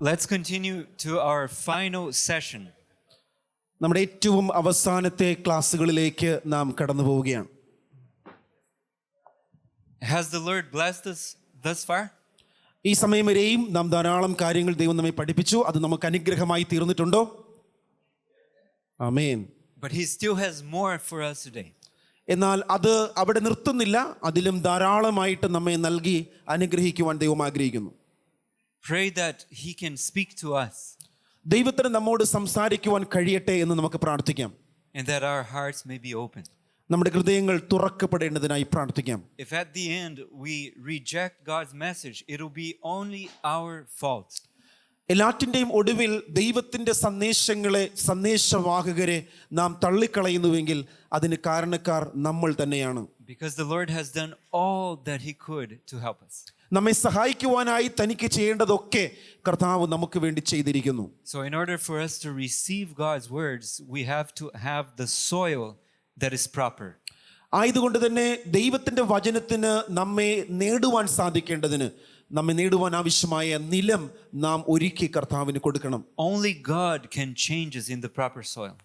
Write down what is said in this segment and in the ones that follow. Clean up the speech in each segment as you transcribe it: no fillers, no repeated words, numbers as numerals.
Let's continue to our final session. നമ്മുടെ ഏറ്റവും അവസാനത്തെ ക്ലാസ്സുകളിലേക്ക് നാം കടന്നു പോവുകയാണ്. Has the Lord blessed us thus far? ഈ സമയം വരെയും നാം ധാരാളം കാര്യങ്ങൾ ദൈവം നമ്മെ പഠിപ്പിച്ചു. അത് നമുക്ക് അനുഗ്രഹമായി തീർന്നിട്ടുണ്ടോ? ആമേൻ. But He still has more for us today. എന്നാൽ അത് അവിടെ നിർത്തുന്നില്ല. അതിലും ധാരാളമായിട്ട് നമ്മെ നൽകി അനുഗ്രഹിക്കുവാൻ ദൈവം ആഗ്രഹിക്കുന്നു. Pray that He can speak to us. ദൈവത്തിന് നമ്മോട് സംസാരിക്കുവാൻ കഴിയട്ടെ എന്ന് നമുക്ക് പ്രാർത്ഥിക്കാം. And that our hearts may be open. നമ്മുടെ ഹൃദയങ്ങൾ തുറക്കപ്പെടേണ്ടതിനായി പ്രാർത്ഥിക്കാം. If at the end we reject God's message, it will be only our fault. എല്ലാറ്റിൻ്റെയും ഒടുവിൽ ദൈവത്തിൻ്റെ സന്ദേശവാഹകരെ നാം തള്ളിക്കളയുന്നുവെങ്കിൽ അതിന് കാരണക്കാർ നമ്മൾ തന്നെയാണ്. Because the Lord has done all that He could to help us. നമ്മെ സഹായിക്കുവാനായി തനിക്ക് ചെയ്യേണ്ടതൊക്കെ കർത്താവ് നമുക്ക് വേണ്ടി ചെയ്തിരിക്കുന്നു. So in order for us to receive God's words, we have to have the soil that is proper. ആയതുകൊണ്ട് തന്നെ ദൈവത്തിൻ്റെ വചനത്തിന് നമ്മെ നേടുവാൻ സാധിക്കേണ്ടതിന് നമ്മെ നേടുവാൻ ആവശ്യമായ നിലം നാം ഒരുക്കി കർത്താവിന് കൊടുക്കണം. Only God can change us in the proper soil.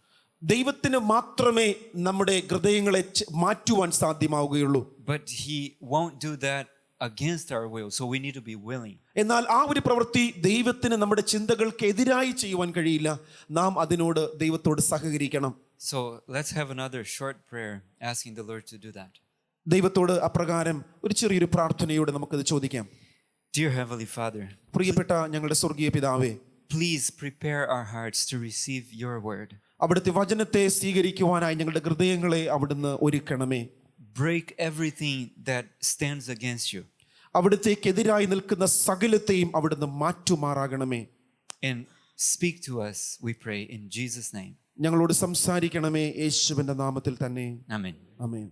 ദൈവത്തിന് മാത്രമേ നമ്മുടെ ഹൃദയങ്ങളെ മാറ്റുവാൻ സാധ്യമാവുകയുള്ളൂ. But He won't do that against our will, so we need to be willing. എന്നാൽ ആ ഒരു പ്രവൃത്തി ദൈവത്തിന് നമ്മുടെ ചിന്തകൾക്ക് എതിരായി ചെയ്യുവാൻ കഴിയില്ല. നാം അതിനോട് ദൈവത്തോട് സഹകരിക്കണം. So let's have another short prayer asking the Lord to do that. ദൈവത്തോട് അപ്രകാരം ഒരു ചെറിയൊരു പ്രാർത്ഥനയോടെ നമുക്കത് ചോദിക്കാം. Dear Heavenly Father, പ്രിയപ്പെട്ട ഞങ്ങളുടെ സ്വർഗീയ പിതാവേ, please prepare our hearts to receive your word. അവിടുത്തെ വചനത്തെ സ്വീകരിക്കുവാനായി ഞങ്ങളുടെ ഹൃദയങ്ങളെ അവിടുന്ന് ഒരുക്കണമേ. Break everything that stands against you. അവിടുത്തേക്കെതിരായി നിൽക്കുന്ന സകലത്തെയും അവിടുന്ന് മാറ്റുമാറാകണമേ. And speak to us, we pray, in Jesus' name. ഞങ്ങളോട് സംസാരിക്കണമേ, യേശുവിന്റെ നാമത്തിൽ തന്നെ. Amen. Amen.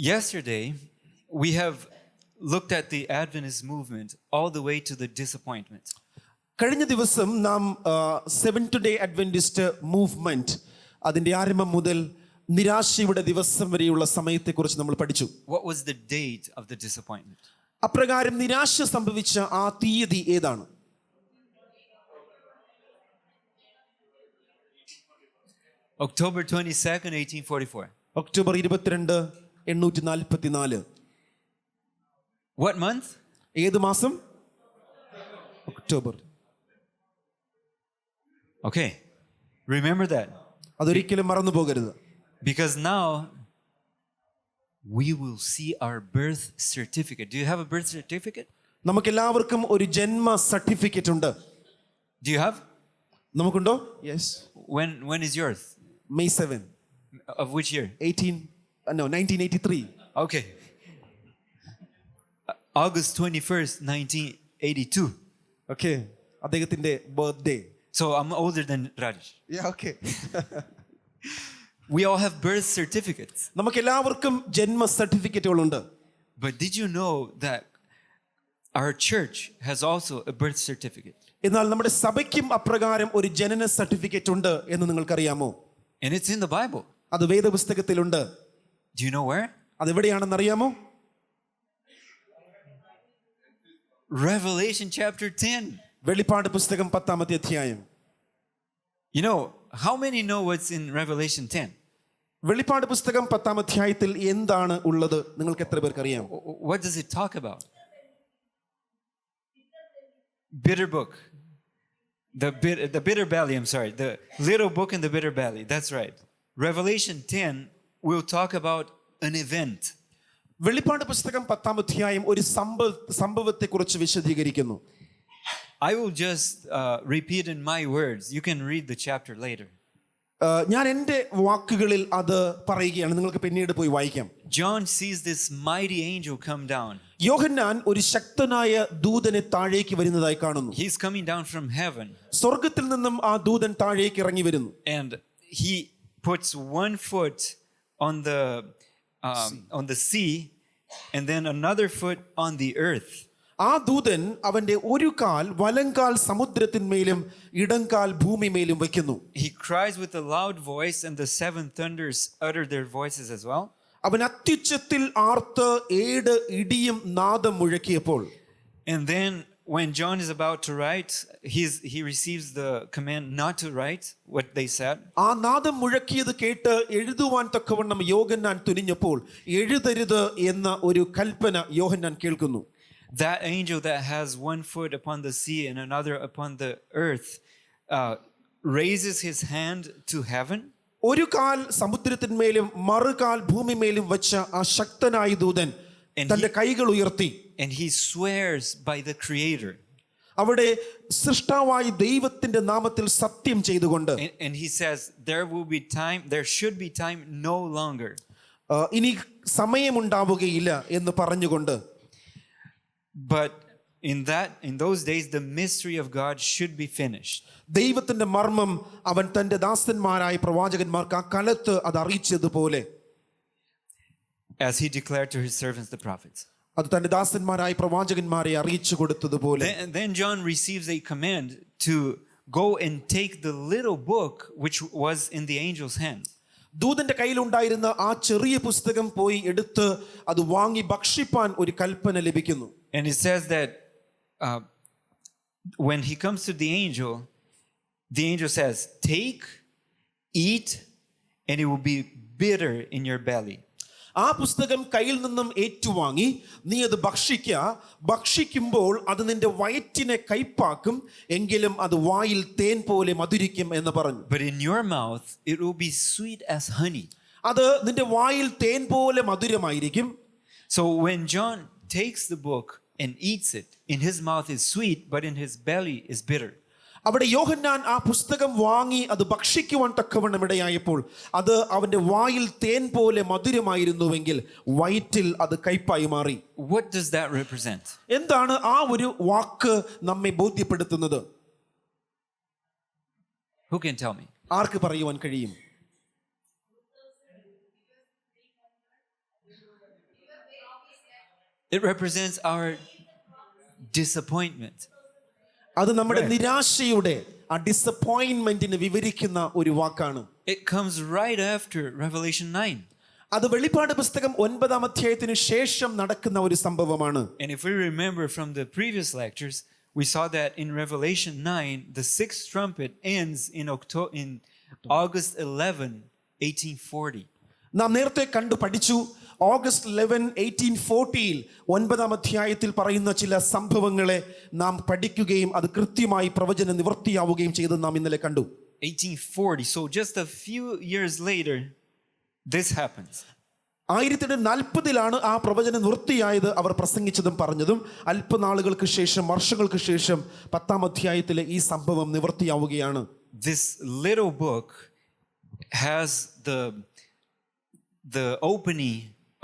Yesterday, we have looked at the Adventist movement all the way to the disappointment. കഴിഞ്ഞ ദിവസം നാം സെവൻത് ഡേ അഡ്വെന്റിസ്റ്റ് മൂവ്മെന്റ് അതിന്റെ ആരംഭം മുതൽ നിരാശയുടെ ദിവസം വരെയുള്ള സമയത്തെക്കുറിച്ച് നമ്മൾ പഠിച്ചു. What was the date of the disappointment? അപ്രകാരം നിരാശ സംഭവിച്ച ആ തീയതി ഏതാണ്? October 22nd, 1844. October 22, 1844. What month? ഏത് മാസം? ഒക്ടോബർ. Okay, remember that. അതൊരിക്കലും മറന്നു പോകരുത്. Because now we will see our birth certificate. Do you have a birth certificate? നമുക്കെല്ലാവർക്കും ഒരു ജന്മ സർട്ടിഫിക്കറ്റ് ഉണ്ട്. Do you have? നമുക്കുണ്ടോ? Yes. When is yours? May 7. Of which year? 1983. Okay. August 21st, 1982. Okay. അദ്ദേഹത്തിന്റെ birthday. So I'm older than Rajesh. Yeah, okay. We all have birth certificates. നമുക്കെല്ലാവർക്കും ജന്മ സർട്ടിഫിക്കറ്റുകളുണ്ട്. But did you know that our church has also a birth certificate? എന്നാൽ നമ്മുടെ സഭയ്ക്കും അപ്രകാരം ഒരു ജനന certificate ഉണ്ട് എന്ന് നിങ്ങൾക്കറിയാമോ? And it's in the Bible. അത് വേദപുസ്തകത്തിലുണ്ട്. Do you know where? അതെവിടെയാണെന്ന് അറിയാമോ? Revelation chapter 10. വെളിപ്പാട് പുസ്തകം 10-ാമത്തെ അധ്യായം. You know, how many know what's in Revelation 10? വെളിപ്പാട് പുസ്തകം 10-ാം അധ്യായത്തിൽ എന്താണ് ഉള്ളത് നിങ്ങൾക്ക് എത്ര പേർക്ക് അറിയാം? What does it talk about? Bitter book. The bitter belly, I'm sorry. The little book in the bitter belly. That's right. Revelation 10 will talk about an event. വെളിപ്പാട് പുസ്തകം 10-ാം അധ്യായം ഒരു സംഭവത്തെക്കുറിച്ച് വിശദീകരിക്കുന്നു. I will just repeat in my words. You can read the chapter later. ഞാൻ എൻ്റെ വാക്കുകളിൽ അത് പറയുകയാണ്, നിങ്ങൾക്ക് പിന്നീട് പോയി വായിക്കാം. John sees this mighty angel come down. യോഹന്നാൻ ഒരു ശക്തനായ ദൂതനെ താഴേക്ക് വരുന്നതായി കാണുന്നു. He's coming down from heaven. സ്വർഗ്ഗത്തിൽ നിന്നും ആ ദൂതൻ താഴേക്ക് ഇറങ്ങി വരുന്നു. And he puts one foot on the sea and then another foot on the earth. ആ ദൂതൻ അവന്റെ ഒരു കാൽ വലങ്കാൽ സമുദ്രത്തിന്മേലും ഇടങ്കാൽ ഭൂമിമേലും വയ്ക്കുന്നു. He cries with a loud voice and the seven thunders utter their voices as well. അവൻ അത്യുച്ചത്തിൽ ആർത്ത് 7 ഇടിയും നാദം മുഴക്കിയപ്പോൾ And then when John is about to write, he receives the command not to write what they said. ആ നാദം മുഴക്കിയത് കേട്ട് എഴുതുവാൻ തക്കവണ്ണം യോഹന്നാൻ തുനിഞ്ഞപ്പോൾ എഴുതരുത് എന്ന ഒരു കൽപ്പന യോഹന്നാൻ കേൾക്കുന്നു. That angel that has one foot upon the sea and another upon the earth raises his hand to heaven. ഒരു കാൽ സമുദ്രത്തിന്മേലും മറുകാൽ ഭൂമിമേലും വെച്ച ആ ശക്തനായ ദൂതൻ തന്റെ കൈകൾ ഉയർത്തി. And he swears by the Creator. അവിടെ സൃഷ്ടാവായ ദൈവത്തിന്റെ നാമത്തിൽ സത്യം ചെയ്തുകൊണ്ട് And he says, there should be time no longer. ഇനി സമയമുണ്ടാവുകയില്ല എന്ന് പറഞ്ഞുകൊണ്ട്. But in those days, the mystery of God should be finished. ദൈവത്തിന്റെ മർമ്മം അവൻ തന്റെ ദാസന്മാരായ പ്രവാചകന്മാർക്ക് ആ കാലത്ത് അത് അറിയിച്ചതുപോലെ, as he declared to his servants, the prophets. അത് തന്റെ ദാസന്മാരായ പ്രവാചകന്മാരെ അറിയിച്ചു കൊടുത്തതുപോലെ. Then John receives a command to go and take the little book which was in the angel's hand. ദൂതന്റെ കയ്യിലുണ്ടായിരുന്ന ആ ചെറിയ പുസ്തകം പോയി എടുത്ത് അത് വാങ്ങി ഭക്ഷിപ്പാൻ ഒരു കൽപ്പന ലഭിക്കുന്നു. And it says that when he comes to the angel says, "Take, eat, and it will be bitter in your belly." ആ പുസ്തകം കയ്യിൽ നിന്നും ഏറ്റുവാങ്ങി നീ അത് ഭക്ഷിക്കുമ്പോൾ അത് നിന്റെ വയറ്റിനെ കയ്പാക്കും, എങ്കിലും അത് വായിൽ തേൻ പോലെ മധുരിക്കും എന്ന് പറഞ്ഞു. But in your mouth it will be sweet as honey. അത് നിന്റെ വായിൽ തേൻ പോലെ മധുരമായിരിക്കും. So when John takes the book and eats it, in his mouth is sweet, but in his belly is bitter. അവിടെ യോഹന്നാൻ ആ പുസ്തകം വാങ്ങി അത് ഭക്ഷിക്കുവാൻ തക്കവണ്ണം ഇടയായപ്പോൾ അത് അവന്റെ വായിൽ തേൻ പോലെ മധുരമായിരുന്നുവെങ്കിൽ വയറ്റിൽ അത് കയ്പായി മാറി. What does that represent? എന്താണ് ആ ഒരു വാക്ക് നമ്മെ ബോധ്യപ്പെടുത്തുന്നത്? Who can tell me? ആർക്ക് പറയുവാൻ കഴിയും? It represents our disappointment. അത് നമ്മുടെ നിരാശയുടെ ആ ഡിസപ്പോയിന്റ്മെന്റിനെ വിവരിക്കുന്ന ഒരു വാക്കാണ്. It comes right after Revelation 9. അത് വെളിപ്പാട് പുസ്തകം 9-ാം അധ്യായത്തിന് ശേഷം നടക്കുന്ന ഒരു സംഭവമാണ്. And if we remember from the previous lectures, we saw that in Revelation 9, the sixth trumpet ends in August 11, 1840. നാം നേരത്തെ കണ്ടു പഠിച്ചു. ഓഗസ്റ്റ് 11, 1840 9-ാം അധ്യായത്തിൽ പറയുന്ന ചില സംഭവങ്ങളെ നാം പഠിക്കുകയും അത് കൃത്യമായി പ്രവചന നിവൃത്തിയാവുകയും ചെയ്ത് നാം ഇന്നലെ കണ്ടു. 1840. So just a few years later, this happens. 1840 ആ പ്രവചനം നിവൃത്തിയായത്. അവർ പ്രസംഗിച്ചതും പറഞ്ഞതും അല്പനാളുകൾക്ക് ശേഷം, വർഷങ്ങൾക്ക് ശേഷം 10-ാം അധ്യായത്തിലെ ഈ സംഭവം നിവൃത്തിയാവുകയാണ്. This little book has the opening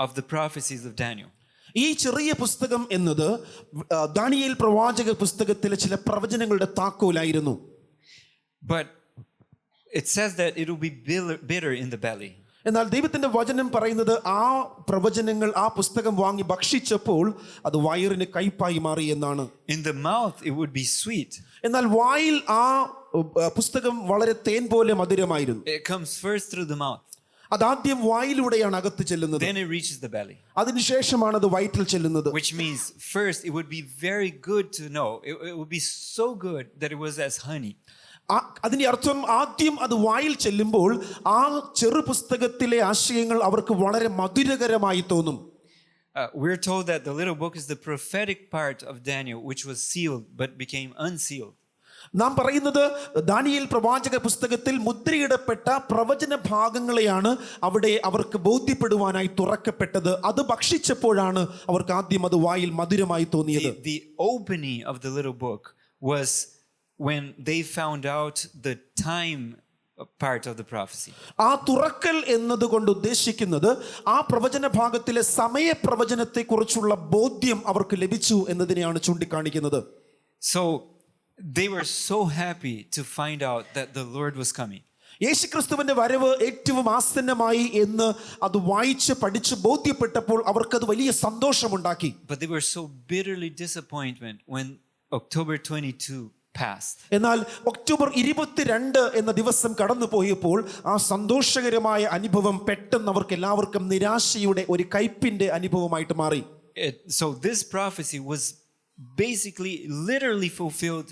of the prophecies of Daniel. ഈ ചെറിയ പുസ്തകം എന്നത് ദാനിയേൽ പ്രവാചക പുസ്തകത്തിലെ ചില പ്രവചനങ്ങളുടെ താക്കോലായിരുന്നു. But it says that it will be bitter in the belly. എന്നാൽ ദൈവത്തിന്റെ വചനം പറയുന്നത് ആ പ്രവചനങ്ങൾ ആ പുസ്തകം വാങ്ങി ഭക്ഷിച്ചപ്പോൾ അത് വയറിന് കയ്പായി മാറി എന്നാണ്. In the mouth it would be sweet. എന്നാൽ വായിൽ ആ പുസ്തകം വളരെ തേൻ പോലെ മധുരമായിരുന്നു. It comes first through the mouth. അതാദ്യം വായിലൂടെയാണ് അകത്ത് ചെല്ലുന്നത്. Then it reaches the belly. അതിനുശേഷമാണ് അത് വയറ്റിൽ ചെല്ലുന്നത്. Which means first it would be very good to know. It would be so good that it was as honey. അതിന്റെ അർത്ഥം ആദ്യം അത് വായിൽ ചെല്ലുമ്പോൾ ആ ചെറു പുസ്തകത്തിലെ ആശയങ്ങൾ അവർക്ക് വളരെ മധുരകരമായി തോന്നും. We're told that the little book is the prophetic part of Daniel, which was sealed but became unsealed. നാം പറയുന്നത് ദാനിയേൽ പ്രവാചക പുസ്തകത്തിൽ മുദ്രയിടപ്പെട്ട പ്രവചന ഭാഗങ്ങളെയാണ് അവിടെ അവർക്ക് ബോധ്യപ്പെടുവാനായി തുറക്കപ്പെട്ടത്. അത് ഭക്ഷിച്ചപ്പോഴാണ് അവർക്ക് ആദ്യം അത് വായിൽ മധുരമായി തോന്നിയത്. The opening of the little book was when they found out the time part of the prophecy. ആ തുറക്കൽ എന്നതുകൊണ്ട് ഉദ്ദേശിക്കുന്നത് ആ പ്രവചന ഭാഗത്തിലെ സമയ പ്രവചനത്തെ കുറിച്ചുള്ള ബോധ്യം അവർക്ക് ലഭിച്ചു എന്നതിനെയാണ് ചൂണ്ടിക്കാണിക്കുന്നത്. So they were so happy to find out that the Lord was coming. യേശുക്രിസ്തുവിന്റെ വരവ് ഏറ്റവും ആസന്നമായി എന്ന് അത് വായിച്ച് പഠിച്ച് ബോധ്യപ്പെട്ടപ്പോൾ അവർക്കത് വലിയ സന്തോഷമുണ്ടാക്കി. But they were so bitterly disappointed when October 22 passed. എന്നാൽ ഒക്ടോബർ 22 എന്ന ദിവസം കടന്നു പോയപ്പോൾ ആ സന്തോഷകരമായ അനുഭവം പെട്ടെന്ന് അവർക്ക് എല്ലാവർക്കും നിരാശയുടെ ഒരു കയ്പിന്റെ അനുഭവമായിട്ട് മാറി. So this prophecy was basically literally fulfilled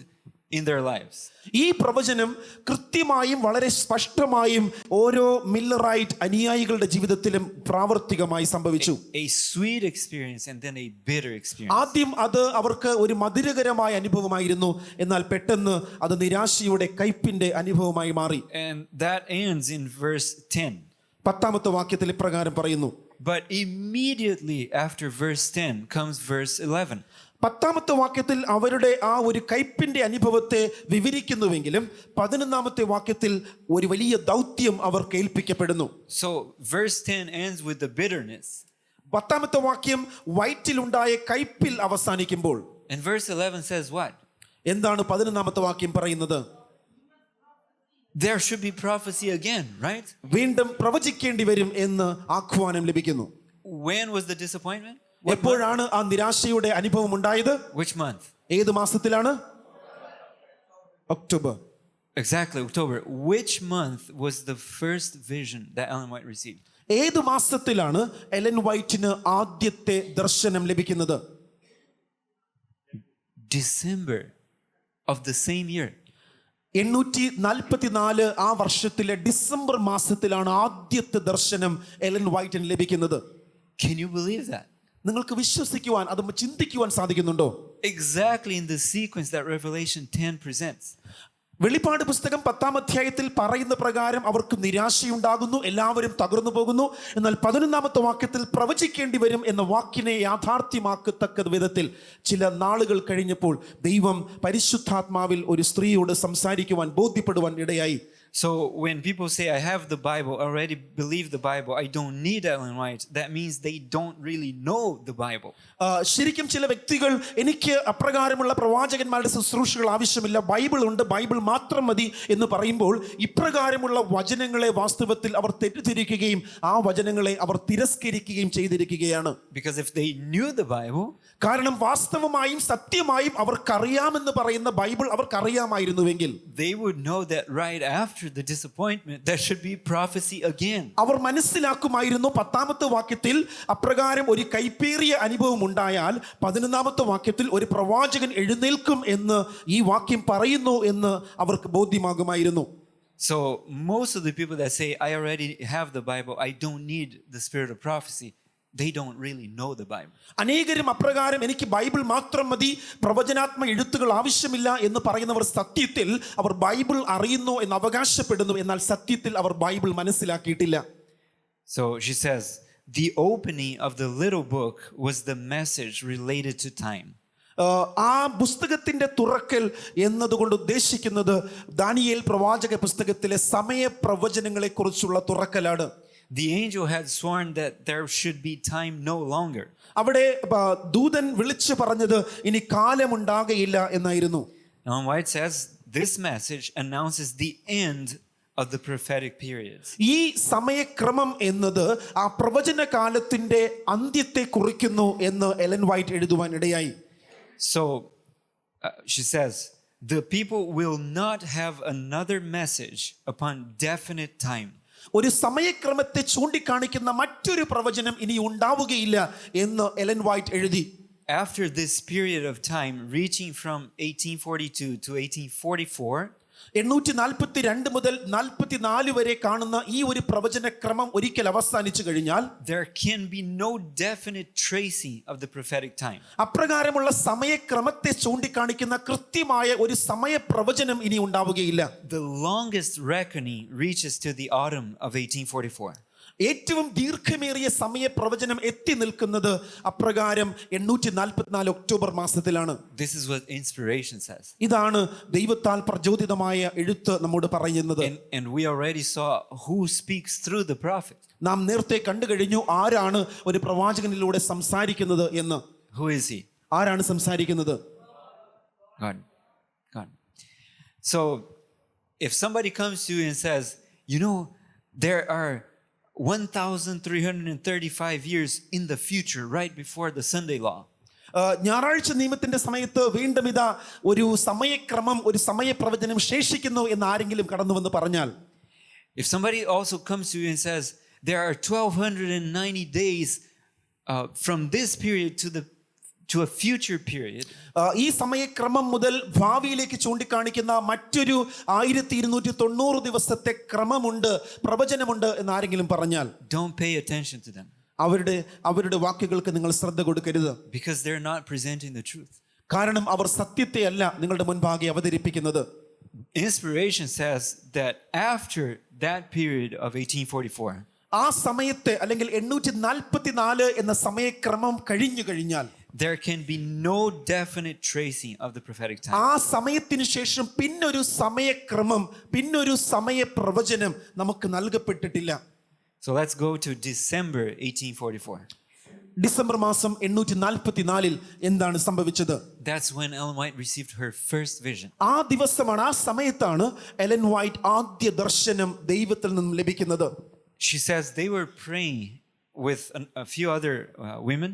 in their lives. ഈ പ്രവചനം കൃത്യമായും വളരെ സ്പഷ്ടമായും ഓരോ മില്ലറൈറ്റ് അനുയായികളുടെ ജീവിതത്തിലും പ്രാവർത്തികമായി സംഭവിച്ചു. A sweet experience and then a bitter experience. ആദ്യം അത് അവർക്ക് ഒരു മധുരകരമായ അനുഭവമായിരുന്നു, എന്നാൽ പെട്ടെന്ന് അത് നിരാശയുടെ കയ്പിന്റെ അനുഭവമായി മാറി. And that ends in verse 10. 10ാമത്തെ വാക്യത്തിൽ ഇപ്രകാരം പറയുന്നു. But immediately after verse 10 comes verse 11. 10ാമത്തെ വാക്യത്തിൽ അവരുടെ ആ ഒരു കയ്പിന്റെ അനുഭവത്തെ വിവരിക്കുന്നുവെങ്കിലും 11ാമത്തെ വാക്യത്തിൽ ഒരു വലിയ ദൗത്യം അവർക്ക് ഏൽപ്പിക്കപ്പെടുന്നു. So verse 10 ends with the bitterness. 10ാമത്തെ വാക്യം വയറ്റിലുണ്ടായ കയ്പിൽ അവസാനിക്കുമ്പോൾ And verse 11 says what? എന്താണ് 11ാമത്തെ വാക്യം പറയുന്നത്? There should be prophecy again, right? വീണ്ടും പ്രവചിക്കേണ്ടി വരും എന്ന് ആഹ്വാനം ലഭിക്കുന്നു. When was the disappointment? What month? എപ്പോഴാണ് ആ നിരാശയുടെ അനുഭവം ഉണ്ടായത്? Which month? ഏത് മാസത്തിലാണ്? October. Exactly, October. Which month was the first vision that Ellen White received? ഏത് മാസത്തിലാണ് എലൻ വൈറ്റിന് ആദ്യത്തെ ദർശനം ലഭിക്കുന്നത്? December of the same year. 844 ആ വർഷത്തിലെ ഡിസംബർ മാസത്തിലാണ് ആദ്യത്തെ ദർശനം എലൻ വൈറ്റിന് ലഭിക്കുന്നത്. Can you believe that? നിങ്ങൾക്ക് വിശ്വസിക്കുവാൻ, അത് ചിന്തിക്കുവാൻ സാധിക്കുന്നുണ്ടോ? Exactly in the sequence that Revelation 10 presents. വെളിപ്പാട് പുസ്തകം 10ാം അധ്യായത്തിൽ പറയുന്ന പ്രകാരം അവർക്ക് നിരാശയുണ്ടാകുന്നു, എല്ലാവരും തകർന്നു പോകുന്നു. എന്നാൽ 11ാമത്തെ വാക്യത്തിൽ പ്രവചിക്കേണ്ടി വരും എന്ന വാക്കിനെ യാഥാർത്ഥ്യമാക്കത്തക്ക വിധത്തിൽ ചില നാളുകൾ കഴിഞ്ഞപ്പോൾ ദൈവം പരിശുദ്ധാത്മാവിൽ ഒരു സ്ത്രീയോട് സംസാരിക്കുവാൻ, ബോധ്യപ്പെടുവാൻ ഇടയായി. So when people say, I have the Bible, already believe the Bible, I don't need Ellen White, that means they don't really know the Bible. ശരിക്കും ചില വ്യക്തികൾ എനിക്ക് അപ്രകാരമുള്ള പ്രവാചകന്മാരുടെ ശുശ്രൂഷകൾ ആവശ്യമില്ല, ബൈബിൾ ഉണ്ട്, ബൈബിൾ മാത്രം മതി എന്ന് പറയുമ്പോൾ ഇപ്രകാരമുള്ള വചനങ്ങളെ വാസ്തവത്തിൽ അവർ തെറ്റിദ്ധരിക്കുകയും ആ വചനങ്ങളെ അവർ തിരസ്കരിക്കുകയും ചെയ്തിരിക്കുകയാണ്. Because if they knew the Bible, കാരണം വാസ്തവമായും സത്യമായും അവർക്കറിയാമെന്ന് പറയുന്ന Bible അവർക്കറിയാമായിരുന്നുവെങ്കിൽ they would know that right after the disappointment there should be prophecy again. അവർ മനസ്സിലാക്കുമായിരുന്നു 10ാമത്തെ വാക്യത്തിൽ അപ്രകാരം ഒരു കൈപ്പേറിയ അനുഭവം ഉണ്ടായാൽ 11ാമത്തെ വാക്യത്തിൽ ഒരു പ്രവാചകൻ എഴുന്നേൽക്കും എന്ന് ഈ വാക്യം പറയുന്നു എന്ന് അവർക്ക് ബോധ്യമാകുമായിരുന്നു. So most of the people that say, I already have the Bible, I don't need the spirit of prophecy, they don't really know the Bible. അനേകരും അപ്രകാരം എനിക്ക് ബൈബിൾ മാത്രം മതി, പ്രവചനാത്മ എഴുത്തുകൾ ആവശ്യമില്ല എന്ന് പറയുന്നവർ സത്യത്തിൽ അവർ ബൈബിൾ അറിയുന്നു എന്ന് അവകാശപ്പെടുന്നു, എന്നാൽ സത്യത്തിൽ അവർ Bible മനസ്സിലാക്കിയിട്ടില്ല. So she says, the opening of the little book was the message related to time. ആ പുസ്തകത്തിന്റെ തുറക്കൽ എന്നതുകൊണ്ട് ഉദ്ദേശിക്കുന്നത് ദാനിയേൽ പ്രവാചക പുസ്തകത്തിലെ സമയ പ്രവചനങ്ങളെ കുറിച്ചുള്ള തുറക്കലാണ്. The angel had sworn that there should be time no longer. അവിടെ ദൂതൻ വിളിച്ചു പറഞ്ഞത് ഇനി കാലമുണ്ടാകയില്ല എന്നായിരുന്നു. Ellen White says this message announces the end of the prophetic periods. ഈ സമയക്രമം എന്നത് ആ പ്രവചന കാലത്തിന്റെ അന്ത്യത്തെ കുറിക്കുന്നു എന്ന് എലൻ വൈറ്റ് എഴുതുവാൻ ഇടയായി. So she says, the people will not have another message upon definite time. ഒരു സമയക്രമത്തെ ചൂണ്ടിക്കാണിക്കുന്ന മറ്റൊരു പ്രവചനം ഇനി ഉണ്ടാവുകയില്ല എന്ന് എലൻ വൈറ്റ് എഴുതി. After this period of time reaching from 1842 to 1844, 842 മുതൽ 44 വരെ കാണുന്ന ഈ ഒരു പ്രവചനക്രമം ഒരിക്കൽ അവസാനിച്ചു കഴിഞ്ഞാൽ there can be no definite tracing of the prophetic time. അപ്രകാരമുള്ള സമയക്രമത്തെ ചൂണ്ടിക്കാണിക്കുന്ന കൃത്യമായ ഒരു സമയപ്രവചനം ഇനി ഉണ്ടാവുകയില്ല. The longest reckoning reaches to the autumn of 1844. ഏറ്റവും ദീർഘമേറിയ സമയപ്രവചനം എത്തി നിൽക്കുന്നത് അപ്രകാരം 844 ഒക്ടോബർ മാസത്തിലാണ്. This is what inspiration says. ഇതാണ് ദൈവത്താൽ പ്രചോദിതമായ എഴുത്ത് നമ്മോട് പറയുന്നത്. And we already saw who speaks through the prophet. നാം നേരത്തെ കണ്ടു കഴിഞ്ഞു ആരാണ് ഒരു പ്രവാചകനിലൂടെ സംസാരിക്കുന്നത് എന്ന്. Who is he? ആരാണ് സംസാരിക്കുന്നത്? God. God. So if somebody comes to you and says, you know, there are 1335 years in the future right before the Sunday law. ഞായറാഴ്ച നിയമത്തിന്റെ സമയത്ത് വീണ്ടും ഇതാ ഒരു സമയക്രമം, ഒരു സമയപ്രവചനം ശേഷിക്കുന്നു എന്ന് ആരെങ്കിലും കടന്നു വന്ന് പറഞ്ഞാൽ, if somebody also comes to you and says there are 1290 days from this period to a future period, ഈ സമയക്രമം മുതൽ ഭാവിയിലേക്ക് ചൂണ്ടിക്കാണിക്കുന്ന മറ്റൊരു 1290 ദിവസത്തെ ക്രമമുണ്ട്, പ്രവചനമുണ്ട് എന്ന് ആരെങ്കിലും പറഞ്ഞാൽ don't pay attention to them അവരുടെ വാക്കുകൾക്ക് നിങ്ങൾ ശ്രദ്ധ കൊടുക്കരുത്. because they're not presenting the truth. കാരണം അവർ സത്യത്തെ അല്ല നിങ്ങളുടെ മുൻപാകെ അവതരിപ്പിക്കുന്നത്. Inspiration says that after that period of 1844, ആ സമയത്തെ അല്ലെങ്കിൽ 844 എന്ന സമയക്രമം കഴിഞ്ഞു കഴിഞ്ഞാൽ there can be no definite tracing of the prophetic time. ആ സമയത്തിന് ശേഷം പിന്നൊരു സമയക്രമം, പിന്നൊരു സമയ പ്രവചനം നമുക്ക് നൽകപ്പെട്ടിട്ടില്ല. So let's go to December 1844. December മാസം 844 എന്താണ് സംഭവിച്ചത്? That's when Ellen White received her first vision. ആ ദിവസമാണ്, ആ സമയത്താണ് എലൻ വൈറ്റ് ആദ്യ ദർശനം ദൈവത്തിൽ നിന്നും ലഭിക്കുന്നത്. She says they were praying with a few other women.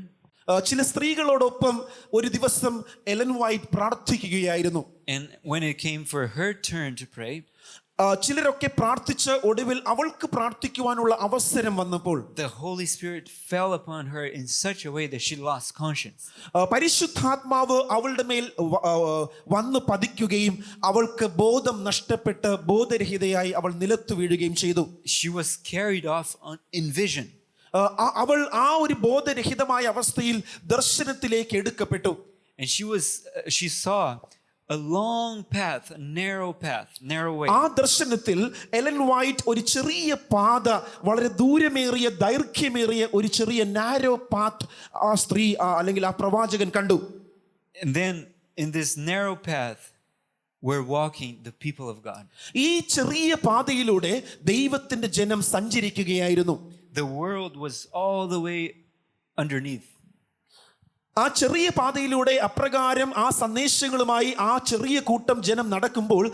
ചില സ്ത്രീകളോടൊപ്പം ഒരു ദിവസം എലൻ വൈറ്റ് പ്രാർത്ഥിക്കുകയായിരുന്നു. And when it came for her turn to pray, ചിലരൊക്കെ പ്രാർത്ഥിച്ച് ഒടുവിൽ അവൾക്ക് പ്രാർത്ഥിക്കുവാനുള്ള അവസരം വന്നപ്പോൾ the Holy Spirit fell upon her in such a way that she lost conscience. പരിശുദ്ധാത്മാവ് അവളുടെ മേൽ വന്ന് പതിക്കുകയും അവൾക്ക് ബോധം നഷ്ടപ്പെട്ട് ബോധരഹിതയായി അവൾ നിലത്തു വീഴുകയും ചെയ്തു. She was carried off in vision. അവൾ ആ ഒരു ബോധരഹിതമായ അവസ്ഥയിൽ ദർശനത്തിലേക്ക് എടുക്കപ്പെട്ടു. And she saw a long path, a narrow way. ആ ദർശനത്തിൽ എലൻ വൈറ്റ് ഒരു ചെറിയ പാത, വളരെ ദൂരമേറിയ ദൈർഘ്യമേറിയ ഒരു ചെറിയ നാരോ പാത്ത് ആ സ്ത്രീ അല്ലെങ്കിൽ ആ പ്രവാചകൻ കണ്ടു. And then in this narrow path were walking the people of God. ഈ ചെറിയ പാതയിലൂടെ ദൈവത്തിന്റെ ജനം സഞ്ചരിക്കുകയായിരുന്നു. The world was all the way underneath. ആ ചെറിയ പാതയിലൂടെ അപ്രകാരം ആ സന്ദേശങ്ങളുമായി ആ ചെറിയ കൂട്ടം ജനം നടക്കുമ്പോൾ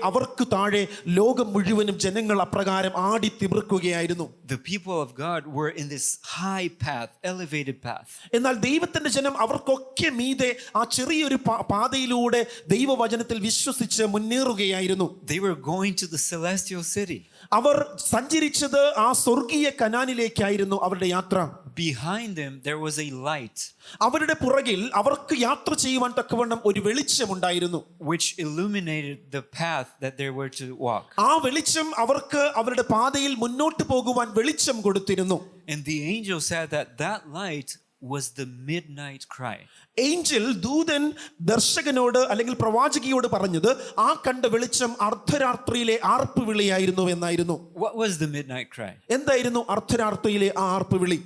അവർക്ക് താഴെ ലോകം മുഴുവനും ജനങ്ങൾ അപ്രകാരം ആടി തിമിർക്കുകയായിരുന്നു. The people of God were in this high path, elevated path. എന്നാൽ ദൈവത്തിന്റെ ജനം അവർക്കൊക്കെ മീതെ ആ ചെറിയൊരു പാതയിലൂടെ ദൈവവചനത്തിൽ വിശ്വസിച്ച് മുന്നേറുകയായിരുന്നു. They were going to the celestial city. അവർ സഞ്ചരിച്ചത് ആ സ്വർഗീയ കനാനിലേക്കായിരുന്നു അവരുടെ യാത്ര. Behind them there was a light. അവരുടെ പുറകിൽ അവർക്ക് യാത്ര ചെയ്യുവാൻ തക്കവണ്ണം ഒരു വെളിച്ചമുണ്ടായിരുന്നു. Which illuminated the path that they were to walk. ആ വെളിച്ചം അവർക്ക് അവരുടെ പാതയിൽ മുന്നോട്ട് പോകുവാൻ വെളിച്ചം കൊടുത്തിരുന്നു. And the angel said that light was the midnight cry. Angel ദൂതൻ ദർശകനോട് അല്ലെങ്കിൽ പ്രവാചകിയോട് പറഞ്ഞത് ആ കണ്ട വെളിച്ചം അർദ്ധരാത്രിയിലെ ആർപ്പ് വിളിയായിരുന്നു എന്നായിരുന്നു. What was the midnight cry? എന്തായിരുന്നു അർദ്ധരാത്രിയിലെ ആ ആർപ്പ് വിളി?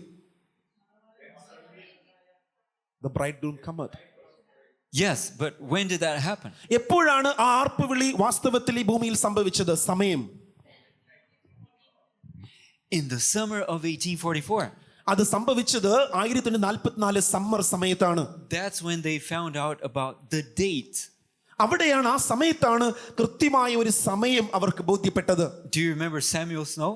The bridegroom cometh. Yes, but when did that happen? എപ്പോഴാണ് ആ ആർപ്പ് വിളി വാസ്തവത്തിൽ ഈ ഭൂമിയിൽ സംഭവിച്ചത്? സമയം in the summer of 1844. അത് സംഭവിച്ചത് 1944 സമ്മർ സമയത്താണ്. That's when they found out about the date. അവിടെയാണ്, ആ സമയത്താണ് കൃത്യമായ ഒരു സമയം അവർക്ക് ബോധ്യപ്പെട്ടത്. Do you remember Samuel Snow?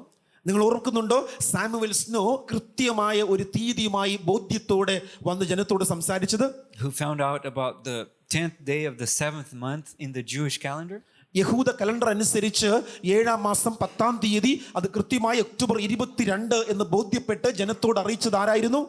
നിങ്ങൾ ഓർക്കുന്നുണ്ടോ? സാമുവൽ സ്നോ കൃത്യമായ ഒരു തീയതിയുമായി ബോധ്യത്തോടെ വന്ന് ജനത്തോട് സംസാരിച്ചത്. Who found out about the 10th day of the 7th month in the Jewish calendar? യഹൂദ കലണ്ടർ അനുസരിച്ച് 7-ാം മാസം 10-ാം തീയതി അത് കൃത്യമായി ഒക്ടോബർ 22 എന്ന് ബോധ്യപ്പെട്ട് ജനത്തോട് അറിയിച്ചത് ആരായിരുന്നു?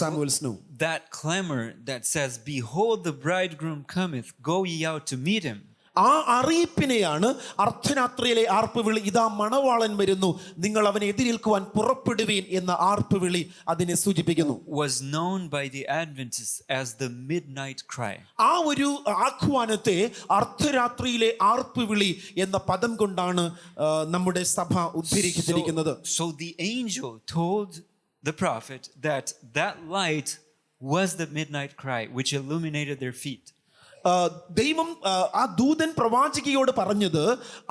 Samuel snow. That clamor that says, "Behold, the bridegroom cometh, go ye out to meet him." ആ അറിയിപ്പിനെയാണ് അർദ്ധരാത്രിയിലെ ആർപ്പുവിളി, ഇതാ മണവാളൻ വരുന്നു, നിങ്ങൾ അവനെ എതിരേൽക്കുവാൻ പുറപ്പെടുവീൻ എന്ന ആർപ്പുവിളി അതിനെ സൂചിപ്പിക്കുന്നു. Was known by the Adventists as the midnight cry. ആ ഒരു ആഹ്വാനത്തെ അർദ്ധരാത്രിയിലെ ആർപ്പുവിളി എന്ന പദം കൊണ്ടാണ് നമ്മുടെ സഭ ഉദ്ധരിച്ചിരിക്കുന്നത്. So the angel told the prophet that light was the midnight cry which illuminated their feet. ദൈവം ആ ദൂതൻ പ്രവാചകിയോട് പറഞ്ഞത്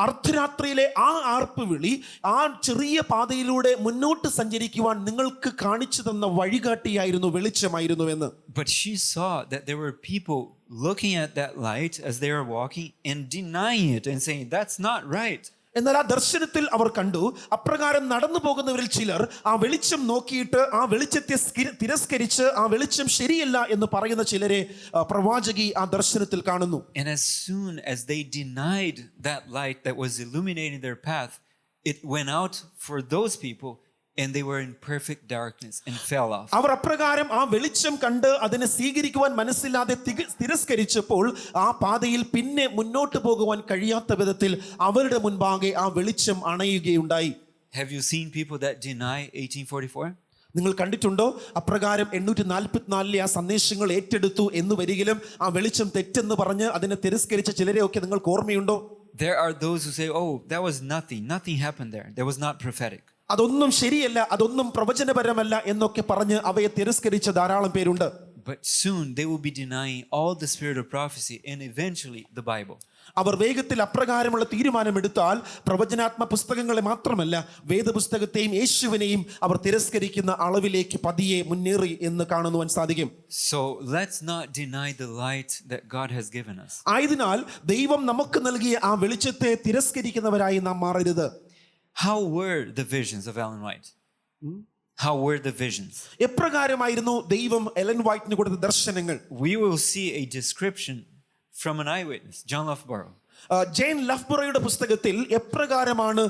അർദ്ധരാത്രിയിലെ ആ ആർപ്പ് വിളി ആ ചെറിയ പാതയിലൂടെ മുന്നോട്ട് സഞ്ചരിക്കുവാൻ നിങ്ങൾക്ക് കാണിച്ചു തന്ന വഴികാട്ടിയായിരുന്നു, വെളിച്ചമായിരുന്നു എന്ന്. But she saw that there were people looking at that light as they were walking and denying it and saying that's not right. എന്നാൽ ആ ദർശനത്തിൽ അവർ കണ്ടു, അപ്രകാരം നടന്നു പോകുന്നവരിൽ ചിലർ ആ വെളിച്ചം നോക്കിയിട്ട് ആ വെളിച്ചത്തെ തിരസ്കരിച്ച് ആ വെളിച്ചം ശരിയല്ല എന്ന് പറയുന്ന ചിലരെ പ്രവാചകി ആ ദർശനത്തിൽ കാണുന്നു. And as soon as they denied that light that was illuminating their path, it went out for those people and they were in perfect darkness and fell off. അവർ അപ്രകാരം ആ വെളിച്ചം കണ്ട് അതിനെ സ്വീകരിക്കുവാൻ മനസ്സില്ലാതെ തിരസ്കരിച്ചപ്പോൾ ആ പാതയിൽ പിന്നെ മുന്നോട്ട് പോകുവാൻ കഴിയാത്ത വിധത്തിൽ അവരുടെ മുൻപാകെ ആ വെളിച്ചം അണയുകയുണ്ടായി. Have you seen people that deny 1844? നിങ്ങൾ കണ്ടിട്ടുണ്ടോ അപ്രകാരം 844 ആ സന്ദേശങ്ങൾ ഏറ്റെടുത്തു എന്ന് വരികിലും ആ വെളിച്ചം തെറ്റെന്ന് പറഞ്ഞ് അതിനെ തിരസ്കരിച്ച ചിലരെയൊക്കെ നിങ്ങൾക്ക് ഓർമ്മയുണ്ടോ? There are those who say, oh, that was nothing happened there. That was not prophetic. അതൊന്നും ശരിയല്ല, അതൊന്നും പ്രവചനപരമല്ല എന്നൊക്കെ പറഞ്ഞ് അവയെ തിരസ്കരിച്ച ധാരാളം പേരുണ്ട്. But soon they will be denying all the spirit of prophecy and eventually the Bible. അവർ വേഗത്തിൽ അപ്രകാരമുള്ള തീരുമാനമെടുത്താൽ പ്രവചനാത്മ പുസ്തകങ്ങളെ മാത്രമല്ല വേദപുസ്തകത്തെയും യേശുവിനെയും അവർ തിരസ്കരിക്കുന്ന അളവിലേക്ക് പതിയെ മുന്നേറി എന്ന് കാണുവാൻ സാധിക്കും. So let's not deny the light that God has given us. ആയതിനാൽ ദൈവം നമുക്ക് നൽകിയ ആ വെളിച്ചത്തെ തിരസ്കരിക്കുന്നവരായി നാം മാറരുത്. How were the visions of Ellen White? How were the visions? എപ്രകാരമായിരുന്നു ദൈവം എലൻ വൈറ്റിന് കൊടുത്ത ദർശനങ്ങൾ? We will see a description from an eyewitness, John Loughborough. Jain ലഫ്ബറോയുടെ പുസ്തകത്തിൽ എപ്രകാരമാണ്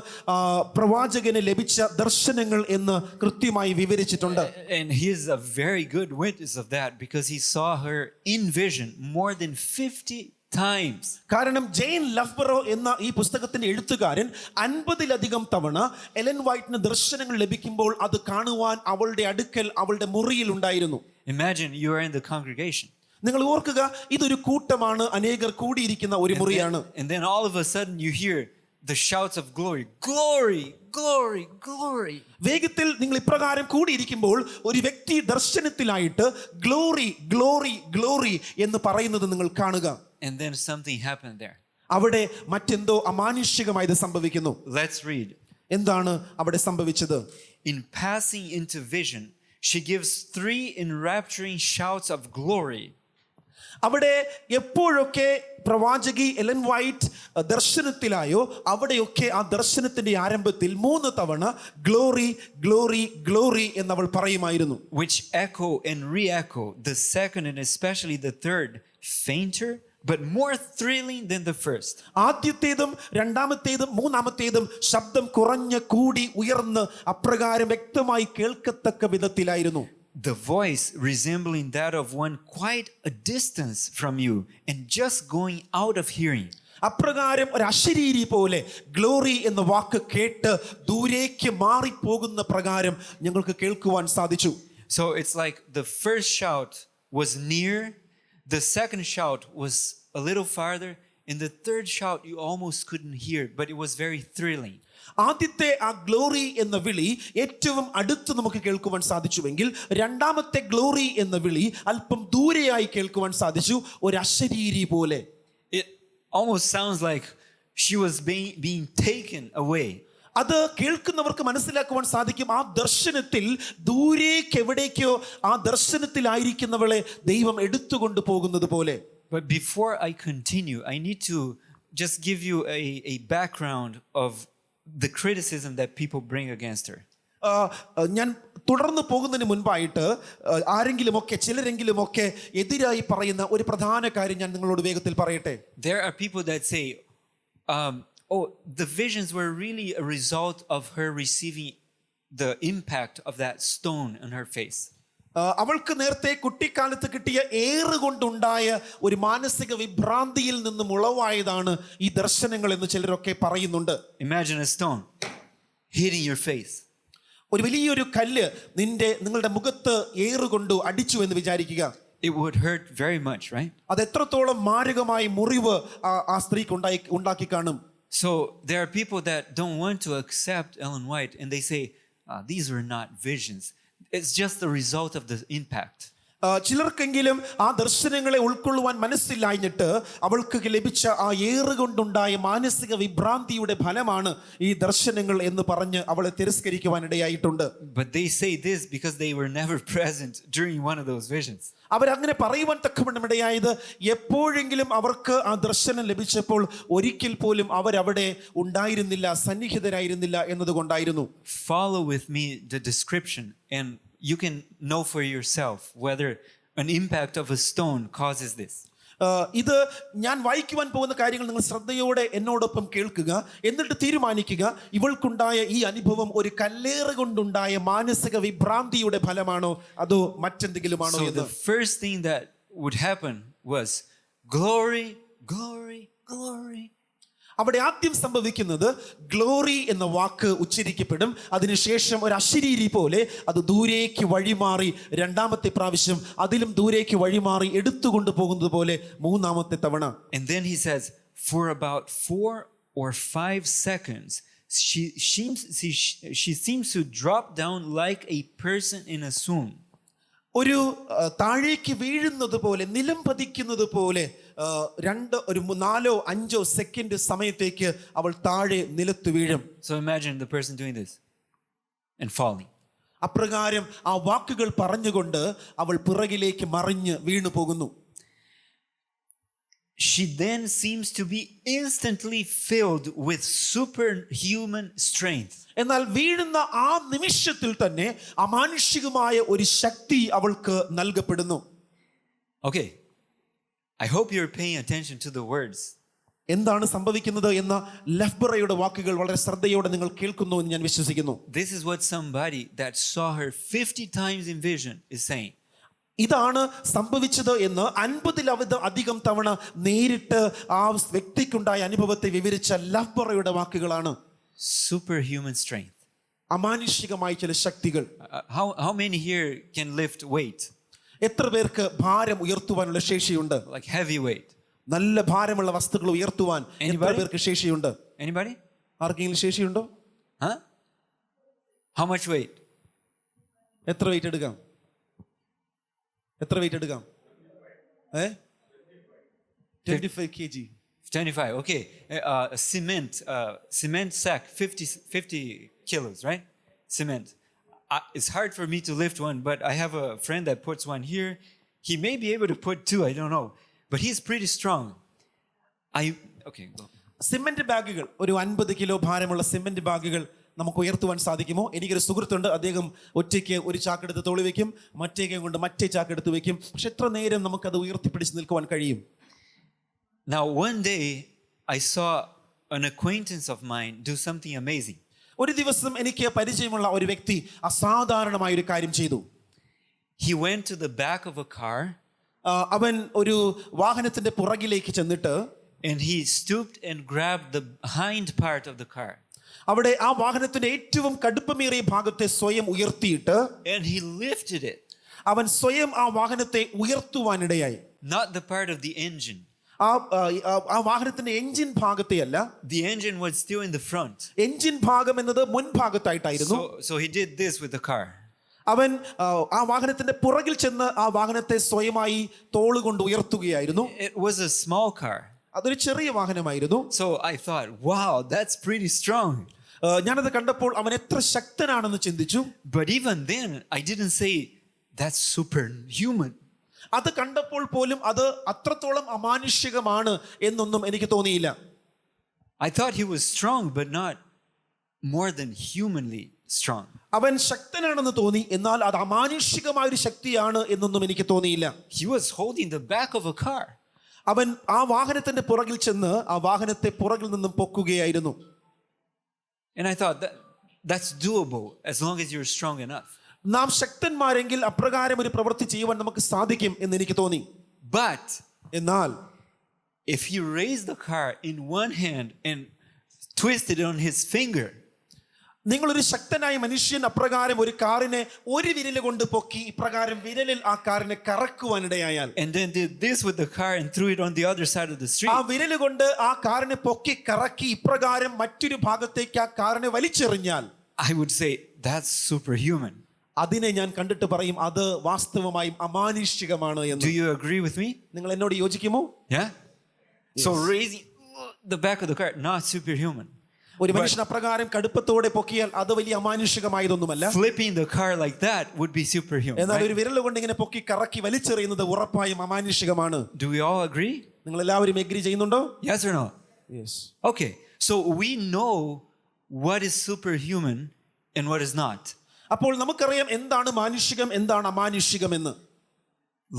പ്രവാചകന് ലഭിച്ച ദർശനങ്ങൾ എന്ന് കൃത്യമായി വിവരിച്ചിട്ടുണ്ട്. And he is a very good witness of that because he saw her in vision more than 50 times. കാരണം ജെയിൻ ലഫ്ബറോ എന്ന ഈ പുസ്തകത്തിന്റെ എഴുത്തുകാരൻ 50-ലധികം തവണ എലൻ വൈറ്റിന് ദർശനങ്ങൾ ലഭിക്കുമ്പോൾ അത് കാണുവാൻ അവളുടെ അടുക്കൽ അവളുടെ മുറിയിൽ ഉണ്ടായിരുന്നു. Imagine you are in the congregation. നിങ്ങൾ ഓർക്കുക, ഇതൊരു കൂട്ടമാണ്, അനേകർ കൂടിയിരിക്കുന്ന ഒരു മുറിയാണ്. And then all of a sudden you hear the shouts of glory, glory, glory, glory. വേഗത്തിൽ നിങ്ങൾ ഇപ്രകാരം കൂടിയിരിക്കുമ്പോൾ ഒരു വ്യക്തി ദർശനത്തിലായിട്ട് ഗ്ലോറി ഗ്ലോറി ഗ്ലോറി എന്ന് പറയുന്നത് നിങ്ങൾ കാണുക. And then something happened there. അവിടെ മറ്റെന്തോ അമാനുഷികമായത് സംഭവിക്കുന്നു. Let's read. എന്താണ് അവിടെ സംഭവിച്ചത്? In passing into vision, she gives 3 enrapturing shouts of glory. അവിടെ എപ്പോഴൊക്കെ പ്രവാചകി എലൻ വൈറ്റ് ദർശനത്തിലായോ അവിടെയൊക്കെ ആ ദർശനത്തിന്റെ ആരംഭത്തിൽ 3 തവണ ഗ്ലോറി ഗ്ലോറി ഗ്ലോറി എന്നവൾ പറയുമായിരുന്നു. Which echo and re-echo, the second and especially the third, fainter but more thrilling than the first. ആദ്യത്തേതും രണ്ടാമത്തേതും മൂന്നാമത്തേതും ശബ്ദം കുറഞ്ഞ് കൂടി ഉയർന്ന് അപ്രകാരം വ്യക്തമായി കേൾക്കത്തക്ക വിധത്തിലായിരുന്നു. The voice resembling that of one quite a distance from you and just going out of hearing. അപ്രകാരം ഒരു അശരീരി പോലെ ഗ്ലോറി എന്ന വാക്ക് കേട്ട് ദൂരേക്ക് മാറിപ്പോകുന്ന പ്രകാരം ഞങ്ങൾക്ക് കേൾക്കുവാൻ സാധിച്ചു. So it's like the first shout was near, the second shout was a little farther, and the third shout you almost couldn't hear, but it was very thrilling. ആദ്യത്തെ ആ ഗ്ലോറി എന്ന വിളി ഏറ്റവും അടുത്ത് നമുക്ക് കേൾക്കുവാൻ സാധിച്ചുവെങ്കിൽ രണ്ടാമത്തെ ഗ്ലോറി എന്ന വിളി അല്പം ദൂരെയായി കേൾക്കുവാൻ സാധിച്ചു, ഒരു അശരീരി പോലെ. It almost sounds like she was being taken away. അത് കേൾക്കുന്നവർക്ക് മനസ്സിലാക്കുവാൻ സാധിക്കും, ആ ദർശനത്തിൽ ദൂരേക്ക് എവിടേക്കോ ആ ദർശനത്തിലായിരിക്കുന്നവളെ ദൈവം എടുത്തുകൊണ്ട് പോകുന്നത് പോലെ. But before I continue, I need to just give you a background of the criticism that people bring against her. ഞാൻ തുടർന്ന് പോകുന്നതിന് മുൻപായിട്ട് ചിലരെങ്കിലുമൊക്കെ എതിരായി പറയുന്ന ഒരു പ്രധാന കാര്യം ഞാൻ നിങ്ങളോട് വേഗത്തിൽ പറയട്ടെ. There are people that say, oh, the visions were really a result of her receiving the impact of that stone on her face. അവൾക്ക് നേരത്തെ കുട്ടിക്കാലത്ത് കിട്ടിയ ഏറ് കൊണ്ടുണ്ടായ ഒരു മാനസിക വിഭ്രാന്തിയിൽ നിന്നും ഉളവായതാണ് ഈ ദർശനങ്ങൾ എന്ന് ചിലരൊക്കെ പറയുന്നുണ്ട്. Imagine a stone hitting your face. ഒരു വലിയൊരു കല്ല് നിങ്ങളുടെ മുഖത്ത് ഏറ് കൊണ്ട് അടിച്ചു എന്ന് വിചാരിക്കുക. It would hurt very much, right? അത് എത്രത്തോളം മാരകമായി മുറിവ് ആ സ്ത്രീക്ക് ഉണ്ടാക്കി കാണും. So there are people that don't want to accept Ellen White and they say, these were not visions. It's just the result of the impact. ചിലർക്കെങ്കിലും ആ ദർശനങ്ങളെ ഉൾക്കൊള്ളുവാൻ മനസ്സില്ലാഞ്ഞിട്ട് അവൾക്ക് ലഭിച്ച ആ ഏറ് കൊണ്ടുണ്ടായ മാനസിക വിഭ്രാന്തിയുടെ ഫലമാണ് ഈ ദർശനങ്ങൾ എന്ന് പറഞ്ഞ് അവളെ തിരസ്കരിക്കുവാൻ ഇടയായിട്ടുണ്ട്. But they say this because they were never present during one of those visions. അവരങ്ങനെ പറയുവാൻ തക്കവണ്ണം ഇടയായത് എപ്പോഴെങ്കിലും അവർക്ക് ആ ദർശനം ലഭിച്ചപ്പോൾ ഒരിക്കൽ പോലും അവരവിടെ ഉണ്ടായിരുന്നില്ല, സന്നിഹിതരായിരുന്നില്ല എന്നതുകൊണ്ടായിരുന്നു. Follow with me the description and you can know for yourself whether an impact of a stone causes this. ഇത് ഞാൻ വായിക്കുവാൻ പോകുന്ന കാര്യങ്ങൾ നിങ്ങൾ ശ്രദ്ധയോടെ എന്നോടൊപ്പം കേൾക്കുക, എന്നിട്ട് തീരുമാനിക്കുക ഇവൾക്കുണ്ടായ ഈ അനുഭവം ഒരു കല്ലേറ് കൊണ്ടുണ്ടായ മാനസിക വിഭ്രാന്തിയുടെ ഫലമാണോ അതോ മറ്റെന്തെങ്കിലുമാണോ So എന്ന്. the first thing that would happen was glory, glory, glory. അവിടെ ആദ്യം സംഭവിക്കുന്നത് ഗ്ലോറി എന്ന വാക്ക് ഉച്ചരിക്കപ്പെടും. അതിനുശേഷം ഒരു അശരീരി പോലെ അത് ദൂരേക്ക് വഴിമാറി രണ്ടാമത്തെ പ്രാവശ്യം അതിലും ദൂരേക്ക് വഴിമാറി എടുത്തുകൊണ്ട് പോകുന്നത് പോലെ മൂന്നാമത്തെ തവണ. And then he says, for about 4 or 5 seconds, she seems to drop down like a person in a swoon. ഒരു താഴേക്ക് വീഴുന്നത് പോലെ, നിലം പതിക്കുന്നത് പോലെ 2 ഒരു 4-5 സെക്കൻഡ് സമയത്തേക്ക് അവൾ താഴെ നിലത്ത് വീഴും. So imagine the person doing this and falling. അപ്രകാരം ആ വാക്കുകൾ പറഞ്ഞുകൊണ്ട് അവൾ പിറകിലേക്ക് മറിഞ്ഞ് വീണു പോകുന്നു. She then seems to be instantly filled with superhuman strength. എന്നാൽ വീഴുന്ന ആ നിമിഷത്തിൽ തന്നെ അമാനുഷികമായ ഒരു ശക്തി അവൾക്ക് നൽകപ്പെടുന്നു. Okay, I hope you're paying attention to the words. എന്താണ് സംഭവിക്കുന്നത് എന്ന ലെഫ്ബറയുടെ വാക്കുകൾ വളരെ ശ്രദ്ധയോടെ നിങ്ങൾ കേൾക്കുന്നു എന്ന് ഞാൻ വിശ്വസിക്കുന്നു. This is what somebody that saw her 50 times in vision is saying. ഇതാണ് സംഭവിച്ചത് എന്ന് 50-ലധികം തവണ നേരിട്ട് ആ വ്യക്തിക്കുണ്ടായ അനുഭവത്തെ വിവരിച്ച ലെഫ്ബറയുടെ വാക്കുകളാണ്. Superhuman strength. അമാനുഷികമായ ചില ശക്തികൾ. How many here can lift weight? എത്ര പേർക്ക് ഭാരം ഉയർത്തുവാനുള്ള ശേഷിയുണ്ട്? Like heavy weight. നല്ല ഭാരമുള്ള വസ്തുക്കൾ ഉയർത്തുവാൻ എത്ര പേർക്ക് ശേഷിയുണ്ട്? Anybody? ആർക്കെങ്കിലും ശേഷിയുണ്ടോ? Huh? How much weight? എത്ര വെയിറ്റ് എടുക്കാം? എത്ര വെയിറ്റ് എടുക്കാം? 25 kg. 25. Okay. Cement sack 50 kilos, right? Cement. It's hard for me to lift one, but I have a friend that puts one here. He may be able to put 2, I don't know, but he's pretty strong. Okay, go. Cement ബാഗുകൾ, ഒരു 50 kilo ഭാരമുള്ള cement ബാഗുകൾ നമുക്ക് ഉയർത്തുവാൻ സാധിക്കുമോ? എനിക്കൊരു സുഹൃത്തുണ്ട്, അദ്ദേഹം ഒറ്റയ്ക്ക് ഒരു ചാക്കെടുത്ത് തോളി വെക്കും, മറ്റേ കൈ കൊണ്ട് മറ്റേ ചാക്കെടുത്ത് വെക്കും. പക്ഷെ എത്ര നേരം നമുക്കത് ഉയർത്തിപ്പിടിച്ച് നിൽക്കുവാൻ കഴിയും? Now one day I saw an acquaintance of mine do something amazing. ഒരു ദിവസം എനിക്ക് പരിചയമുള്ള ഒരു വ്യക്തി അസാധാരണമായ ഒരു കാര്യം ചെയ്തു. He went to the back of a car. അവൻ ഒരു വാഹനത്തിന്റെ പുറകിലേക്ക് ചെന്നിട്ട് and he stooped and grabbed the hind part of the car. അവിടെ ആ വാഹനത്തിന്റെ ഏറ്റവും കടുപ്പമേറിയ ഭാഗത്തെ സ്വയം ഉയർത്തിയിട്ട് and he lifted it. അവൻ സ്വയം ആ വാഹനത്തെ ഉയർത്തുവാനിടയായി. Not the part of the engine. ആ വാഹനത്തിന്റെ എഞ്ചിൻ ഭാഗത്തെയല്ല. The engine was still in the front. Engine ഭാഗം എന്നത് മുൻഭാഗത്തായിട്ടായിരുന്നു. So he did this with the car. അവൻ ആ വാഹനത്തിന്റെ പുറകിൽ ചെന്ന് ആ വാഹനത്തെ സ്വയമായി തോളുകൊണ്ട് ഉയർത്തുകയായിരുന്നു. It was a small car. അതൊരു ചെറിയ വാഹനമായിരുന്നു. So I thought, wow, that's pretty strong. ഞാനത് കണ്ടപ്പോൾ അവൻ എത്ര ശക്തനാണെന്ന് ചിന്തിച്ചു. But even then I didn't say that's superhuman. അത് കണ്ടപ്പോൾ പോലും അത് അത്രത്തോളം അമാനുഷികമാണ് എന്നൊന്നും എനിക്ക് തോന്നിയില്ല. I thought he was strong but not more than humanly strong. അവൻ ശക്തനാണെന്ന് തോന്നി, എന്നാൽ അത് അമാനുഷികമായ ഒരു ശക്തിയാണ് എന്നൊന്നും എനിക്ക് തോന്നിയില്ല. He was holding the back of a car. അവൻ ആ വാഹനത്തിന്റെ പുറകിൽ ചെന്ന് ആ വാഹനത്തെ പുറകിൽ നിന്നും പൊക്കുകയായിരുന്നു. And I thought that's doable as long as you're strong enough. നാം ശക്തന്മാരെങ്കിൽ അപ്രകാരം ഒരു പ്രവൃത്തി ചെയ്യുവാൻ നമുക്ക് സാധിക്കും എന്ന് എനിക്ക് തോന്നി. But എന്നാൽ if he raised the car in one hand and twisted it on his finger, നിങ്ങളൊരു ശക്തനായ മനുഷ്യൻ അപ്രകാരം ഒരു കാറിനെ ഒരു വിരൽ കൊണ്ട് പൊക്കി ഇപ്രകാരം വിരലിൽ ആ കാറിനെ കറക്കുവാനിടയായാൽ, and then did this with the car and threw it on the other side of the street, ആ വിരൽ കൊണ്ട് ആ കാറിനെ പൊക്കി കറക്കി ഇപ്രകാരം മറ്റൊരു ഭാഗത്തേക്ക് ആ കാറിനെ വലിച്ചെറിഞ്ഞാൽ, I would say that's superhuman. അതിനെ ഞാൻ കണ്ടിട്ട് പറയും അത് വാസ്തവമായും അമാനുഷികമാണ് എന്ന്. Do you agree with me? നിങ്ങൾ എന്നോട് യോജിക്കുമോ? Yeah? Yes. So raising the back of the car, not superhuman. ഒരു മനുഷ്യൻ അപ്രകാരം കടുപ്പത്തോടെ പൊക്കിയാൽ അത് വലിയ അമാനുഷികമായതൊന്നുമല്ല. Flipping the car like that would be superhuman. എന്നാൽ Right? ഒരു വിരൽ കൊണ്ട് ഇങ്ങനെ പൊക്കി കറക്കി വലിച്ചെറിയുന്നത് ഉറപ്പായും അമാനുഷികമാണ്. Do we all agree? നിങ്ങൾ എല്ലാവരും എഗ്രി ചെയ്യുന്നുണ്ടോ? Yes or no? Yes. Okay. So we know what is superhuman and what is not. അപ്പോൾ നമുക്കറിയാം എന്താണ് മാനുഷികം എന്താണ് അമാനുഷികം എന്ന്.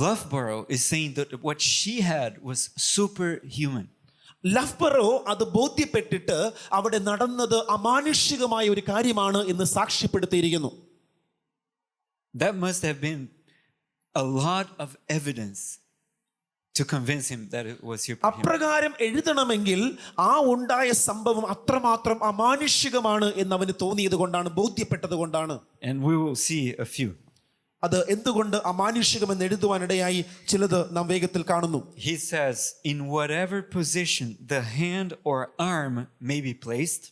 Loughborough is saying that what she had was superhuman. ലഫ്ബറോ അത് ബോധ്യപ്പെട്ടിട്ട് അവിടെ നടന്നത് അമാനുഷികമായ ഒരു കാര്യമാണ് എന്ന് സാക്ഷ്യപ്പെടുത്തിയിരിക്കുന്നു. That must have been a lot of evidence to convince him that it was superhuman. അപ്രകാരം എഴുതണമെങ്കിൽ ആ ഉണ്ടായ സംഭവം അത്രമാത്രം അമാനുഷികമാണ് എന്ന് അവന് തോന്നിയത് കൊണ്ടാണ്, ബോധ്യപ്പെട്ടത് കൊണ്ടാണ്. And we will see a few. അത് എന്തുകൊണ്ട് അമാനുഷികമെന്ന് എഴുതുവാനിടയായി ചിലത് നാം വേഗത്തിൽ കാണുന്നു. He says, in whatever position the hand or arm may be placed,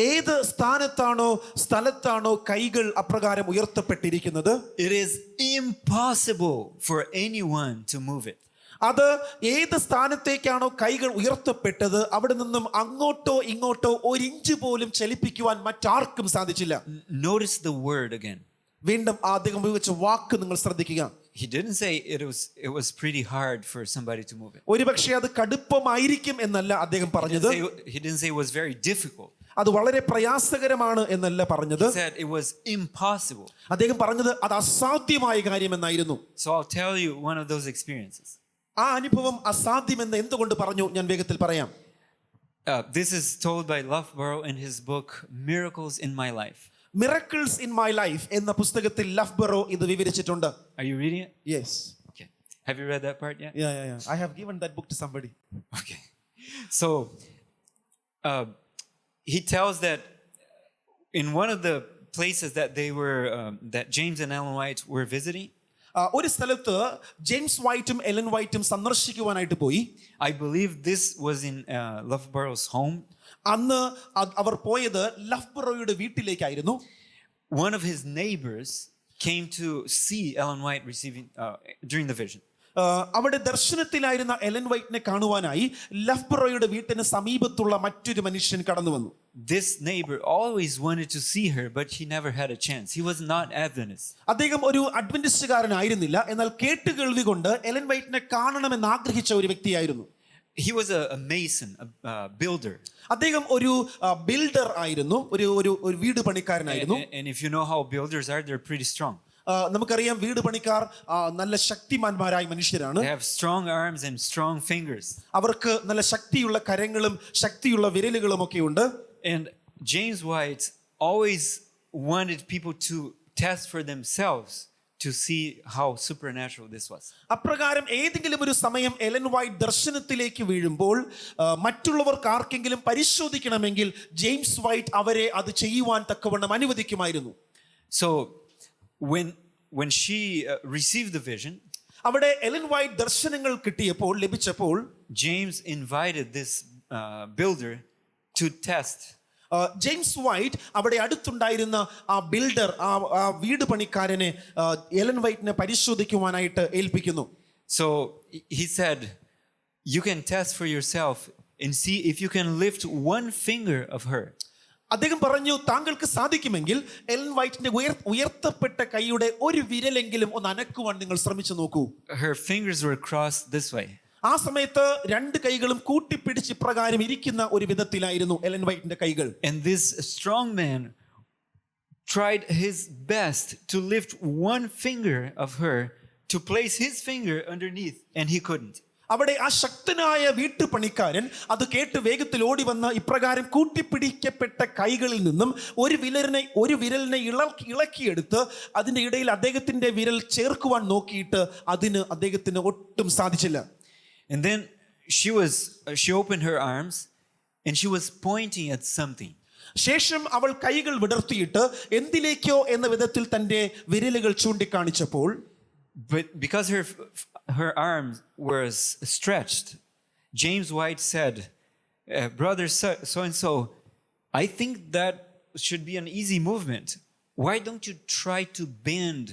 ഏത് സ്ഥലത്താണോ കൈകൾ അപ്രകാരം ഉയർത്തപ്പെട്ടിരിക്കുന്നത്, it is impossible for anyone to move it. അത് ഏത് സ്ഥാനത്തേക്കാണോ കൈകൾ ഉയർത്തപ്പെട്ടത് അവിടെ നിന്നും അങ്ങോട്ടോ ഇങ്ങോട്ടോ ഒരിഞ്ച് പോലും ചലിപ്പിക്കുവാൻ മറ്റാർക്കും സാധിച്ചില്ല. Notice the word again. വീണ്ടും അദ്ദേഹം ഉപയോഗിച്ച വാക്ക് നിങ്ങൾ ശ്രദ്ധിക്കുക. He didn't say it was pretty hard for somebody to move it. ഒരുപക്ഷെ അത് കടുപ്പമായിരിക്കും എന്നല്ല അദ്ദേഹം പറഞ്ഞത്. He didn't say it was very difficult. അത് വളരെ പ്രയാസകരമാണ് എന്നല്ല പറഞ്ഞത്. He said it was impossible. അദ്ദേഹം പറഞ്ഞത് അത് അസാധ്യമായ കാര്യമെന്നായിരുന്നു. So I'll tell you one of those experiences. ആ അനുഭവം അസാധ്യമെന്ന് എന്തുകൊണ്ട് പറഞ്ഞു ഞാൻ വേഗത്തിൽ പറയാം. This is told by Loughborough in his book Miracles in My Life. Miracles in My Life എന്ന പുസ്തകത്തിൽ ലഫ്ബറോ ഇത് വിവരിച്ചിട്ടുണ്ട്. Are you reading it? Yes. Okay. Have you read that part yet? Yeah. I have given that book to somebody. Okay. So he tells that in one of the places that they were that James and Ellen White were visiting, ഒരു സ്ഥലത്ത് James വൈറ്റും Ellen വൈറ്റും സന്ദർശിക്കുവാനായിട്ട് പോയി. I believe this was in Loughborough's home. അന്ന് അവർ പോയത് ലഫ്ബറോയുടെ വീട്ടിലേക്കായിരുന്നു. One of his neighbors came to see Ellen White receiving during the vision. അവിടെ ദർശനത്തിലായിരുന്ന Ellen വൈറ്റിനെ കാണുവാനായി ലഫ്ബറോയുടെ വീട്ടിന് സമീപത്തുള്ള മറ്റൊരു മനുഷ്യൻ കടന്നു വന്നു. This neighbor always wanted to see her, but he never had a chance. He was not Adventist. അദ്ദേഹം ഒരു അഡ്വന്റിസ്റ്റുകാരനായിരുന്നില്ല, എന്നാൽ കേട്ടുകേൾവി കൊണ്ട് എലൻ വൈറ്റിനെ കാണണമെന്ന് ആഗ്രഹിച്ച ഒരു വ്യക്തിയായിരുന്നു. He was a mason, a builder. അദ്ദേഹം ഒരു ബിൽഡർ ആയിരുന്നു, ഒരു വീട് പണിക്കാരനായിരുന്നു. And if you know how builders are, they're pretty strong. നമുക്കറിയാം വീട് പണിക്കാർ നല്ല ശക്തിമാന്മാരായ മനുഷ്യരാണ്. They have strong arms and strong fingers. അവർക്ക് നല്ല ശക്തിയുള്ള കരങ്ങളും ശക്തിയുള്ള വിരലുകളും ഒക്കെ ഉണ്ട്. And James White always wanted people to test for themselves to see how supernatural this was. അപ്രകാരം ഏതെങ്കിലും ഒരു സമയം എലൻ വൈറ്റ് ദർശനത്തിലേക്ക് വീഴുമ്പോൾ മറ്റുള്ളവർക്ക് ആർക്കെങ്കിലും പരിശോധിക്കണമെങ്കിൽ ജെയിംസ് വൈറ്റ് അവരെ അത് ചെയ്യുവാൻ തക്കവണ്ണം അനുവദിക്കുമായിരുന്നു. So when she received the vision, അവിടെ എലൻ വൈറ്റ് ദർശനങ്ങൾ ലഭിച്ചപ്പോൾ James invited this builder to test. James white അവിടെ അടുത്തുണ്ടായിരുന്ന ആ ബിൽഡർ, ആ വീട് പണിക്കാരനെ എലൻ വൈറ്റിനെ പരിശോധിക്കുവാനായിട്ട് ഏൽപ്പിക്കുന്നു. So he said, you can test for yourself and see if you can lift one finger of her. അദ്ദേഹം പറഞ്ഞു, താങ്കൾക്ക് സാധിക്കുമെങ്കിൽ എലൻ വൈറ്റിന്റെ ഉയർത്തപ്പെട്ട കൈയുടെ ഒരു വിരലെങ്കിലും ഒന്ന് അനക്കുവാൻ നിങ്ങൾ ശ്രമിച്ചു നോക്കൂ. Her fingers were crossed this way. ആ സമയത്ത് രണ്ട് കൈകളും കൂട്ടിപ്പിടിച്ച് ഇപ്രകാരം ഇരിക്കുന്ന ഒരു വിധത്തിലായിരുന്നു എലൻ വൈറ്റിന്റെ കൈകൾ. And this strong man tried his best to lift one finger of her to place his finger underneath, and he couldn't. അവിടെ ആ ശക്തനായ വീട്ടുപണിക്കാരൻ അത് കേട്ട് വേഗത്തിൽ ഓടി വന്ന് ഇപ്രകാരം കൂട്ടിപ്പിടിക്കപ്പെട്ട കൈകളിൽ നിന്നും ഒരു വിരലിനെ ഇളക്കിയെടുത്ത് അതിന്റെ ഇടയിൽ അദ്ദേഹത്തിന്റെ വിരൽ ചേർക്കുവാൻ നോക്കിയിട്ട് അതിന് അദ്ദേഹത്തിന് ഒട്ടും സാധിച്ചില്ല. And then she opened her arms and she was pointing at something. ശേഷം അവൾ കൈകൾ വിടർത്തിയിട്ട് എന്തിലേക്കോ എന്ന വിധത്തിൽ തന്റെ വിരലുകൾ ചൂണ്ടിക്കാണിച്ചപ്പോൾ, but because her arms was stretched, James White said, brother so and so, I think that should be an easy movement. Why don't you try to bend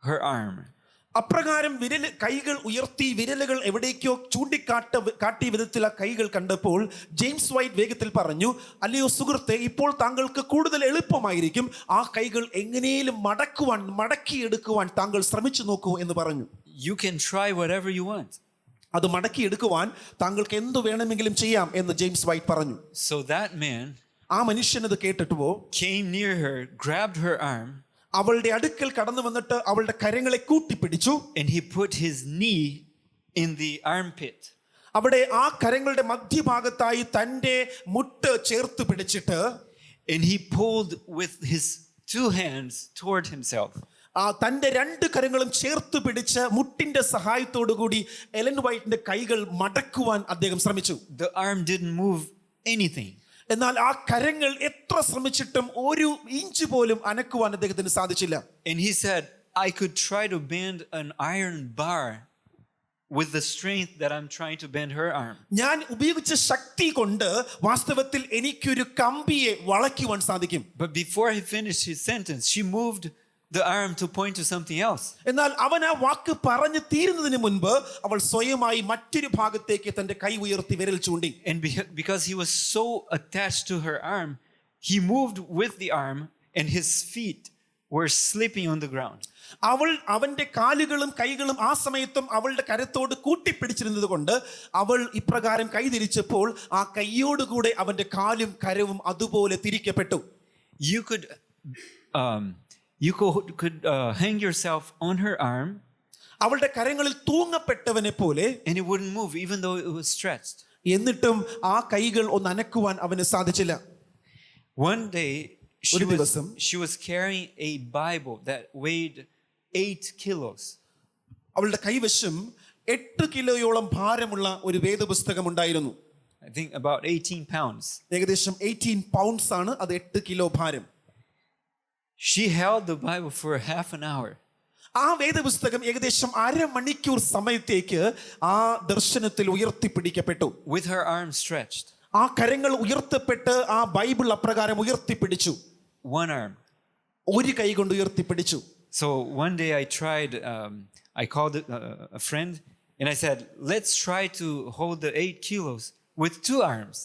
her arm? അപ്രകാരം കൈകൾ ഉയർത്തി വിരലുകൾ എവിടേക്കോ കാട്ടിയ വിധത്തിൽ ആ കൈകൾ കണ്ടപ്പോൾ ജെയിംസ് വൈറ്റ് വേഗത്തിൽ പറഞ്ഞു, അല്ലയോ സുഹൃത്തെ, ഇപ്പോൾ താങ്കൾക്ക് കൂടുതൽ എളുപ്പമായിരിക്കും ആ കൈകൾ എങ്ങനെയും മടക്കിയെടുക്കുവാൻ താങ്കൾ ശ്രമിച്ചു നോക്കൂ എന്ന് പറഞ്ഞു. You can try whatever you want. അത് മടക്കിയെടുക്കുവാൻ താങ്കൾക്ക് എന്തു വേണമെങ്കിലും ചെയ്യാം എന്ന് ജെയിംസ് വൈറ്റ് പറഞ്ഞു. So that man ആ മനുഷ്യനത് കേട്ടിട്ടുവോ came near her, grabbed her arm, അവളുടെ അടുക്കൽ കടന്നു വന്നിട്ട് അവളുടെ കരങ്ങളെ കൂട്ടിപ്പിടിച്ചു. and he put his knee in the armpit. അവിടെ ആ കരങ്ങളുടെ മധ്യഭാഗത്തായി തന്റെ മുട്ട് ചേർത്ത് പിടിച്ചിട്ട് And he pulled with his two hands toward himself. തന്റെ രണ്ട് കരങ്ങളും ചേർത്ത് പിടിച്ച് മുട്ടിന്റെ സഹായത്തോടു കൂടി എലൻ വൈറ്റിന്റെ കൈകൾ മടക്കുവാൻ അദ്ദേഹം ശ്രമിച്ചു. The arm didn't move anything. എന്നാൽ ആ കരങ്ങൾ എത്ര ശ്രമിച്ചിട്ടും ഒരു ഇഞ്ച് പോലും അനക്കുവാൻ അദ്ദേഹത്തിന് സാധിച്ചില്ല. And he said, I could try to bend an iron bar with the strength that I'm trying to bend her arm. ഞാൻ ഉപയോഗിച്ച ശക്തി കൊണ്ട് വാസ്തവത്തിൽ എനിക്കൊരു കമ്പിയെ വളയ്ക്കുവാൻ സാധിക്കും. But before he finished his sentence, she moved the arm to point to something else. എന്നാൽ അവൻ ആ വാക്ക് പറഞ്ഞു തീരുന്നതിന് മുൻപ് അവൾ സ്വയമായി മറ്റൊരു ഭാഗത്തേക്ക് തന്റെ കൈ ഉയർത്തി വിരൽ ചൂണ്ടി. And because he was so attached to her arm, he moved with the arm and his feet were slipping on the ground. അവന്റെ കാലുകളും കൈകളും ആ സമയത്തും അവളുടെ കരത്തോട് കൂട്ടിപ്പിടിച്ചിരുന്നത് കൊണ്ട് അവൾ ഇപ്രകാരം കൈതിരിച്ചപ്പോൾ ആ കൈയോടുകൂടെ അവന്റെ കാലും കരവും അതുപോലെ തിരിക്കപ്പെട്ടു. You could hang yourself on her arm അവളുടെ കരങ്ങളിൽ തൂങ്ങപ്പെട്ടവനെ പോലെ, and it wouldn't move even though it was stretched. എന്നിട്ടും ആ കൈകൾ ഒന്ന് അനക്കുവാൻ അവന് സാധിച്ചില്ല. One day she was carrying a Bible that weighed 8 kilos. അവളുടെ കൈവശം 8 കിലോയോളം ഭാരമുള്ള ഒരു വേദപുസ്തകം ഉണ്ടായിരുന്നു. I think about 18 pounds. ഏകദേശം 18 പൗണ്ട്സ് ആണ്, അത് 8 കിലോ ഭാരം. She held the Bible for half an hour. ആ വേദപുസ്തകം ഏകദേശം അരമണിക്കൂർ സമയത്തേക്ക് ആ ദർശനത്തിൽ ഉയർത്തിപ്പിടിക്കപ്പെട്ടു. With her arms stretched. ആ കരങ്ങൾ ഉയർത്തപ്പെട്ട് ആ ബൈബിൾ അപ്രകാരം ഉയർത്തിപ്പിടിച്ചു. One arm. ഒരു കൈ കൊണ്ട് ഉയർത്തിപ്പിടിച്ചു. So one day I tried, I called a friend and I said, let's try to hold the 8 kilos with 2 arms.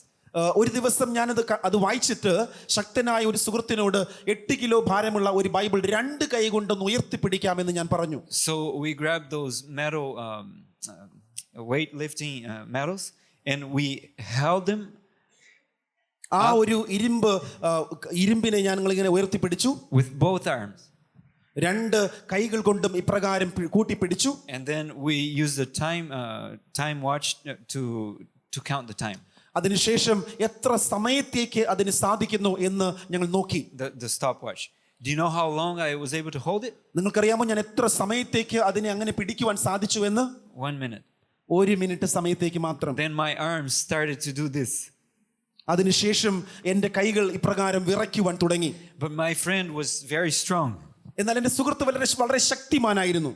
ഒരു ദിവസം ഞാനത് വായിച്ചിട്ട് ശക്തനായ ഒരു സുഹൃത്തിനോട് 8 കിലോ ഭാരമുള്ള ഒരു ബൈബിൾ 2 കൈ കൊണ്ടൊന്ന് ഉയർത്തിപ്പിടിക്കാമെന്ന് ഞാൻ പറഞ്ഞു. So we grabbed those metal weightlifting medals and we held them. ആ ഒരു ഇരുമ്പിനെ ഞങ്ങളിങ്ങനെ ഉയർത്തിപ്പിടിച്ചു. With both arms. 2 കൈകൾ കൊണ്ടും ഇപ്രകാരം കൂട്ടിപ്പിടിച്ചു. And then we used the time watch to count the time. അതിനുശേഷം എത്ര സമയത്തേക്ക് അതിന് സാധിക്കുന്നു എന്ന് ഞങ്ങൾ നോക്കി. The stopwatch. Do you know how long I was able to hold it? നിങ്ങൾക്കറിയാമോ ഞാൻ എത്ര സമയത്തേക്ക് അതിനെ അങ്ങനെ പിടിക്കുവാൻ സാധിച്ചു എന്ന്? 1 minute. 1 മിനിറ്റ് സമയത്തേക്ക് മാത്രം. Then my arms started to do this. അതിനുശേഷം എൻ്റെ കൈകൾ ഇപ്രകാരം വിറയ്ക്കുവാൻ തുടങ്ങി. But my friend was very strong. എന്നാൽ എൻ്റെ സുഹൃത്ത് വളരെ ശക്തിമാനായിരുന്നു.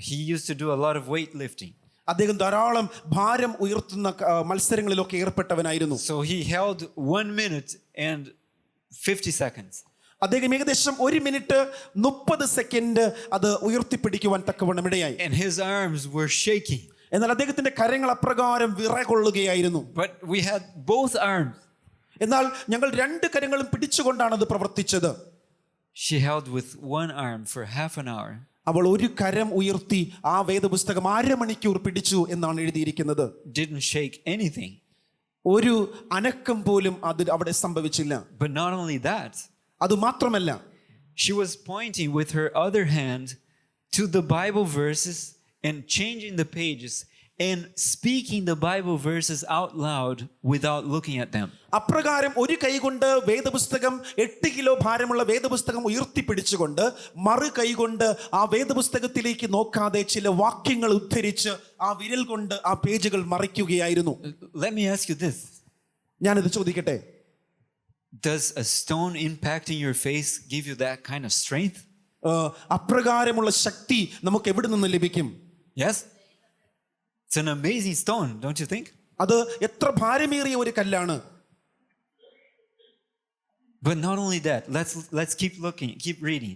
He used to do a lot of weightlifting. അദ്ദേഹം ധാരാളം ഭാരം ഉയർത്തുന്ന മത്സരങ്ങളിലൊക്കെ ഏർപ്പെട്ടവനായിരുന്നു. So he held 1 minute and 50 seconds. അദ്ദേഹം ഏകദേശം 1 മിനിറ്റ് 30 സെക്കൻഡ് അത് ഉയർത്തിപ്പിടിക്കുവാൻ തക്കവണ്ണം ഇടയായി. And his arms were shaking. എന്നാൽ അദ്ദേഹത്തിന്റെ കരങ്ങൾ അപ്രകാരം വിറകൊള്ളുകയായിരുന്നു. But we had both arms. എന്നാൽ ഞങ്ങൾ 2 കരങ്ങളും പിടിച്ചുകൊണ്ടാണ് അത് പ്രവർത്തിച്ചത്. She held with one arm for half an hour. അവൾ ഒരു കരം ഉയർത്തി ആ വേദപുസ്തകം അരമണിക്കൂർ പിടിച്ചു എന്നാണ് എഴുതിയിരിക്കുന്നത്. Didn't shake anything. ഒരു അനക്കം പോലും അവിടെ സംഭവിച്ചില്ല. But not only that, അത് മാത്രമല്ല, she was pointing with her other hand to the Bible verses and changing the pages and speaking the Bible verses out loud without looking at them. അപ്രകാരം ഒരു കൈ കൊണ്ട് വേദപുസ്തകം 8 കിലോ ഭാരമുള്ള വേദപുസ്തകം ഉയർത്തിപ്പിടിച്ചുകൊണ്ട് മറു കൈ കൊണ്ട് ആ വേദപുസ്തകത്തിലേക്ക് നോക്കാതെ ചില വാക്യങ്ങൾ ഉദ്ധരിച്ച് ആ വിരൽ കൊണ്ട് ആ പേജുകൾ മറിക്കുകയായിരുന്നു. Let me ask you this. ഞാനിത് ചോദിക്കട്ടെ, does a stone impacting your face give you that kind of strength? അപ്രകാരമുള്ള ശക്തി നമുക്ക് എവിടെ നിന്ന് ലഭിക്കും? Yes? It's an amazing stone, don't you think? അത് എത്ര ഭാരമേറിയ ഒരു കല്ലാണ്. But not only that, let's keep looking, keep reading.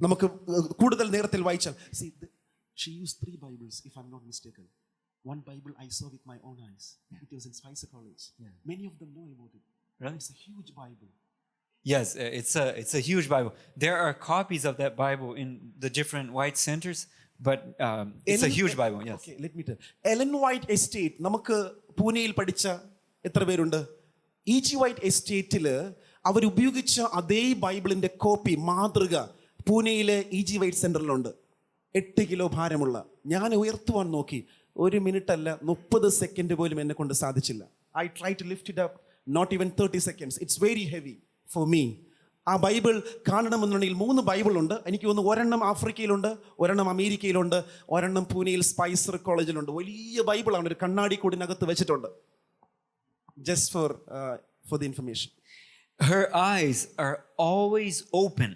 നമുക്ക് കൂടുതൽ നേരത്തിൽ വായിച്ചാൽ, see, she used 3 Bibles if I'm not mistaken. One Bible I saw with my own eyes. It was in Spicer College. Many of them know about it. Really? It's a huge Bible. Yes, it's a huge Bible. There are copies of that Bible in the different white centers. But it's a huge Bible, yes. Okay, let me tell. Ellen White Estate, നമുക്ക് പൂനെയിൽ പഠിച്ച എത്ര പേരുണ്ട്? E.G. White Estateൽ അവർ ഉപയോഗിച്ച അതേ ബൈബിളിന്റെ copy മാതൃക പൂനെയിലെ EG വെയ്റ്റ് സെന്ററിലുണ്ട്. 8 കിലോ ഭാരമുള്ള. ഞാൻ ഉയർത്തുവാൻ നോക്കി, 1 മിനിറ്റ് അല്ല 30 സെക്കൻഡ് പോലും എന്നെ കൊണ്ട് സാധിച്ചില്ല. I try to lift it up, not even 30 seconds. It's very heavy for me. ആ ബൈബിൾ കാണണമെന്നുണ്ടെങ്കിൽ 3 ബൈബിളുണ്ട്. എനിക്ക് തോന്നുന്നു ഒരെണ്ണം ആഫ്രിക്കയിലുണ്ട്, ഒരെണ്ണം അമേരിക്കയിലുണ്ട്, ഒരെണ്ണം പൂനെയിൽ സ്പൈസർ കോളേജിലുണ്ട്. വലിയ ബൈബിളാണ്, ഒരു കണ്ണാടി കൂടിനകത്ത് വെച്ചിട്ടുണ്ട്. Just for the information. Her eyes are always open.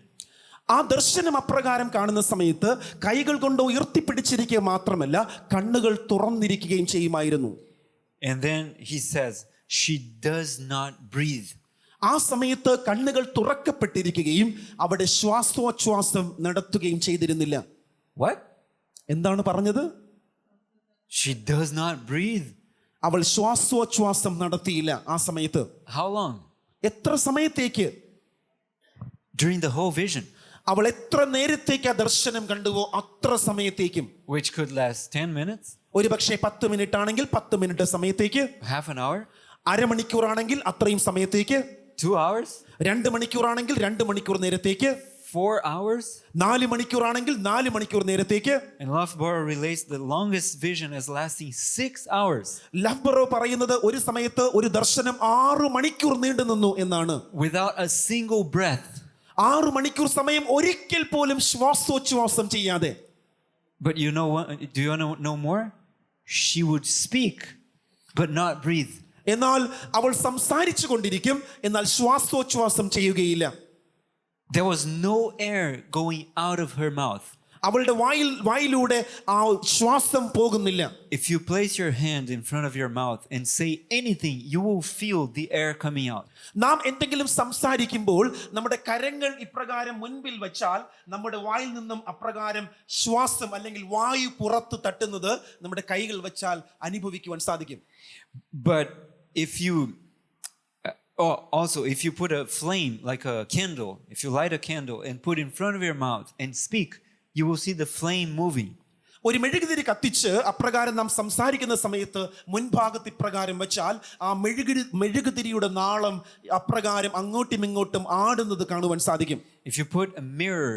ആ ദർശനം അപ്രകാരം കാണുന്ന സമയത്ത് കൈകൾ കൊണ്ട് ഉയർത്തിപ്പിടിച്ചിരിക്കുക മാത്രമല്ല, കണ്ണുകൾ തുറന്നിരിക്കുകയും ചെയ്യുമായിരുന്നു. And then he says, she does not breathe. ആ സമയത്ത് കണ്ണുകൾ തുറക്കപ്പെട്ടിരിക്കുകയും അവിടെ ശ്വാസോച്ഛ്വാസം നടത്തുകയും ചെയ്തിരുന്നില്ല. What? എന്താണ് പറഞ്ഞത്? She does not breathe. അവൾ ശ്വാസോച്ഛ്വാസം നടത്തിയില്ല ആ സമയത്ത്. How long? എത്ര സമയത്തേക്ക്? During the whole vision, അവൾ എത്ര നേരത്തേക്ക് ആ ദർശനം കണ്ടുവോ അത്ര സമയത്തേക്കും. which could last 10 minutes, ഒരു പക്ഷേ 10 മിനിറ്റ് ആണെങ്കിൽ 10 മിനിറ്റ് സമയത്തേക്ക്, half an hour, അരമണിക്കൂറാണെങ്കിൽ അത്രയും സമയത്തേക്ക്, 2 hours, 2 മണിക്കൂറാണെങ്കിൽ 2 മണിക്കൂർ നേരത്തേക്ക്, 4 hours. 4 മണിക്കൂറാണെങ്കിൽ 4 മണിക്കൂർ നേരത്തേക്ക്. And Loughborough relates the longest vision as lasting 6 hours. ലഫ്ബറോ പറയുന്നത് ഒരു സമയത്ത് ഒരു ദർശനം 6 മണിക്കൂർ നീണ്ടു നിന്നു എന്നാണ്. Without a single breath. 6 മണിക്കൂർ സമയം ഒരിക്കൽ പോലും ശ്വാസോച്ഛ്വാസം ചെയ്യാതെ. But you know what? Do you want to know more? She would speak, but not breathe. എന്നാൽ അവൾ സംസാരിച്ചു കൊണ്ടിരിക്കും, എന്നാൽ ശ്വാസോച്ഛ്വാസം ചെയ്യുകയില്ല. There was no air going out of her mouth. അവളുടെ വായിലൂടെ ആ ശ്വാസം പോകുന്നില്ല. If you place your hand in front of your mouth and say anything, you will feel the air coming out. നാം എന്തെങ്കിലും സംസാരിക്കുമ്പോൾ നമ്മുടെ കരങ്ങൾ ഇപ്രകാരം മുൻപിൽ വെച്ചാൽ നമ്മുടെ വായിൽ നിന്നും അപ്രകാരം ശ്വാസം അല്ലെങ്കിൽ വായു പുറത്ത് തട്ടുന്നത് നമ്മുടെ കൈകൾ വെച്ചാൽ അനുഭവിക്കുവാൻ സാധിക്കും. But if you also, if you put a flame like a candle, if you light a candle and put in front of your mouth and speak, you will see the flame moving. ഒരു മെഴുകുതിരി കത്തിച്ച് അപ്രകാരം നാം സംസാരിക്കുന്ന സമയത്ത് മുൻഭാഗത്ത് ഇപ്രകാരം വെച്ചാൽ ആ മെഴുകുതിരിയുടെ നാളം അപ്രകാരം അങ്ങോട്ടും ഇങ്ങോട്ടും ആടുന്നത് കാണുവാൻ സാധിക്കും. If you put a mirror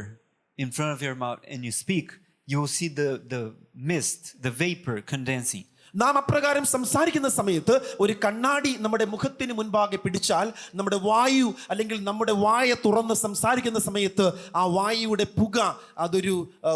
in front of your mouth and you speak, you will see the mist, the vapor condensing. നാം അപ്രകാരം സംസാരിക്കുന്ന സമയത്ത് ഒരു കണ്ണാടി നമ്മുടെ മുഖത്തിന് മുൻപാകെ പിടിച്ചാൽ നമ്മുടെ വായു അല്ലെങ്കിൽ നമ്മുടെ വായ തുറന്ന് സംസാരിക്കുന്ന സമയത്ത് ആ വായുയുടെ പുക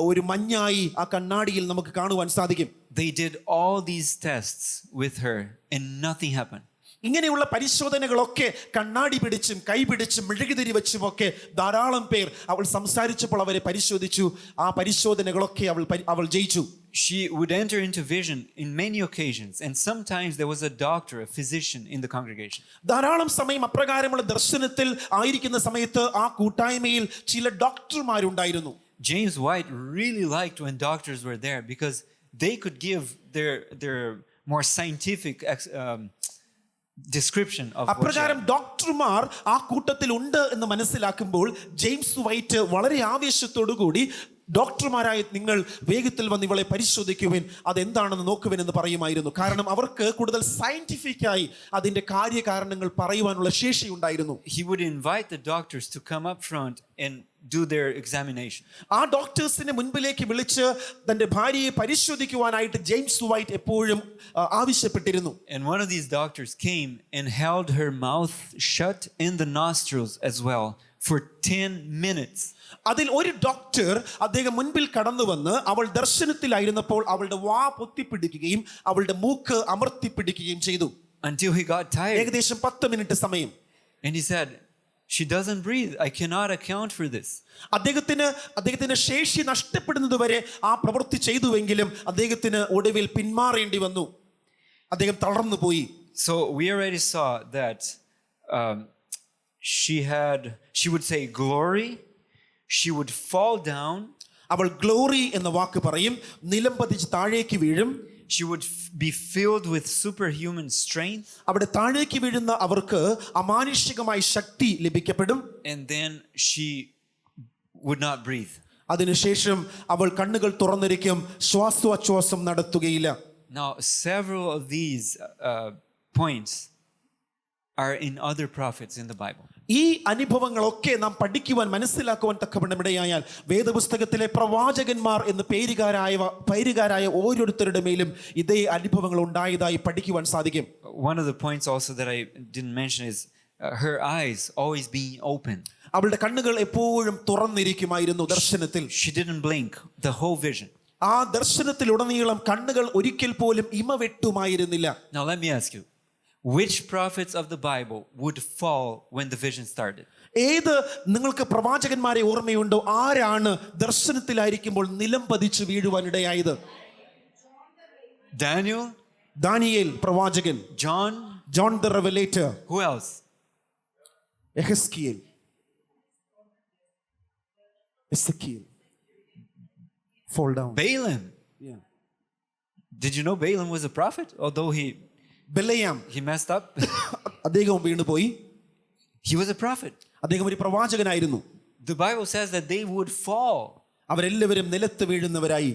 ഒരു മഞ്ഞായി ആ കണ്ണാടിയിൽ നമുക്ക് കാണുവാൻ സാധിക്കും. They did all these tests with her and nothing happened. ഇങ്ങനെയുള്ള പരിശോധനകളൊക്കെ കണ്ണാടി പിടിച്ചും കൈ പിടിച്ചും മെഴുകുതിരി വെച്ചും ഒക്കെ ധാരാളം പേർ അവൾ സംസാരിച്ചപ്പോൾ അവരെ പരിശോധിച്ചു. ആ പരിശോധനകളൊക്കെ അവൾ ജയിച്ചു. She would enter into vision in many occasions, and sometimes there was a doctor, a physician in the congregation. ധാരാളം സമയം അപ്രകാരമുള്ള ദർശനത്തിൽ ആയിരിക്കുന്ന സമയത്ത് ആ കൂട്ടായ്മയിൽ ചില ഡോക്ടർമാരുണ്ടായിരുന്നു. James White really liked when doctors were there because they could give their more scientific description of അപ്രകാരം ഡോക്ടർമാർ ആ കൂട്ടത്തിൽ ഉണ്ട് എന്ന് മനസ്സിലാക്കുമ്പോൾ ജെയിംസ് വൈറ്റ് വളരെ ആവേശത്തോടു കൂടി ഡോക്ടർമാരായ നിങ്ങൾ വേഗത്തിൽ വന്ന് ഇവളെ പരിശോധിക്കുവിൻ, അതെന്താണെന്ന് നോക്കുവിൻ എന്ന് പറയുമായിരുന്നു. കാരണം അവർക്ക് കൂടുതൽ സയന്റിഫിക് ആയി അതിന്റെ കാര്യകാരണങ്ങൾ പറയുവാനുള്ള ശേഷി ഉണ്ടായിരുന്നു. He would invite the doctors to come up front and do their examination. ആ ഡോക്ടേഴ്സിനെ മുൻപിലേക്ക് വിളിച്ച് തന്റെ ഭാര്യയെ പരിശോധിക്കുവാനായിട്ട് ജെയിംസ് വൈറ്റ് എപ്പോഴും ആവശ്യപ്പെട്ടിരുന്നു. And one of these doctors came and held her mouth shut in the nostrils as well for 10 minutes. അതിൽ ഒരു doctor അദ്ദേഹം മുൻപിൽ കടന്നു വന്ന് അവൾ ദർശനത്തിലായിരുന്നപ്പോൾ അവളുടെ വാ പൊത്തിപ്പിടിക്കുകയും അവളുടെ മൂക്ക് അമർത്തിപ്പിടിക്കുകയും ചെയ്തു. Until he got tired. ഏകദേശം 10 മിനിറ്റ് സമയം. And he said, she doesn't breathe. I cannot account for this. അദ്ദേഹത്തിന് ശേഷി നഷ്ടപ്പെടുന്നത് വരെ ആ പ്രവൃത്തി ചെയ്തുവെങ്കിലും അദ്ദേഹത്തിന് ഒടുവിൽ പിന്മാറേണ്ടി വന്നു. അദ്ദേഹം തളർന്നു പോയി. So we already saw that she would say glory. She would fall down. അവൾ ഗ്ലോറി എന്ന വാക്ക് പറയും, നിലം പതിച്ച് താഴേക്ക് വീഴും. She would be filled with superhuman strength. അവിടെ താഴേക്ക് വീഴുന്ന അവർക്ക് അമാനുഷികമായ ശക്തി ലഭിക്കപ്പെടും. And then she would not breathe. അതിനുശേഷം അവൾ കണ്ണുകൾ തുറന്നിരിക്കും, ശ്വാസോച്ഛ്വാസം നടത്തുകയില്ല. Now several of these points are in other prophets in the Bible. ഈ അനുഭവങ്ങളൊക്കെ നാം പഠിക്കുവാൻ മനസ്സിലാക്കുവാൻ തക്കവണ്ണം ഇടയായാൽ വേദപുസ്തകത്തിലെ പ്രവാചകന്മാർ എന്ന് പേരുകാരായ ഓരോരുത്തരുടെ മേലും ഇതേ അനുഭവങ്ങൾ ഉണ്ടായതായി പഠിക്കുവാൻ സാധിക്കും. One of the points also that I didn't mention is her eyes always being open. അവളുടെ കണ്ണുകൾ എപ്പോഴും തുറന്നിരിക്കുമായിരുന്നു ദർശനത്തിൽ. She didn't blink the whole vision. ആ ദർശനത്തിലുടനീളം കണ്ണുകൾ ഒരിക്കൽ പോലും ഇമവെട്ടുമായിരുന്നില്ല. Now let me ask you, which prophets of the Bible would fall when the vision started? ഏത് നിങ്ങൾക്ക് പ്രവാചകന്മാരെ ഓർമ്മയുണ്ടോ? ആരാണ് ദർശനത്തിലായിരിക്കുമ്പോൾ നിലം പതിച്ചു വീഴുവാനിടയായത്? Daniel, ദാനിയേൽ പ്രവാചകൻ, John the revelator. who else? എഹെസ്കിയേൽ, എസെക്കിയേൽ. Fall down. Balaam. Yeah. Did you know Balaam was a prophet? Although ബെലയാം he messed up, അദ്ദേഹം വീണുപോയി. he was a prophet. അദ്ദേഹം ഒരു പ്രവാചകനായിരുന്നു. The Bible says that they would fall. അവരെല്ലാവരും നിലത്ത് വീഴുന്നവരായി.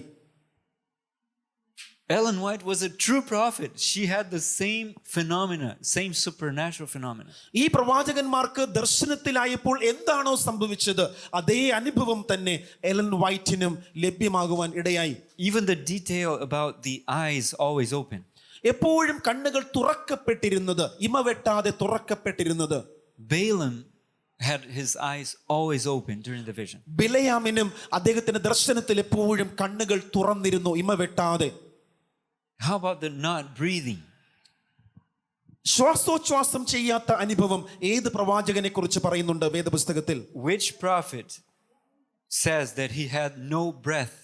Ellen White was a true prophet. She had the same phenomena, same supernatural phenomena. ഈ പ്രവാചകന്മാർക്ക് ദർശനത്തിലായപ്പോൾ എന്താണോ സംഭവിച്ചത് അതേ അനുഭവം തന്നെ എലൻ വൈറ്റിനും ലഭ്യമാകുവാൻ ഇടയായി. Even the detail about the eyes always open. എപ്പോഴും കണ്ണുകൾ തുറക്കപ്പെട്ടിരുന്നത്, ഇമവെട്ടാതെ തുറക്കപ്പെട്ടിരുന്നത്. Balaam had his eyes always open during the vision. ബിലയാമിനും അദ്ദേഹത്തിന്റെ ദർശനത്തിൽ എപ്പോഴും കണ്ണുകൾ തുറന്നിരുന്നു, ഇമവെട്ടാതെ. How about the not breathing? ശ്വാസോച്ഛ്വാസം ചെയ്യാത്ത അനുഭവം ഏത് പ്രവാചകനെ കുറിച്ച് പറയുന്നുണ്ട് വേദപുസ്തകത്തിൽ? Which prophet says that he had no breath?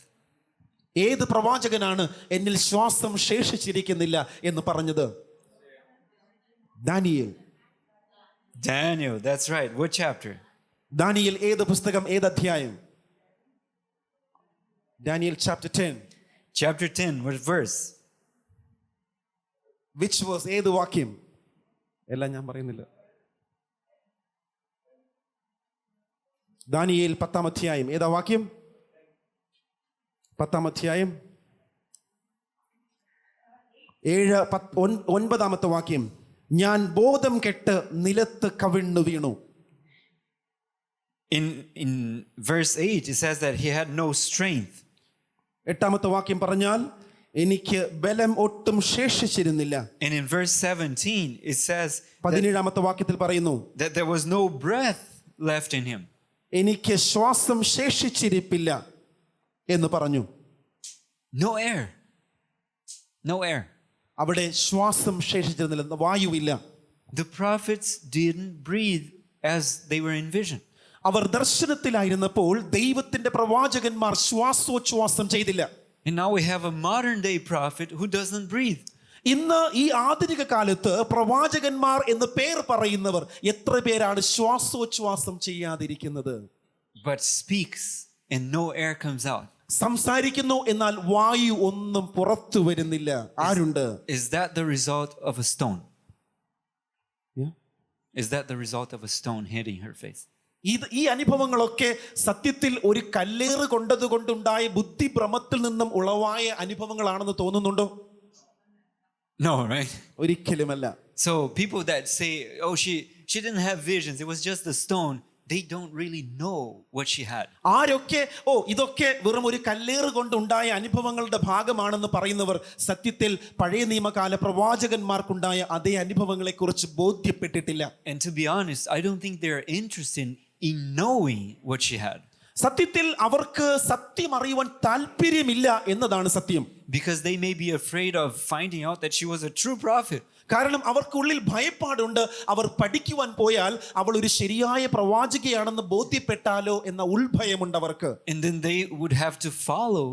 ഏത് പ്രവാചകനാണ് എന്നിൽ ശ്വാസം ശേഷിച്ചിരിക്കുന്നില്ല എന്ന് പറഞ്ഞത്? Daniel. Daniel, that's right. What chapter? Daniel ഏത് പുസ്തകം, ഏത് അധ്യായം? Daniel chapter 10. Chapter 10, what verse? Which was ഏത് വാക്യം? എല്ലാം ഞാൻ പറയുന്നില്ല. ദാനിയേൽ 10-ാം അധ്യായം ഏതാ വാക്യം? 10-ാം അധ്യായം 9-ാമത്തെ വാക്യം. ഞാൻ ബോധം കെട്ട് നിലത്ത് കവിണ്ണു വീണു. In verse 8 it says that he had no strength. 8-ാമത്തെ വാക്യം പറഞ്ഞാൽ എനിക്ക് ബലം ഒട്ടും ശേഷിച്ചിരുന്നില്ല. And in verse 17 it says 17-ാമത്തെ വാക്യത്തിൽ പറയുന്നു that there was no breath left in him. എനിക്ക് ശ്വാസം ശേഷിച്ചിരിപ്പില്ല എന്ന് പറഞ്ഞു. No air. No air. അവിടെ ശ്വാസം ശേഷിച്ചിരുന്നില്ല, വായുവില്ല. The prophets didn't breathe as they were in vision. അവർ ദർശനത്തിലായിരുന്നപ്പോൾ ദൈവത്തിന്റെ പ്രവാചകന്മാർ ശ്വാസോച്ഛ്വാസം ചെയ്തില്ല. And now we have a modern day prophet who doesn't breathe. ഇന്ന് ഈ ആധുനിക കാലത്ത് പ്രവാചകന്മാർ എന്ന് പേർ പറയുന്നവർ എത്ര പേരാണ് ശ്വാസോച്ഛ്വാസം ചെയ്യാതിരിക്കുന്നത്? But speaks and no air comes out. സംസാരിക്കുന്നു എന്നാൽ വായു ഒന്നും പുറത്തു വരുന്നില്ല. ആരുണ്ട്? Is that the result of a stone? Yeah. Is that the result of a stone hitting her face? ഈ അനുഭവങ്ങളൊക്കെ സത്യത്തിൽ ഒരു കല്ലേറ് കൊണ്ടതുകൊണ്ടുണ്ടായ ബുദ്ധിഭ്രമത്തിൽ നിന്നും ഉളവായ അനുഭവങ്ങളാണെന്ന് തോന്നുന്നുണ്ടോ? No, right? ഒരിക്കലുമല്ല. So people that say, oh, she didn't have visions, it was just a stone, they don't really know what she had. ആരൊക്കെ ഇതൊക്കെ വെറും ഒരു കല്ലേറ് കൊണ്ടുണ്ടായ അനുഭവങ്ങളുടെ ഭാഗമാണെന്ന് പറയുന്നവർ സത്യത്തിൽ പഴയ നിയമകാല പ്രവാചകന്മാർക്കുണ്ടായ അതേ അനുഭവങ്ങളെ കുറിച്ച് ബോധ്യപ്പെട്ടിട്ടില്ല. And to be honest, I don't think they're interested in knowing what she had. സത്യത്തിൽ അവർക്ക് സത്യം അറിയുവാൻ താല്പര്യമില്ല എന്നതാണ് സത്യം. Because they may be afraid of finding out that she was a true prophet. കാരണം അവർക്കുള്ളിൽ ഭയപ്പാടുണ്ട്, അവർ പഠിക്കുവാൻ പോയാൽ അവൾ ഒരു ശരിയായ പ്രവാചകയാണെന്ന് ബോധ്യപ്പെട്ടാലോ എന്ന ഉൾഭയമുണ്ട് അവർക്ക്. And then they would have to follow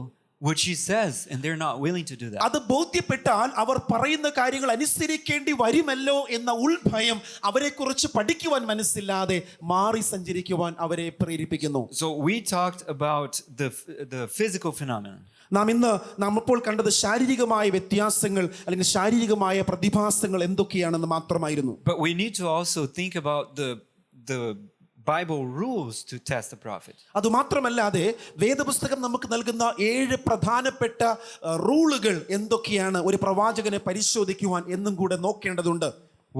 what she says, and they're not willing to do that. അത് ബോധ്യപ്പെട്ടാൽ അവർ പറയുന്ന കാര്യങ്ങൾ അനുസരിക്കേണ്ടി വരുമല്ലോ എന്ന ഉൾഭയം അവരെക്കുറിച്ച് പഠിക്കുവാൻ മനസ്സില്ലാതെ മാറി സഞ്ചരിക്കുവാൻ അവരെ പ്രേരിപ്പിക്കുന്നു. So we talked about the physical phenomenon. നാം ഇപ്പോൾ കണ്ടത് ശാരീരികമായ വ്യത്യാസങ്ങൾ അല്ലെങ്കിൽ ശാരീരികമായ പ്രതിഭാസങ്ങൾ എന്തൊക്കെയാണെന്ന് മാത്രമായിരുന്നു. But we need to also think about the Bible rules to test the prophet. അതുമാത്രമല്ലാതെ വേദപുസ്തകം നമുക്ക് നൽകുന്ന 7 പ്രധാനപ്പെട്ട റൂളുകൾ എന്തൊക്കെയാണ് ഒരു പ്രവാചകനെ പരിശോധിക്കുവാൻ എന്നും കൂടെ നോക്കേണ്ടതുണ്ട്.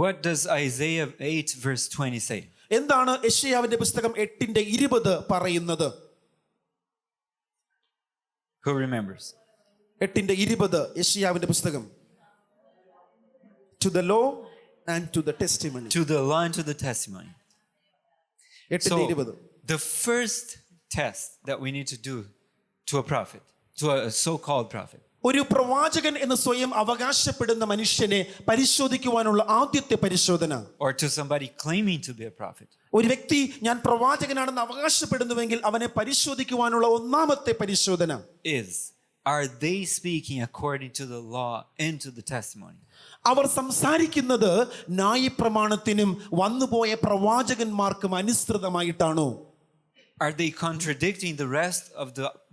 What does Isaiah 8 verse 20 say? എന്താണ് യെശയ്യാവിന്റെ പുസ്തകം 8:20 പറയുന്നത്? Who remembers? 8:20 യെശയ്യാവിന്റെ പുസ്തകം. To the law and to the testimony. To the law and to the testimony. 8:20. The first test that we need to do to a prophet, to a so-called prophet, ഒരു പ്രവാചകൻ എന്ന് സ്വയം അവകാശപ്പെടുന്ന മനുഷ്യനെ പരിശോധിക്കുവാനുള്ള ആദ്യത്തെ പരിശോധന, or to somebody claiming to be a prophet, ഒരു വ്യക്തി ഞാൻ പ്രവാചകനാണെന്ന് അവകാശപ്പെടുന്നുവെങ്കിൽ അവനെ പരിശോധിക്കുവാനുള്ള ഒന്നാമത്തെ പരിശോധന, is, are they speaking according to the law and to the testimony? അവർ സംസാരിക്കുന്നത് ന്യായപ്രമാണത്തിനും വന്നുപോയ പ്രവാചകന്മാർക്കും അനുസൃതമായിട്ടാണോ? Are they contradicting the rest of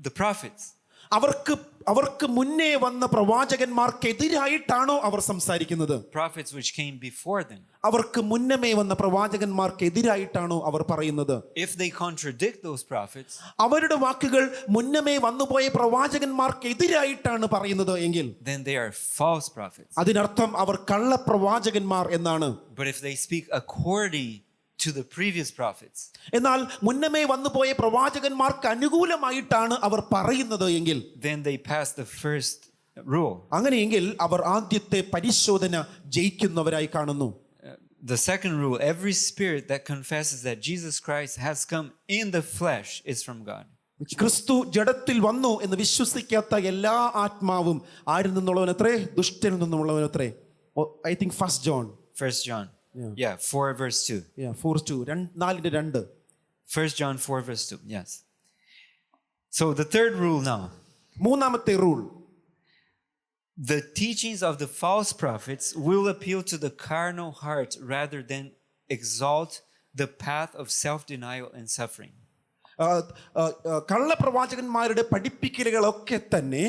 the prophets? അവർക്ക് മുന്നേ വന്ന പ്രവാചകന്മാർക്കെതിരായിട്ടാണോ അവർ സംസാരിക്കുന്നത്? Prophets which came before them. അവർക്ക് മുന്നമേ വന്ന പ്രവാചകന്മാർക്കെതിരായിട്ടാണോ അവർ പറയുന്നത്? If they contradict those prophets, അവരുടെ വാക്കുകൾ മുന്നമേ വന്നുപോയ പ്രവാചകന്മാർക്കെതിരായിട്ടാണ് പറയുന്നത് എങ്കിൽ then they are false prophets. അതിനർത്ഥം അവർ കള്ളപ്രവാചകന്മാർ എന്നാണ്. But if they speak according to the previous prophets, എന്നാൽ മുന്നമേ വന്നുപോയ പ്രവാചകന്മാർക്ക് അനുകൂലമായിട്ടാണ് അവർ പറയുന്നത് എങ്കിൽ then they pass the first rule. അങ്ങനെയെങ്കിൽ അവർ ആദ്യത്തെ പരിശോധന ജയിക്കുന്നവരായി കാണുന്നു. The second rule, every spirit that confesses that Jesus Christ has come in the flesh is from God. ക്രിസ്തു ജഡത്തിൽ വന്നു എന്ന് വിശ്വസിക്കാത്ത എല്ലാ ആത്മാവും ആരിൽ നിന്നുള്ളവനത്രേ? ദുഷ്ടനിൽ നിന്നുള്ളവനത്രേ. I think 1 John. 1 John. Yeah, 4 verse 2. 4:2 4:2. 1 John 4 verse 2. Yes. So the third rule now. മൂന്നാമത്തെ rule, The teachings of the false prophets will appeal to the carnal heart rather than exalt the path of self-denial and suffering. കള്ളപ്രവാചകന്മാരുടെ പഠിപ്പിക്കലുകളൊക്കെ തന്നെ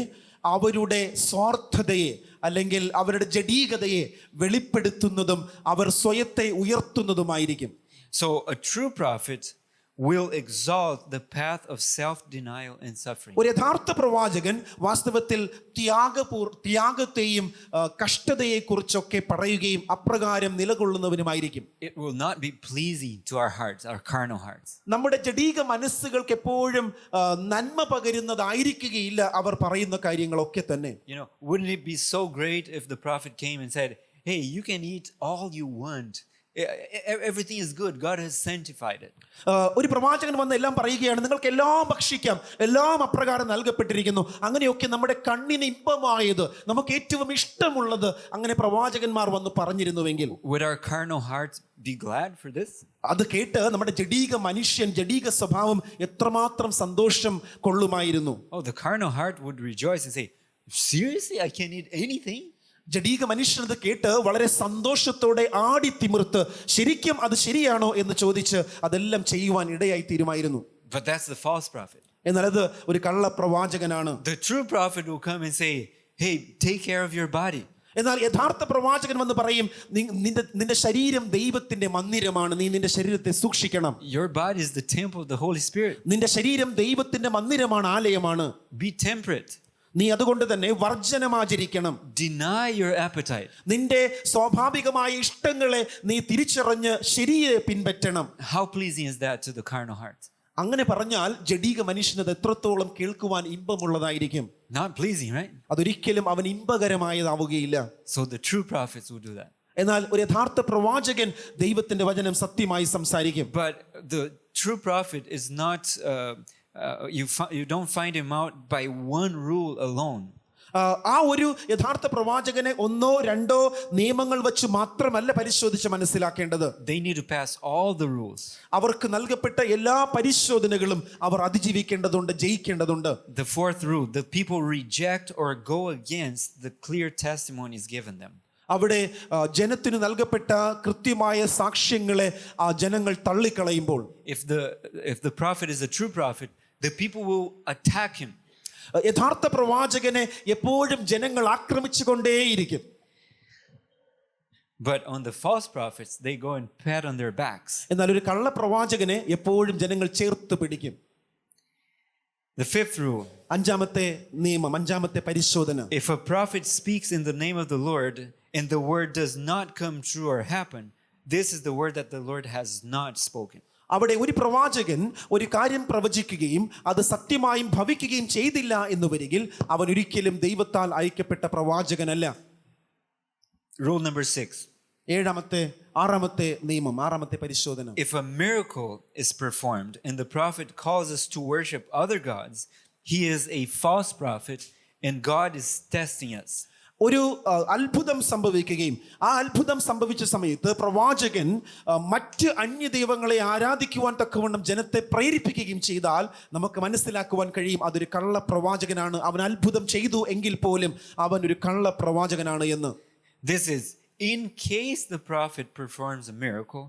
അവരുടെ സ്വാർത്ഥതയെ അല്ലെങ്കിൽ അവരുടെ ജഡീകതയെ വെളിപ്പെടുത്തുന്നതും അവർ സ്വയത്തെ ഉയർത്തുന്നതുമായിരിക്കും. So a true prophet will exalt the path of self-denial and suffering. ഒരു യഥാർത്ഥ പ്രവാചകൻ വാസ്തവത്തിൽ ത്യാഗത്തെയും കഷ്ടതയെ കുറിച്ചൊക്കെ പറയുകയും അപ്രകാരം നിലകൊള്ളുന്നവനുമായിരിക്കും. It will not be pleasing to our hearts, our carnal hearts. നമ്മുടെ ജഡീക മനസ്സുകൾക്ക് എപ്പോഴും നന്മ പകരുന്നതായിരിക്കുകയില്ല അവർ പറയുന്ന കാര്യങ്ങളൊക്കെ തന്നെ. Wouldn't it be so great if the prophet came and said, hey, you can eat all you want. Everything is good. God has sanctified it. ഒരു പ്രവാചകൻ വന്ന് എല്ലാം പറയുകയാണ്, നിങ്ങൾക്ക് എല്ലാം ഭക്ഷിക്കാം, എല്ലാം അപ്രകാരം നൽകപ്പെട്ടിരിക്കുന്നു. അങ്ങനെയൊക്കെ നമ്മുടെ കണ്ണിന് ഇമ്പമായത്, നമുക്ക് ഏറ്റവും ഇഷ്ടമുള്ളത് അങ്ങനെ പ്രവാചകന്മാർ വന്ന് പറഞ്ഞിരുന്നുവെങ്കിൽ would our carnal hearts be glad for this? അത് കേട്ട് നമ്മുടെ ജഡീക മനുഷ്യൻ, ജഡീക സ്വഭാവം എത്രമാത്രം സന്തോഷം കൊള്ളുമായിരുന്നു. Oh, the carnal heart would rejoice and say, seriously, I can't eat anything? ജഡീക മനുഷ്യനത് കേട്ട് വളരെ സന്തോഷത്തോടെ ആടി തിമിർത്ത് ശരിക്കും അത് ശരിയാണോ എന്ന് ചോദിച്ച് അതെല്ലാം ചെയ്യുവാൻ ഇടയായി തീരുമായിരുന്നു. But that's the false prophet. എന്നാൽ അത് ഒരു കള്ളപ്രവാചകനാണ്. The true prophet will come and say, hey, take care of your body. എന്നാൽ യഥാർത്ഥ പ്രവാചകൻ വന്ന് പറയും, നിന്റെ ശരീരം ദൈവത്തിന്റെ മന്ദിരമാണ്, നീ നിന്റെ ശരീരത്തെ സൂക്ഷിക്കണം. Your body is the temple of the Holy Spirit. നിന്റെ ശരീരം ദൈവത്തിന്റെ മന്ദിരമാണ്, ആലയമാണ്. Be temperate. നീ അതുകൊണ്ട് തന്നെ വർജനമാചരിക്കണം. Deny your appetite. നിന്റെ സ്വാഭാവികമായ ഇഷ്ടങ്ങളെ നീ തിരിച്ചറിഞ്ഞ് ശരിയെ പിൻപറ്റണം. How pleasing is that to the carnal heart? അങ്ങനെ പറഞ്ഞാൽ ജഡീക മനുഷ്യനത് എത്രത്തോളം കേൾക്കുവാൻ ഇമ്പമുള്ളതായിരിക്കും. Not pleasing, right? അതൊരിക്കലും അവൻ ഇമ്പകരമായതാവുകയില്ല. So the true prophets will do that. എന്നാൽ ഒരു യഥാർത്ഥ പ്രവാചകൻ ദൈവത്തിന്റെ വചനം സത്യമായി സംസാരിക്കും. But the true prophet is not you don't find him out by one rule alone. ആ ഒരു യഥാർത്ഥ പ്രവാചകനെ ഒന്നോ രണ്ടോ നിയമങ്ങൾ വെച്ച് മാത്രമല്ല പരിശോധിച്ച് മനസ്സിലാക്കേണ്ടത്. They need to pass all the rules. അവർക്ക് നൽകപ്പെട്ട എല്ലാ പരിശോധനകളും അവർ അതിജീവിക്കേണ്ടതുണ്ട്, ജയിക്കേണ്ടതുണ്ട്. The fourth rule, the people reject or go against the clear testimonies given them. അവിടെ ജനത്തിന് നൽകപ്പെട്ട കൃത്യമായ സാക്ഷ്യങ്ങളെ ആ ജനങ്ങൾ തള്ളിക്കളയുമ്പോൾ, if the prophet is a true prophet, the people will attack him. യഥാർത്ഥ പ്രവാചകനെ എപ്പോഴും ജനങ്ങൾ ആക്രമിച്ചുകൊണ്ടേയിരിക്കും. But on the false prophets, they go and pat on their backs. എന്നാൽ ഒരു കള്ള പ്രവാചകനെ എപ്പോഴും ജനങ്ങൾ ചേർത്ത് പിടിക്കും. The fifth rule, അഞ്ചാമത്തെ നിയമം, അഞ്ചാമത്തെ പരിശോധന, if a prophet speaks in the name of the Lord and the word does not come true or happen, this is the word that the Lord has not spoken. അവിടെ ഒരു പ്രവാചകൻ ഒരു കാര്യം പ്രവചിക്കുകയും അത് സത്യമായും ഭവിക്കുകയും ചെയ്തില്ല എന്ന് വരികിൽ അവൻ ഒരിക്കലും ദൈവത്താൽ അയക്കപ്പെട്ട പ്രവാചകനല്ല. Rule number 6. ആറാമത്തെ നിയമം, ആറാമത്തെ പരിശോധന. If a miracle is performed and the prophet calls us to worship other gods, he is a false prophet and God is testing us. ഒരു അത്ഭുതം സംഭവിക്കുകയും ആ അത്ഭുതം സംഭവിച്ച സമയത്ത് പ്രവാചകൻ മറ്റ് അന്യദൈവങ്ങളെ ആരാധിക്കുവാൻ തക്കവണ്ണം ജനത്തെ പ്രേരിപ്പിക്കുകയും ചെയ്താൽ നമുക്ക് മനസ്സിലാക്കുവാൻ കഴിയും അതൊരു കള്ള പ്രവാചകനാണ്. അവൻ അത്ഭുതം ചെയ്തു എങ്കിൽ പോലും അവൻ ഒരു കള്ള പ്രവാചകനാണ് എന്ന്. This is in case the prophet performs a miracle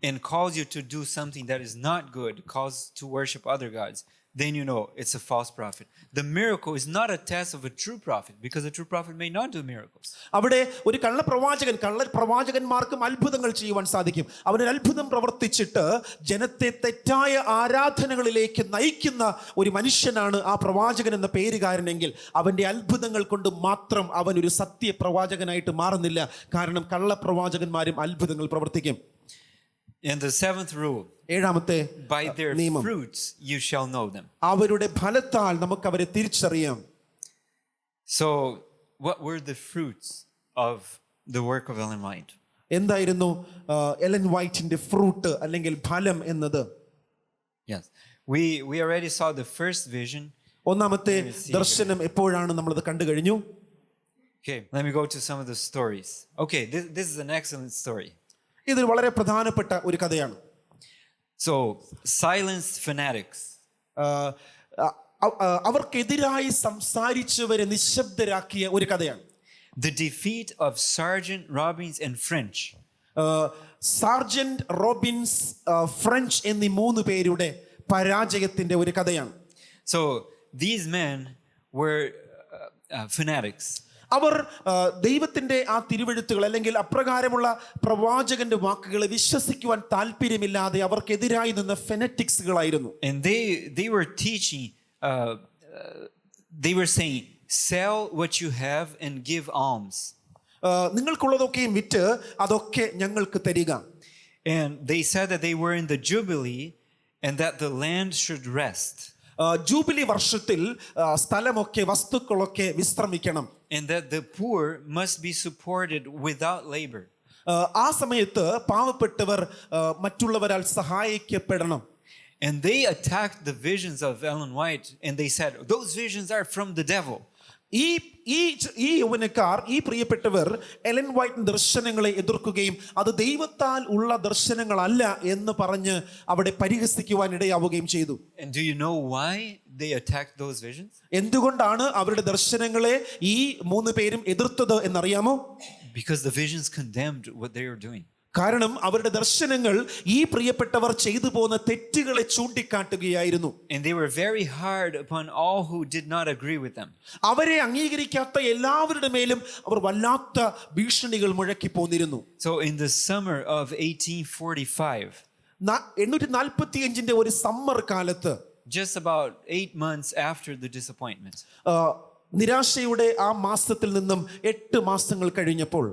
and calls you to do something that is not good, calls to worship other gods, then you know it's a false prophet. The miracle is not a test of a true prophet because a true prophet may not do miracles. അവിടെ ഒരു കള്ള പ്രവാചകന്മാർക്കും അത്ഭുതങ്ങൾ ചെയ്യുവാൻ സാധിക്കും. അവനൊരു അത്ഭുതം പ്രവർത്തിച്ചിട്ട് ജനത്തെ തെറ്റായ ആരാധനകളിലേക്ക് നയിക്കുന്ന ഒരു മനുഷ്യനാണ് ആ പ്രവാചകൻ എന്ന പേരുകാരനെങ്കിൽ അവന്റെ അത്ഭുതങ്ങൾ കൊണ്ട് മാത്രം അവൻ ഒരു സത്യ പ്രവാചകനായിട്ട് മാറുന്നില്ല. കാരണം കള്ള പ്രവാചകന്മാരും അത്ഭുതങ്ങൾ പ്രവർത്തിക്കും. And the seventh rule, ഏഴാമത്തെ by their നിയമം, fruits you shall know them. അവരുടെ ഫലത്താൽ നമുക്ക് അവരെ തിരിച്ചറിയാം. So what were the fruits of the work of Ellen White? എന്തായിരുന്നു എലൻ വൈറ്റിന്റെ ഫ്രൂട്ട് അല്ലെങ്കിൽ ഫലം എന്നത്? Yes, we already saw the first vision. ഒന്നാമത്തെ ദർശനം എപ്പോഴാണ് നമ്മളത് കണ്ടു കഴിഞ്ഞു. Okay, let me go to some of the stories. Okay, this is an excellent story. ഇത് വളരെ പ്രധാനപ്പെട്ട ഒരു കഥയാണ്. So, silenced fanatics. അവർക്കെതിരായി സംസാരിച്ചവരെ നിശബ്ദരാക്കിയ ഒരു കഥയാണ്. The defeat of Sergeant Robbins and French. Sergeant Robbins, French എന്നീ മൂന്ന് പേരുടെ പരാജയത്തിന്റെ ഒരു കഥയാണ്. So, these men were fanatics. അവർ ദൈവത്തിന്റെ ആ തിരുവെഴുത്തുകൾ അല്ലെങ്കിൽ അപ്രകാരമുള്ള പ്രവാചകന്റെ വാക്കുകളെ വിശ്വസിക്കുവാൻ താല്പര്യമില്ലാതെ അവർക്കെതിരായി നിന്ന ഫെനറ്റിക്സുകളായിരുന്നു. And they were teaching, they were saying, sell what you have and give alms. നിങ്ങൾക്കുള്ളതൊക്കെയും വിറ്റ് അതൊക്കെ ഞങ്ങൾക്ക് തരിക. And they said that they were in the Jubilee and that the land should rest. Jubilee വർഷത്തിൽ സ്ഥലമൊക്കെ വസ്തുക്കളൊക്കെ വിശ്രമിക്കണം. And that the poor must be supported without labor. ആ സമയത്ത് പാവപ്പെട്ടവർ മറ്റുള്ളവരാൽ സഹായിക്കപ്പെടണം. And they attacked the visions of Ellen White and they said, those visions are from the devil. ഈ യൗവനക്കാർ, ഈ പ്രിയപ്പെട്ടവർ Ellen white ദർശനങ്ങളെ എതിർക്കുകയും അത് ദൈവത്താൽ ഉള്ള ദർശനങ്ങളല്ല എന്ന് പറഞ്ഞ് അവിടെ പരിഹസിക്കുവാൻ ഇടയാവുകയും ചെയ്തു. And do you know why they attacked those visions? എന്തുകൊണ്ടാണ് അവരുടെ ദർശനങ്ങളെ ഈ മൂന്ന് പേരും എതിർത്തത് എന്നറിയാമോ? Because the visions condemned what they were doing. കാരണം അവരുടെ ദർശനങ്ങൾ ഈ പ്രിയപ്പെട്ടവർ ചെയ്തു പോകുന്ന തെറ്റുകളെ ചൂണ്ടിക്കാട്ടുകയായിരുന്നു. And they were very hard upon all who did not agree with them. അവരെ അംഗീകരിക്കാത്ത എല്ലാവരുടെ മേലും അവർ വല്ലാത്ത ഭീഷണികൾ മുഴക്കി പോന്നിരുന്നു. So in the summer of 1845, 845 ഒരു സമ്മർ കാലത്ത്, just about 8 months after the disappointment, നിരാശയുടെ ആ മാസത്തിൽ നിന്നും 8 മാസങ്ങൾ കഴിഞ്ഞപ്പോൾ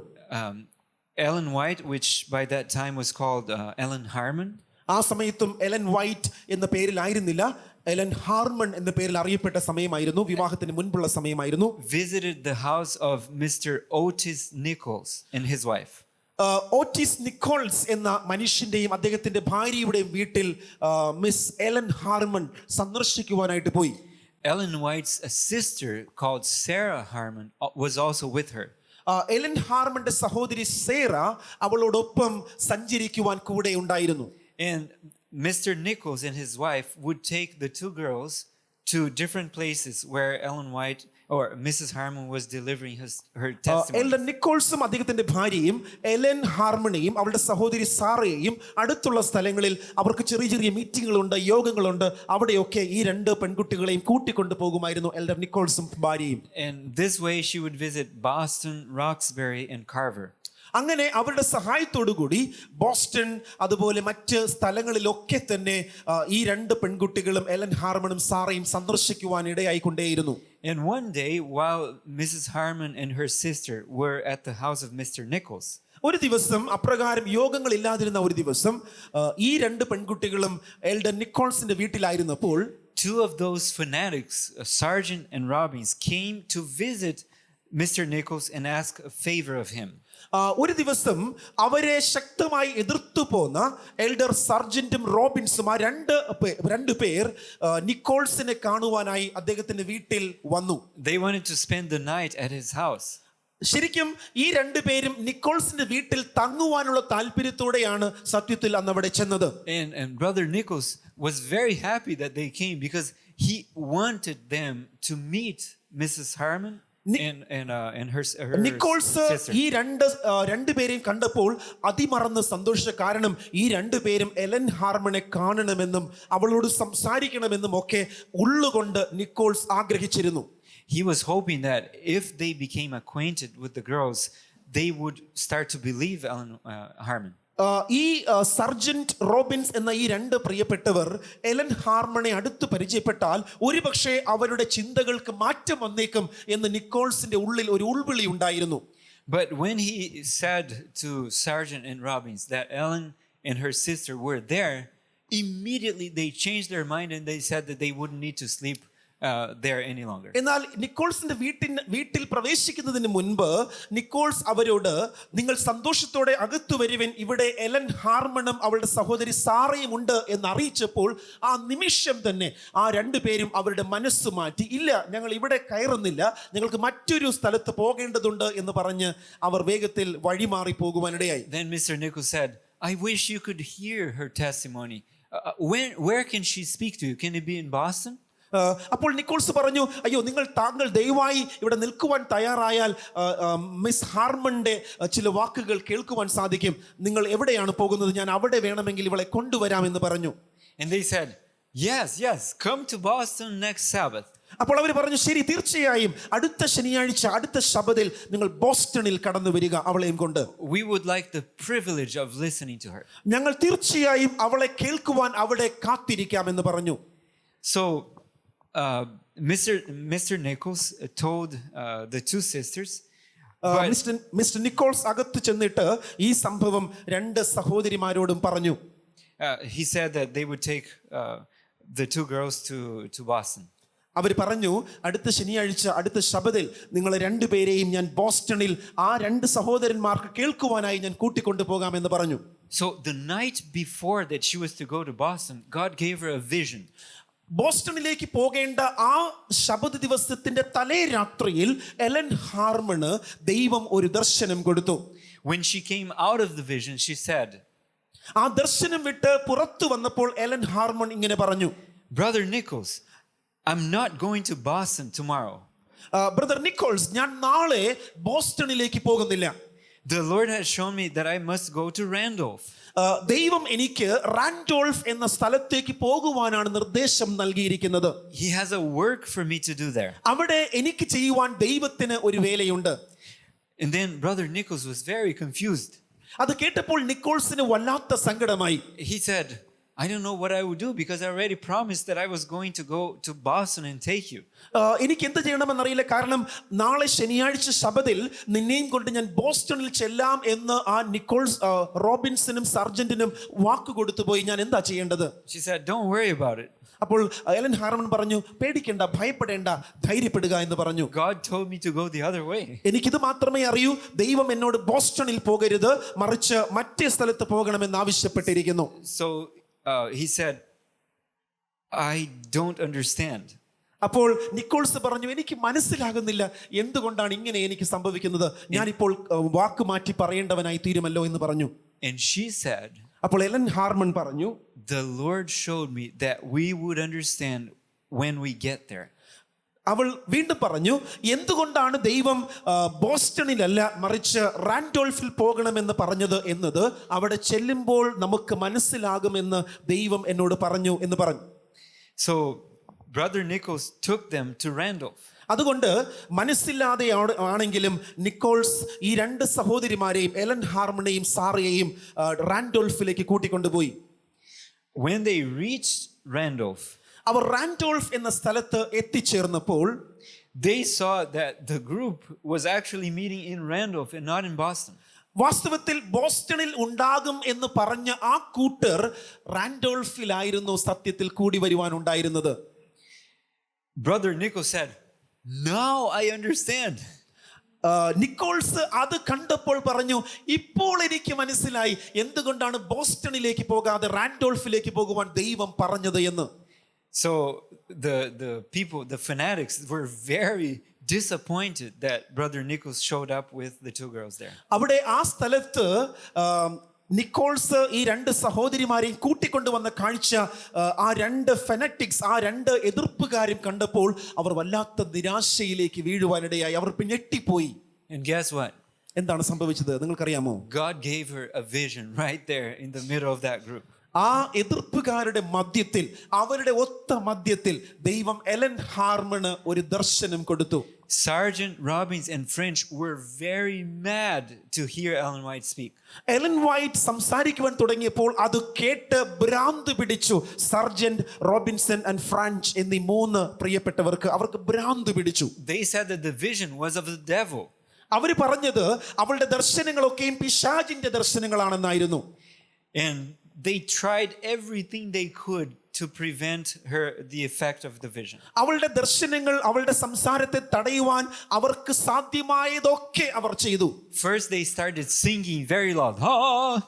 Ellen White, which by that time was called Ellen Harmon, ആ സമയത്തും എലൻ വൈറ്റ് എന്ന പേരിലായിരുന്നില്ല, എലൻ ഹാർമൺ എന്ന പേരിൽ അറിയപ്പെട്ട സമയമായിരുന്നു. വിവാഹത്തിന് മുൻപുള്ള സമയമായിരുന്നു. visited the house of Mr. Otis Nichols and his wife. Otis Nichols എന്ന മനുഷ്യന്റെയും അദ്ദേഹത്തിന്റെ ഭാര്യയുടെയും വീട്ടിൽ മിസ് എലൻ ഹാർമൺ സന്ദർശിക്കുവാനായിട്ട് പോയി. Ellen White's sister called Sarah Harmon was also with her. Ellen ഹാർമന്റെ സഹോദരി സേറ അവളോടൊപ്പം സഞ്ചരിക്കുവാൻ കൂടെ ഉണ്ടായിരുന്നു. And Mr. Nichols and his wife would take the two girls to different places where Ellen White or Mrs. Harmon was delivering her testimony. Ellen നിക്കോൾസും അദ്ദേഹത്തിന്റെ ഭാര്യയും Ellen ഹാർമണിയും അവളുടെ സഹോദരി സാറയെയും അടുത്തുള്ള സ്ഥലങ്ങളിൽ അവർക്ക് ചെറിയ ചെറിയ മീറ്റിങ്ങുകളുണ്ട്, യോഗങ്ങളുണ്ട്. അവിടെയൊക്കെ ഈ രണ്ട് പെൺകുട്ടികളെയും കൂട്ടിക്കൊണ്ടു പോകുമായിരുന്നു എലൻ നിക്കോൾസും ഭാര്യയും. And this way she would visit Boston, Roxbury and Carver. അങ്ങനെ അവരുടെ സഹായത്തോടുകൂടി ബോസ്റ്റൺ അതുപോലെ മറ്റ് സ്ഥലങ്ങളിലൊക്കെ തന്നെ ഈ രണ്ട് പെൺകുട്ടികളും Ellen ഹാർമണും സാറയും സന്ദർശിക്കുവാൻ ഇടയായിക്കൊണ്ടേയിരുന്നു. And one day while Mrs. Harmon and her sister were at the house of Mr. Nichols, ഒരു ദിവസം അപ്രകാരം യോഗങ്ങൾ ഇല്ലാതിരുന്ന ഒരു ദിവസം ഈ രണ്ട് പെൺകുട്ടികളും elder നിക്കോൾസിന്റെ വീട്ടിലായിരുന്നപ്പോൾ two of those fanatics, Sargent and Robbins, came to visit Mr. Nichols and ask a favor of him. ഒരു ദിവസം അവരെ ശക്തമായി എതിർത്തു പോന്ന എൽഡർ സർജന്റും റോബിൻസും ആ രണ്ട് പേർ നിക്കോൾസിനെ കാണുവാനായി അദ്ദേഹത്തിന്റെ വീട്ടിൽ വന്നു. They wanted to spend the night at his house. ശരിക്കും ഈ രണ്ടു പേരും നിക്കോൾസിന്റെ വീട്ടിൽ തങ്ങുവാനുള്ള താല്പര്യത്തോടെയാണ് സത്യത്തിൽ അന്ന് അവിടെ ചെന്നത്. And Brother Nichols was very happy that they came because he wanted them to meet Mrs. Harmon and her Nichols sister. ഈ രണ്ടുപേരെയും കണ്ടപ്പോൾ അതിമറന്ന് സന്തോഷിച്ച കാരണം ഈ രണ്ടുപേരും എലൻ ഹാർമണെ കാണണമെന്നും അവളോട് സംസാരിക്കണമെന്നും ഒക്കെ ഉള്ളുകൊണ്ട് നിക്കോൾസ് ആഗ്രഹിച്ചിരുന്നു. He was hoping that if they became acquainted with the girls, they would start to believe Ellen Harmon. ഈ സർജന്റ് റോബിൻസ് എന്ന ഈ രണ്ട് പ്രിയപ്പെട്ടവർ എലൻ ഹാർമണെ അടുത്ത് പരിചയപ്പെട്ടാൽ ഒരുപക്ഷെ അവരുടെ ചിന്തകൾക്ക് മാറ്റം വന്നേക്കും എന്ന് നിക്കോൾസിന്റെ ഉള്ളിൽ ഒരു ഉൾവിളി ഉണ്ടായിരുന്നു. But when he said to Sargent and Robbins that Ellen and her sister were there, immediately they changed their mind and they said that they wouldn't need to sleep there any longer. എന്നാൽ നിക്കോൾസിന്റെ വീട്ടിൽ പ്രവേശിക്കുന്നതിന് മുൻപ് Nichols അവരോട് നിങ്ങൾ സന്തോഷത്തോടെ അകത്തു വരുവിൻ, ഇവിടെ എലൻ ഹാർമണും അവളുടെ സഹോദരി സാറയും ഉണ്ട് എന്ന് അറിയിച്ചപ്പോൾ ആ നിമിഷം തന്നെ ആ രണ്ടുപേരും അവരുടെ മനസ്സ് മാറ്റി, ഇല്ല ഞങ്ങൾ ഇവിടെ കയറുന്നില്ല, ഞങ്ങൾക്ക് മറ്റൊരു സ്ഥലത്ത് പോകേണ്ടതുണ്ട് എന്ന് പറഞ്ഞ് അവർ വേഗത്തിൽ വഴിമാറി പോകുവാനിടയായി. Then Mr. Nichols said, I wish you could hear her testimony. Where can she speak to you? Can it be in Boston? അപ്പോൾ നിക്കോൾസ് പറഞ്ഞു, അയ്യോ താങ്കൾ ദയവായി ഇവിടെ നിൽക്കുവാൻ തയ്യാറായാൽ മിസ് ഹാർമന്റെ ചില വാക്കുകൾ കേൾക്കുവാൻ സാധിക്കും, നിങ്ങൾ എവിടെയാണ് പോകുന്നത്, ഞാൻ അവിടെ വേണമെങ്കിൽ ഇവളെ കൊണ്ടുവരാം എന്ന് പറഞ്ഞു. And they said, yes, come to Boston next Sabbath. അപ്പോൾ അവർ പറഞ്ഞു, ശരി തീർച്ചയായും അടുത്ത ശനിയാഴ്ച അടുത്ത ശബത്തിൽ നിങ്ങൾ ബോസ്റ്റണിൽ കടന്നു വരിക അവളെയും കൊണ്ട്. We would like the privilege of listening to her. ഞങ്ങൾ തീർച്ചയായും അവളെ കേൾക്കുവാൻ അവിടെ കാത്തിരിക്കാം എന്ന് പറഞ്ഞു. So Mr. Nichols told the two sisters. Mister Nichols അകത്ത് ചെന്നിട്ട് ഈ സംഭവം രണ്ട് സഹോദരിമാരോടും പറഞ്ഞു. He said that they would take the two girls to Boston. അവർ പറഞ്ഞു, അടുത്ത ശനിയാഴ്ച അടുത്ത ശബത്തിൽ നിങ്ങൾ രണ്ടുപേരെയും ഞാൻ ബോസ്റ്റണിൽ ആ രണ്ട് സഹോദരന്മാർക്ക് കേൾക്കുവാനായി ഞാൻ കൂട്ടിക്കൊണ്ടു പോകാമെന്ന് പറഞ്ഞു. So the night before that she was to go to Boston, God gave her a vision. ബോസ്റ്റണിലേക്ക് പോകേണ്ട ആ ശബദ ദിവസത്തിന്റെ തലേ രാത്രിയിൽ എലൻ ഹാർമണ് ദൈവം ഒരു ദർശനം കൊടുത്തു. When she came out of the vision, she said, ആ ദർശനം വിട്ട് പുറത്തു വന്നപ്പോൾ എലൻ ഹാർമൺ ഇങ്ങനെ പറഞ്ഞു, Brother Nichols, I'm not going to Boston tomorrow. Brother Nichols, ഞാൻ നാളെ ബോസ്റ്റണിലേക്ക് പോകുന്നില്ല. The Lord has shown me that I must go to Randolph. ദൈവം എനിക്ക് റാൻഡോൾഫ് എന്ന സ്ഥലത്തേക്ക് പോകുവാനാണ് നിർദ്ദേശം നൽകിയിരിക്കുന്നത്. He has a work for me to do there. അവിടെ എനിക്ക് ചെയ്യുവാൻ ദൈവത്തിന് ഒരു വേലയുണ്ട്. And then Brother Nichols was very confused. അത് കേട്ടപ്പോൾ നിക്കോൾസിന് വല്ലാത്ത സങ്കടമായി. He said, I don't know what I would do because I already promised that I was going to go to Boston and take you. എനിക്ക് എന്ത് ചെയ്യണമെന്നറിയില്ല, കാരണം നാളെ ശനിയാഴ്ച ശബത്തിൽ നിന്നെയും കൊണ്ട് ഞാൻ ബോസ്റ്റണിൽ ചെല്ലാം എന്ന് ആ നിക്കോൾസ് റോബിൻസിനും സർജന്റിനും വാക്ക് കൊടുത്തു പോയി. ഞാൻ എന്താ ചെയ്യേണ്ടത്? She said, don't worry about it. അപ്പോൾ എലൻ ഹാർമൺ പറഞ്ഞു, പേടിക്കേണ്ട, ഭയപ്പെടേണ്ട, ധൈര്യപ്പെടുക എന്ന് പറഞ്ഞു. God told me to go the other way. എനിക്കിത് മാത്രമേ അറിയൂ, ദൈവം എന്നോട് ബോസ്റ്റണിൽ പോകരുത്, മറിച്ച് മറ്റേ സ്ഥലത്ത് പോകണമെന്ന് ആവശ്യപ്പെട്ടിരിക്കുന്നു. So he said, I don't understand. അപ്പോൾ നിക്കോൾസ് പറഞ്ഞു, എനിക്ക് മനസ്സിലാകുന്നില്ല എന്തുകൊണ്ടാണ് ഇങ്ങനെ എനിക്ക് സംഭവിക്കുന്നത്, ഞാനിപ്പോൾ വാക്ക് മാറ്റി പറയേണ്ടവനായി തീരുമല്ലോ എന്ന് പറഞ്ഞു. And she said, അപ്പോൾ എലൻ ഹാർമൺ പറഞ്ഞു, the Lord showed me that we would understand when we get there. അവൾ വീണ്ടും പറഞ്ഞു, എന്തുകൊണ്ടാണ് ദൈവം ബോസ്റ്റണിലല്ല മറിച്ച് റാൻഡോൾഫിൽ പോകണമെന്ന് പറഞ്ഞത് എന്നത് അവിടെ ചെല്ലുമ്പോൾ നമുക്ക് മനസ്സിലാകുമെന്ന് ദൈവം എന്നോട് പറഞ്ഞു എന്ന് പറഞ്ഞു. So Brother Nichols took them to Randolph. അതുകൊണ്ട് മനസ്സില്ലാതെ ആണെങ്കിലും നിക്കോൾസ് ഈ രണ്ട് സഹോദരിമാരെയും എലൻ ഹാർമണെയും സാറയെയും റാൻഡോൾഫിലേക്ക് കൂട്ടിക്കൊണ്ടുപോയി. When they reached Randolph, അവർ റാൻഡോൾഫ് എന്ന സ്ഥലത്ത് എത്തിച്ചേർന്നപ്പോൾ they saw that the group was actually meeting in Randolph and not in Boston. വാസ്തവത്തിൽ ബോസ്റ്റണിൽ ഉണ്ടാകും എന്ന് പറഞ്ഞ ആ കൂട്ടർ റാൻഡോൾഫിലായിരുന്നു സത്യത്തിൽ കൂടി വരുവാനുണ്ടായിരുന്നത്. Brother Nico said, "Now I understand." Nichols അത് കണ്ടപ്പോൾ പറഞ്ഞു, ഇപ്പോൾ എനിക്ക് മനസ്സിലായി എന്തുകൊണ്ടാണ് ബോസ്റ്റണിലേക്ക് പോകാതെ റാൻഡോൾഫിലേക്ക് പോകുവാൻ ദൈവം പറഞ്ഞത് എന്ന്. So the people, the fanatics, were very disappointed that Brother Nichols showed up with the two girls there. അവിടെ ആ സ്ഥലത്ത് നിക്കോൾസ് ഈ രണ്ട് സഹോദരിമാരെയും കൂട്ടിക്കൊണ്ടുവന്ന കാഴ്ച ആ രണ്ട് ഫെനറ്റിക്സ്, ആ രണ്ട് എതിർപ്പുകാരും കണ്ടപ്പോൾ അവർ വല്ലാത്ത നിരാശയിലേക്ക് വീഴുവാനിടയായി. അവർ ഞെട്ടിപ്പോയി. And guess what? എന്താണ് സംഭവിച്ചത് നിങ്ങൾക്കറിയാമോ? God gave her a vision right there in the middle of that group. ആ എതിർപ്പുകാരുടെ മധ്യത്തിൽ, അവരുടെ ഒത്ത മധ്യത്തിൽ ദൈവം എലൻ ഹാർമണ് ഒരു ദർശനം കൊടുത്തു. Sergeant Robbins and French were very mad to hear Ellen White speak. Ellen white സംസാരിക്കുവാൻ തുടങ്ങിയപ്പോൾ അത് കേട്ട് ഭ്രാന്ത് പിടിച്ചു. സർജന്റ് റോബിൻസൺ ആൻഡ് ഫ്രഞ്ച് എന്നീ മൂന്ന് പ്രിയപ്പെട്ടവർക്ക് അവർക്ക് ഭ്രാന്ത് പിടിച്ചു. They said that the vision was of the devil. അവർ പറഞ്ഞത് അവളുടെ ദർശനങ്ങളൊക്കെയും പിശാചിന്റെ ദർശനങ്ങളാണെന്നായിരുന്നു. And they tried everything they could to prevent her the effect of the vision. അവളുടെ ദർശനങ്ങൾ, അവളുടെ സംസാരത്തെ തടയുവാൻ അവർക്ക് സാധ്യമായതൊക്കെ അവർ ചെയ്തു. First they started singing very loud. Ah!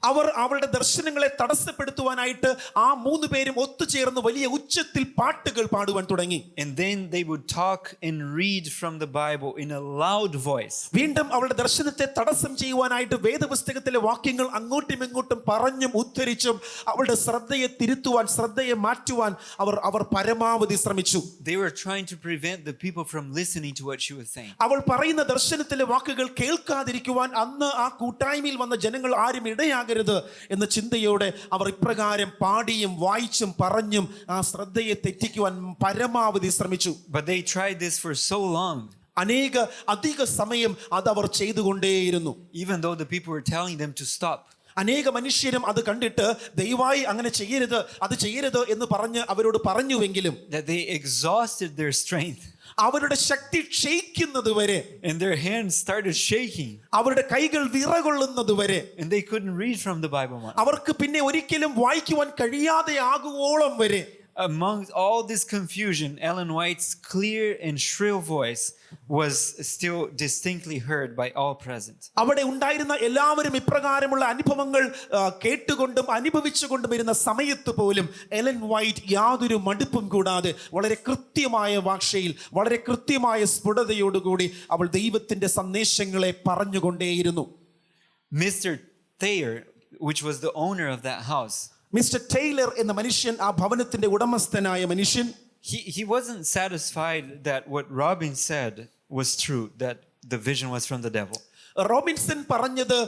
അവർ അവളുടെ ദർശനങ്ങളെ തടസ്സപ്പെടുത്തുവാനായിട്ട് ആ മൂന്ന് പേരും ഒത്തുചേർന്ന് വലിയ ഉച്ചത്തിൽ പാട്ടുകൾ പാടുവാൻ തുടങ്ങി. And then they would talk and read from the Bible in a loud voice. വീണ്ടും അവളുടെ ദർശനത്തെ തടസ്സം ചെയ്യുവാനായിട്ട് വേദപുസ്തകത്തിലെ വാക്യങ്ങൾ അങ്ങോട്ടും ഇങ്ങോട്ടും പറഞ്ഞും ഉദ്ധരിച്ചും അവളുടെ ശ്രദ്ധയെ തിരുത്തുവാൻ, ശ്രദ്ധയെ മാറ്റുവാൻ അവർ പരമാവധി ശ്രമിച്ചു. They were trying to prevent the people from listening to what she was saying. അവൾ പറയുന്ന ദർശനത്തിലെ വാക്കുകൾ കേൾക്കാതിരിക്കുവാൻ അന്ന് ആ കൂട്ടായ്മയിൽ വന്ന ജനങ്ങൾ ആരും ഇടയാകരുത് എന്ന ചിന്തയോടെ അവർ ഇപ്രകാരം പാടിയും വായിച്ചും പറഞ്ഞും ആ ശ്രദ്ധയെ തെറ്റിക്കുവാൻ പരമാവധി ശ്രമിച്ചു. But they tried this for so long. അധിക സമയം അത് അവർ ചെയ്തുകൊണ്ടേയിരുന്നു. Even though the people were telling them to stop. അനേക മനുഷ്യരും അത് കണ്ടിട്ട് ദയവായി അങ്ങനെ ചെയ്യരുത്, അത് ചെയ്യരുത് എന്ന് പറഞ്ഞ് അവരോട് പറഞ്ഞുവെങ്കിലും That they exhausted their strength. അവരുടെ ശക്തി ക്ഷയിക്കുന്നത് വരെ, And their hands started shaking. അവരുടെ കൈകൾ വിറകൊള്ളുന്നത് വരെ, And they couldn't read from the Bible much. അവർക്ക് പിന്നെ ഒരിക്കലും വായിക്കുവാൻ കഴിയാതെ ആകുവോളം വരെ. Amongst all this confusion, Ellen White's clear and shrill voice was still distinctly heard by all present. അവിടെ ഉണ്ടായിരുന്ന എല്ലാവരും ഇപ്രകാരമുള്ള അനുഭവങ്ങൾ കേട്ടുകൊണ്ടും അനുഭവിച്ചുകൊണ്ടും ഇരുന്ന സമയത്ത് പോലും എലൻ വൈറ്റ് യാതൊരു മടുപ്പും കൂടാതെ വളരെ കൃത്യമായ ഭാഷയിൽ, വളരെ കൃത്യമായ സ്ഫുടതയോടുകൂടി അവൾ ദൈവത്തിന്റെ സന്ദേശങ്ങളെ പറഞ്ഞുകൊണ്ടേയിരുന്നു. Mr. Thayer, which was the owner of that house, mister Tyler എന്ന മനുഷ്യൻ, ആ ഭവനത്തിന്റെ ഉടമസ്ഥനായ മനുഷ്യൻ, he wasn't satisfied that what Robin said was true, that the vision was from the devil. Robinson പറഞ്ഞത്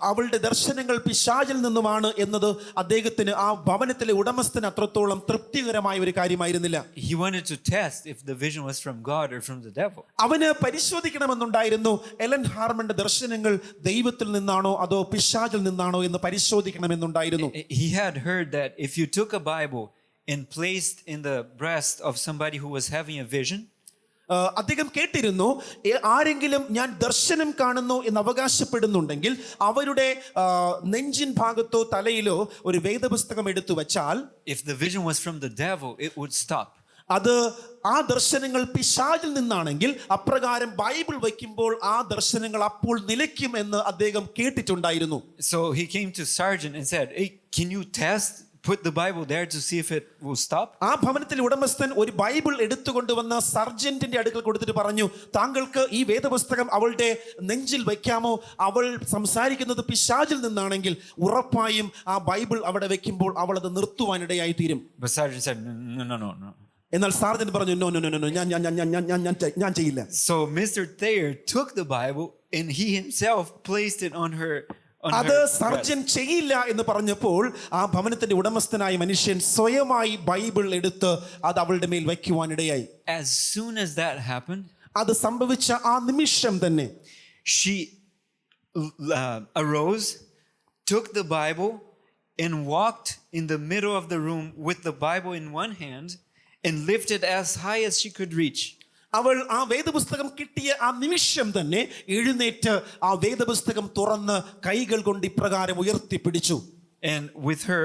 അവളുടെ ദർശനങ്ങൾ പിശാചിൽ നിന്നുമാണ് എന്നത് അദ്ദേഹത്തിന്, ആ ഭവനത്തിലെ ഉടമസ്ഥന് അത്രത്തോളം തൃപ്തികരമായ ഒരു കാര്യമായിരുന്നില്ല. He wanted to test if the vision was from God or from the devil. അവന് പരിശോധിക്കണമെന്നുണ്ടായിരുന്നു എലൻ ഹാർമന്റെ ദർശനങ്ങൾ ദൈവത്തിൽ നിന്നാണോ അതോ പിശാചിൽ നിന്നാണോ എന്ന് പരിശോധിക്കണമെന്നുണ്ടായിരുന്നു. He had heard that if you took a Bible and placed in the breast of somebody who was having a vision, അദ്ദേഹം കേട്ടിരുന്നു, ആരെങ്കിലും ഞാൻ ദർശനം കാണുന്നു എന്ന് അവകാശപ്പെടുന്നുണ്ടെങ്കിൽ അവരുടെ നെഞ്ചിൻ ഭാഗത്തോ തലയിലോ ഒരു വേദപുസ്തകം എടുത്തു വച്ചാൽ, if the vision was from the devil, it would stop. അത് ആ ദർശനങ്ങൾ പിശാചിൽ നിന്നാണെങ്കിൽ അപ്രകാരം ബൈബിൾ വയ്ക്കുമ്പോൾ ആ ദർശനങ്ങൾ അപ്പോൾ നിലയ്ക്കും എന്ന് അദ്ദേഹം കേട്ടിട്ടുണ്ടായിരുന്നു. So he came to Sergeant and said, "Hey, can you put the Bible there to see if it will stop?" ആ ഭവനത്തിലെ ഉടമസ്ഥൻ ഒരു ബൈബിൾ എടുത്തുകൊണ്ടുവന്ന സർജന്റിന്റെ അടുക്കൽ കൊടുത്തിട്ട് പറഞ്ഞു, താങ്കൾക്ക് ഈ വേദപുസ്തകം അവളുടെ നെഞ്ചിൽ വയ്ക്കാമോ? അവൾ സംസാരിക്കുന്നത് പിശാചിൽ നിന്നാണെങ്കിൽ ഉറപ്പായും ആ ബൈബിൾ അവിടെ വെക്കുമ്പോൾ അവൾ അത് നിർത്തുവാനിടയായി തീരും. But Sergeant said, "No. എന്നാൽ സാർജന്റ് പറഞ്ഞു, നോ, ഞാൻ ചെയ്യില്ല. So Mr. Thayer took the Bible and he himself placed it on her. അത് സർജൻ ചെയ്യില്ല എന്ന് പറഞ്ഞപ്പോൾ ആ ഭവനത്തിന്റെ ഉടമസ്ഥനായ മനുഷ്യൻ സ്വയമായി ബൈബിൾ എടുത്ത് അത് അവളുടെ മേൽ വയ്ക്കുവാനിടയായി. As soon as that happened, അത് സംഭവിച്ച ആ നിമിഷം തന്നെ she arose, took the Bible, and walked in the middle of the room with the Bible in one hand and lifted as high as she could reach. അവൾ ആ വേദപുസ്തകം കിട്ടിയ ആ നിമിഷം തന്നെ എഴുന്നേറ്റ് ആ വേദപുസ്തകം തുറന്ന് കൈകൾ കൊണ്ട് ഇപ്രകാരം ഉയർത്തിപ്പിടിച്ചു. And with her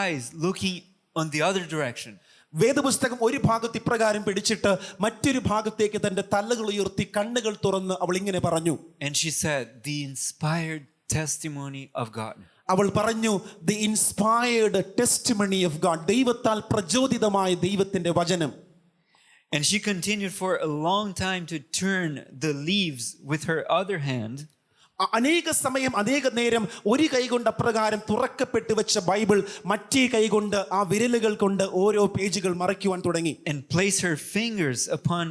eyes looking on the other direction. വേദപുസ്തകം ഒരു ഭാഗത്ത് ഇപ്രകാരം പിടിച്ചിട്ട് മറ്റൊരു ഭാഗത്തേക്ക് തന്റെ തലകൾ ഉയർത്തി കണ്ണുകൾ തുറന്ന് അവൾ ഇങ്ങനെ പറഞ്ഞു. And she said, the inspired testimony of God. അവൾ പറഞ്ഞു, the inspired testimony of God, ദൈവത്താൽ പ്രചോദിതമായ ദൈവത്തിന്റെ വചനം. And she continued for a long time to turn the leaves with her other hand. അനേക സമയം അനേക നേരം ഒരു കൈ കൊണ്ട് അപ്രകാരം തുറക്കപ്പെട്ട് വെച്ച ബൈബിൾ മറ്റേ കൈ കൊണ്ട് ആ വിരലുകൾ കൊണ്ട് ഓരോ പേജുകൾ മറയ്ക്കുവാൻ തുടങ്ങി. And place her fingers upon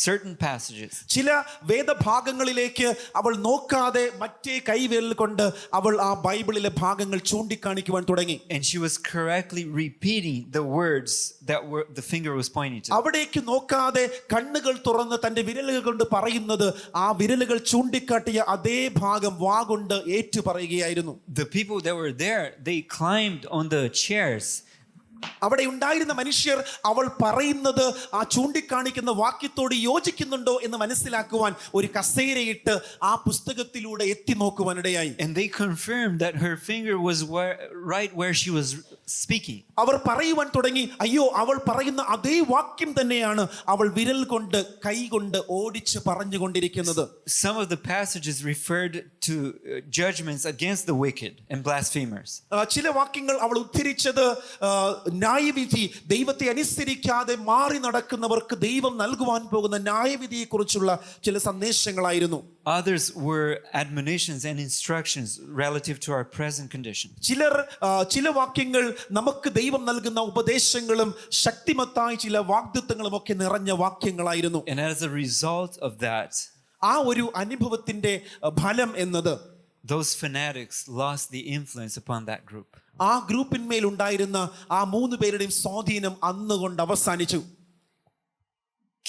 certain passages. ചില വേദഭാഗങ്ങളിലേക്ക് അവൾ നോക്കാതെ മറ്റേ കൈവിരൽ കൊണ്ട് അവൾ ആ ബൈബിളിലെ ഭാഗങ്ങൾ ചൂണ്ടിക്കാണിക്കുവാൻ തുടങ്ങി. And she was correctly repeating the words that the finger was pointing to. അവിടേക്ക് നോക്കാതെ കണ്ണുകൾ തുറന്ന് തന്റെ വിരലുകൾ കൊണ്ട് പറയുന്നത് ആ വിരലുകൾ ചൂണ്ടിക്കാട്ടിയ അതേ ഭാഗം വാ കൊണ്ട് ഏറ്റു പറയുകയായിരുന്നു. The people that were there, they climbed on the chairs. അവിടെ ഉണ്ടായിരുന്ന മനുഷ്യർ അവൾ പറയുന്നത് ആ ചൂണ്ടിക്കാണിക്കുന്ന വാക്യത്തോട് യോജിക്കുന്നുണ്ടോ എന്ന് മനസ്സിലാക്കുവാൻ ഒരു കസേരയിട്ട് ആ പുസ്തകത്തിലൂടെ എത്തി നോക്കുവാനിടയായി. And they confirmed that her finger was right where she was speaking. അവർ പറയുവാൻ തുടങ്ങി, അയ്യോ അവൾ പറയുന്ന അതേ വാക്യം തന്നെയാണ് അവൾ വിരൽ കൊണ്ട് കൈ കൊണ്ട് ഓടിച്ച് പറഞ്ഞുകൊണ്ടിരിക്കുന്നത്. Some of the passages referred to judgments against the wicked and blasphemers. ചില വാക്യങ്ങൾ അവൾ ഉദ്ധരിച്ചത് ന്യായവിധി, ദൈവത്തെ അനുസരിക്കാതെ മാറി നടക്കുന്നവർക്ക് ദൈവം നൽകുവാൻ പോകുന്ന ന്യായവിധിയെ കുറിച്ചുള്ള ചില സന്ദേശങ്ങളായിരുന്നു. Others were admonitions and instructions relative to our present condition. ചില വാക്യങ്ങൾ നമുക്ക് ദൈവം നൽകുന്ന ഉപദേശങ്ങളും ശക്തിമത്തായ ചില വാഗ്ദത്തങ്ങളും ഒക്കെ നിറഞ്ഞ വാക്യങ്ങളായിരുന്നു. And as a result of that, ആ ഒരു അനുഭവത്തിന്റെ ഫലം എന്നത് those fanatics lost the influence upon that group. ആ ഗ്രൂപ്പിന്മേൽ ഉണ്ടായിരുന്ന ആ 3 പേരുടെയും സ്വാധീനം അന്നുകൊണ്ട് അവസാനിച്ചു.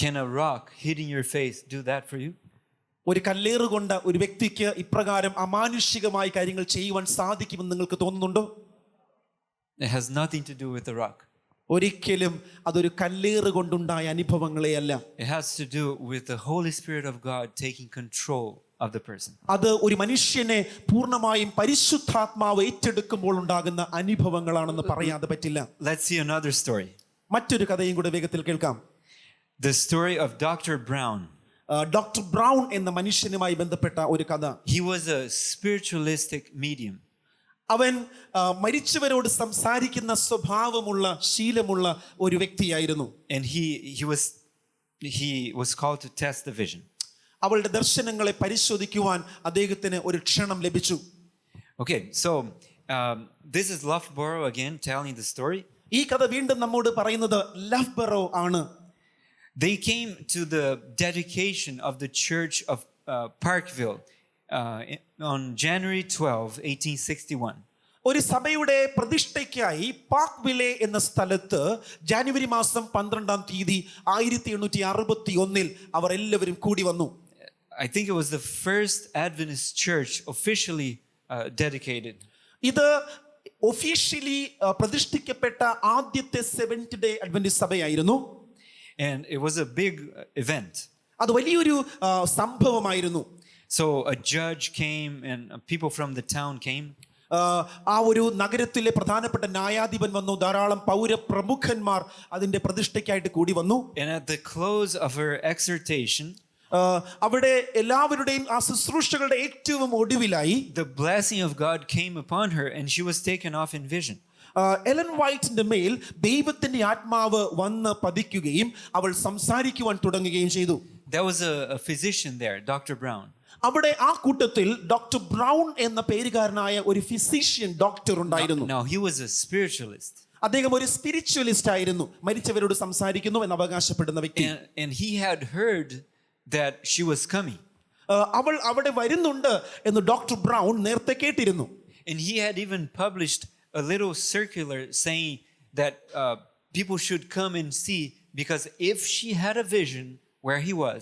Can a rock hitting your face do that for you? ഒരു കല്ലേറ് കൊണ്ട് ഒരു വ്യക്തിക്ക് ഇപ്രകാരം അമാനുഷികമായ കാര്യങ്ങൾ ചെയ്യുവാൻ സാധിക്കുമെന്ന് നിങ്ങൾക്ക് തോന്നുന്നുണ്ടോ? It has nothing to do with the rock. ഒരിക്കലും അതൊരു കല്ലേറ് കൊണ്ടുണ്ടായ അനുഭവങ്ങളെയല്ല. It has to do with the Holy Spirit of God taking control of the person. അത് ഒരു മനുഷ്യനെ പൂർണ്ണമായും പരിശുദ്ധാത്മാവ് ഏറ്റെടുക്കുമ്പോൾ ഉണ്ടാകുന്ന അനുഭവങ്ങളാണെന്ന് പറയാതെ പറ്റില്ല. Let's see another story. മറ്റൊരു കഥയും കൂടെ വേഗത്തിൽ കേൾക്കാം. The story of Dr. Brown. Doctor brown എന്ന മനുഷ്യനുമായി ബന്ധപ്പെട്ട ഒരു കഥ. He was a spiritualistic medium. അവൻ മരിച്ചവരോട് സംസാരിക്കുന്ന സ്വഭാവമുള്ള ശീലമുള്ള ഒരു വ്യക്തിയായിരുന്നു. And he was called to test the vision. അവളുടെ ദർശനങ്ങളെ പരിശോധിക്കുവാൻ അദ്ദേഹത്തിന് ഒരു ക്ഷണം ലഭിച്ചു. Okay, so this is Loughborough again telling the story. ഈ കഥ വീണ്ടും നമ്മോട് പറയുന്നത് ലഫ്ബറോ ആണ്. They came to the dedication of the church of Parkville on January 12, 1861. ഒരു സഭയുടെ പ്രതിഷ്ഠയ്ക്കായി പാക്വിലെ എന്ന സ്ഥലത്ത് ജനുവരി മാസം 12-ാം തീയതി 1861 അവർ എല്ലാവരും കൂടി വന്നു. I think it was the first Adventist church officially dedicated. ഇത് ഒഫീഷ്യലി പ്രതിഷ്ഠിക്കപ്പെട്ട ആദ്യത്തെ സെവൻത് ഡേ അഡ്വന്റിസ്റ്റ് സഭയായിരുന്നു. And it was a big event. അത് വലിയൊരു സംഭവമായിരുന്നു. So a judge came and people from the town came. ആ ഒരു നഗരത്തിലെ പ്രധാനപ്പെട്ട ന്യായാധിപൻ വന്നു. ധാരാളം പൗരപ്രമുഖന്മാർ അതിന്റെ പ്രതിഷ്ഠയ്ക്കായിട്ട് കൂടി വന്നു. And at the close of her exhortation, അവിടെ എല്ലാവരുടെയും ആ ശുശ്രൂഷകളുടെ ഏറ്റവും ഒടുവിലായി the blessing of God came upon her and she was taken off in vision. Ellen വൈറ്റിന്റെ മേൽ ദൈവത്തിന്റെ ആത്മാവ് വന്ന് പതിക്കുകയും അവൾ സംസാരിക്കുവാൻ തുടങ്ങുകയും ചെയ്തു. There was a physician there, Dr. Brown. അവിടെ ആ കൂട്ടത്തിൽ ഡോക്ടർ ബ്രൗൺ എന്ന പേരുകാരനായ ഒരു ഫിസിഷ്യൻ ഡോക്ടർ ഉണ്ടായിരുന്നു. Now he was a spiritualist. അദ്ദേഹം ഒരു സ്പിരിച്വലിസ്റ്റ് ആയിരുന്നു. മരിച്ചവരോട് സംസാരിക്കുന്നു എന്ന് അവകാശപ്പെടുന്ന വ്യക്തി. And he had heard that she was coming. അവൾ അവിടെ വരുന്നുണ്ട് എന്ന് ഡോക്ടർ ബ്രൗൺ നേരത്തെ കേട്ടിരുന്നു. And he had even published a little circular saying that people should come and see, because if she had a vision where he was,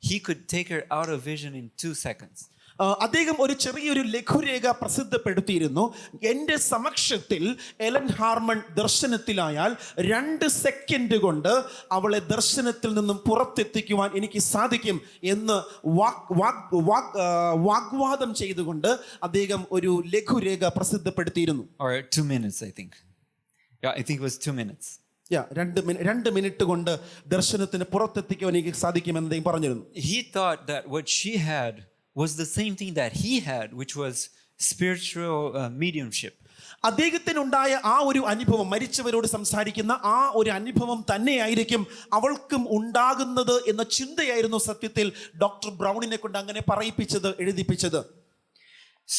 he could take her out of vision in 2 seconds. അദ്ദേഹം ഒരു ചെറിയൊരു ലഘുരേഖ പ്രസിദ്ധപ്പെടുത്തിയിരുന്നു. എൻ്റെ സമക്ഷത്തിൽ Ellen Harman ദർശനത്തിലായാൽ 2 second കൊണ്ട് അവളെ ദർശനത്തിൽ നിന്നും പുറത്തെത്തിക്കുവാൻ എനിക്ക് സാധിക്കും എന്ന് വാഗ്വാദം ചെയ്തുകൊണ്ട് അദ്ദേഹം ഒരു ലഘുരേഖ പ്രസിദ്ധപ്പെടുത്തിയിരുന്നു. Or 2 minutes, I think. Yeah, I think it was 2 minutes. 2 minute കൊണ്ട് ദർശനത്തിന് പുറത്തെത്തിക്കുവാൻ എനിക്ക് സാധിക്കുമെന്ന് അദ്ദേഹം പറഞ്ഞിരുന്നു. He thought that what she had was the same thing that he had, which was spiritual mediumship. അദ്ദേഹത്തിനുണ്ടായ ആ ഒരു അനുഭവം, മരിച്ചവരോട് സംസാരിക്കുന്ന ആ ഒരു അനുഭവം തന്നെയായിരിക്കും അവൾക്കും ഉണ്ടാകുന്നത് എന്ന ചിന്തയായിരുന്നു സത്യത്തിൽ ഡോക്ടർ ബ്രൗണിനെ കൊണ്ട് അങ്ങനെ പറയിപ്പിച്ചത്, എഴുതിപ്പിച്ചത്.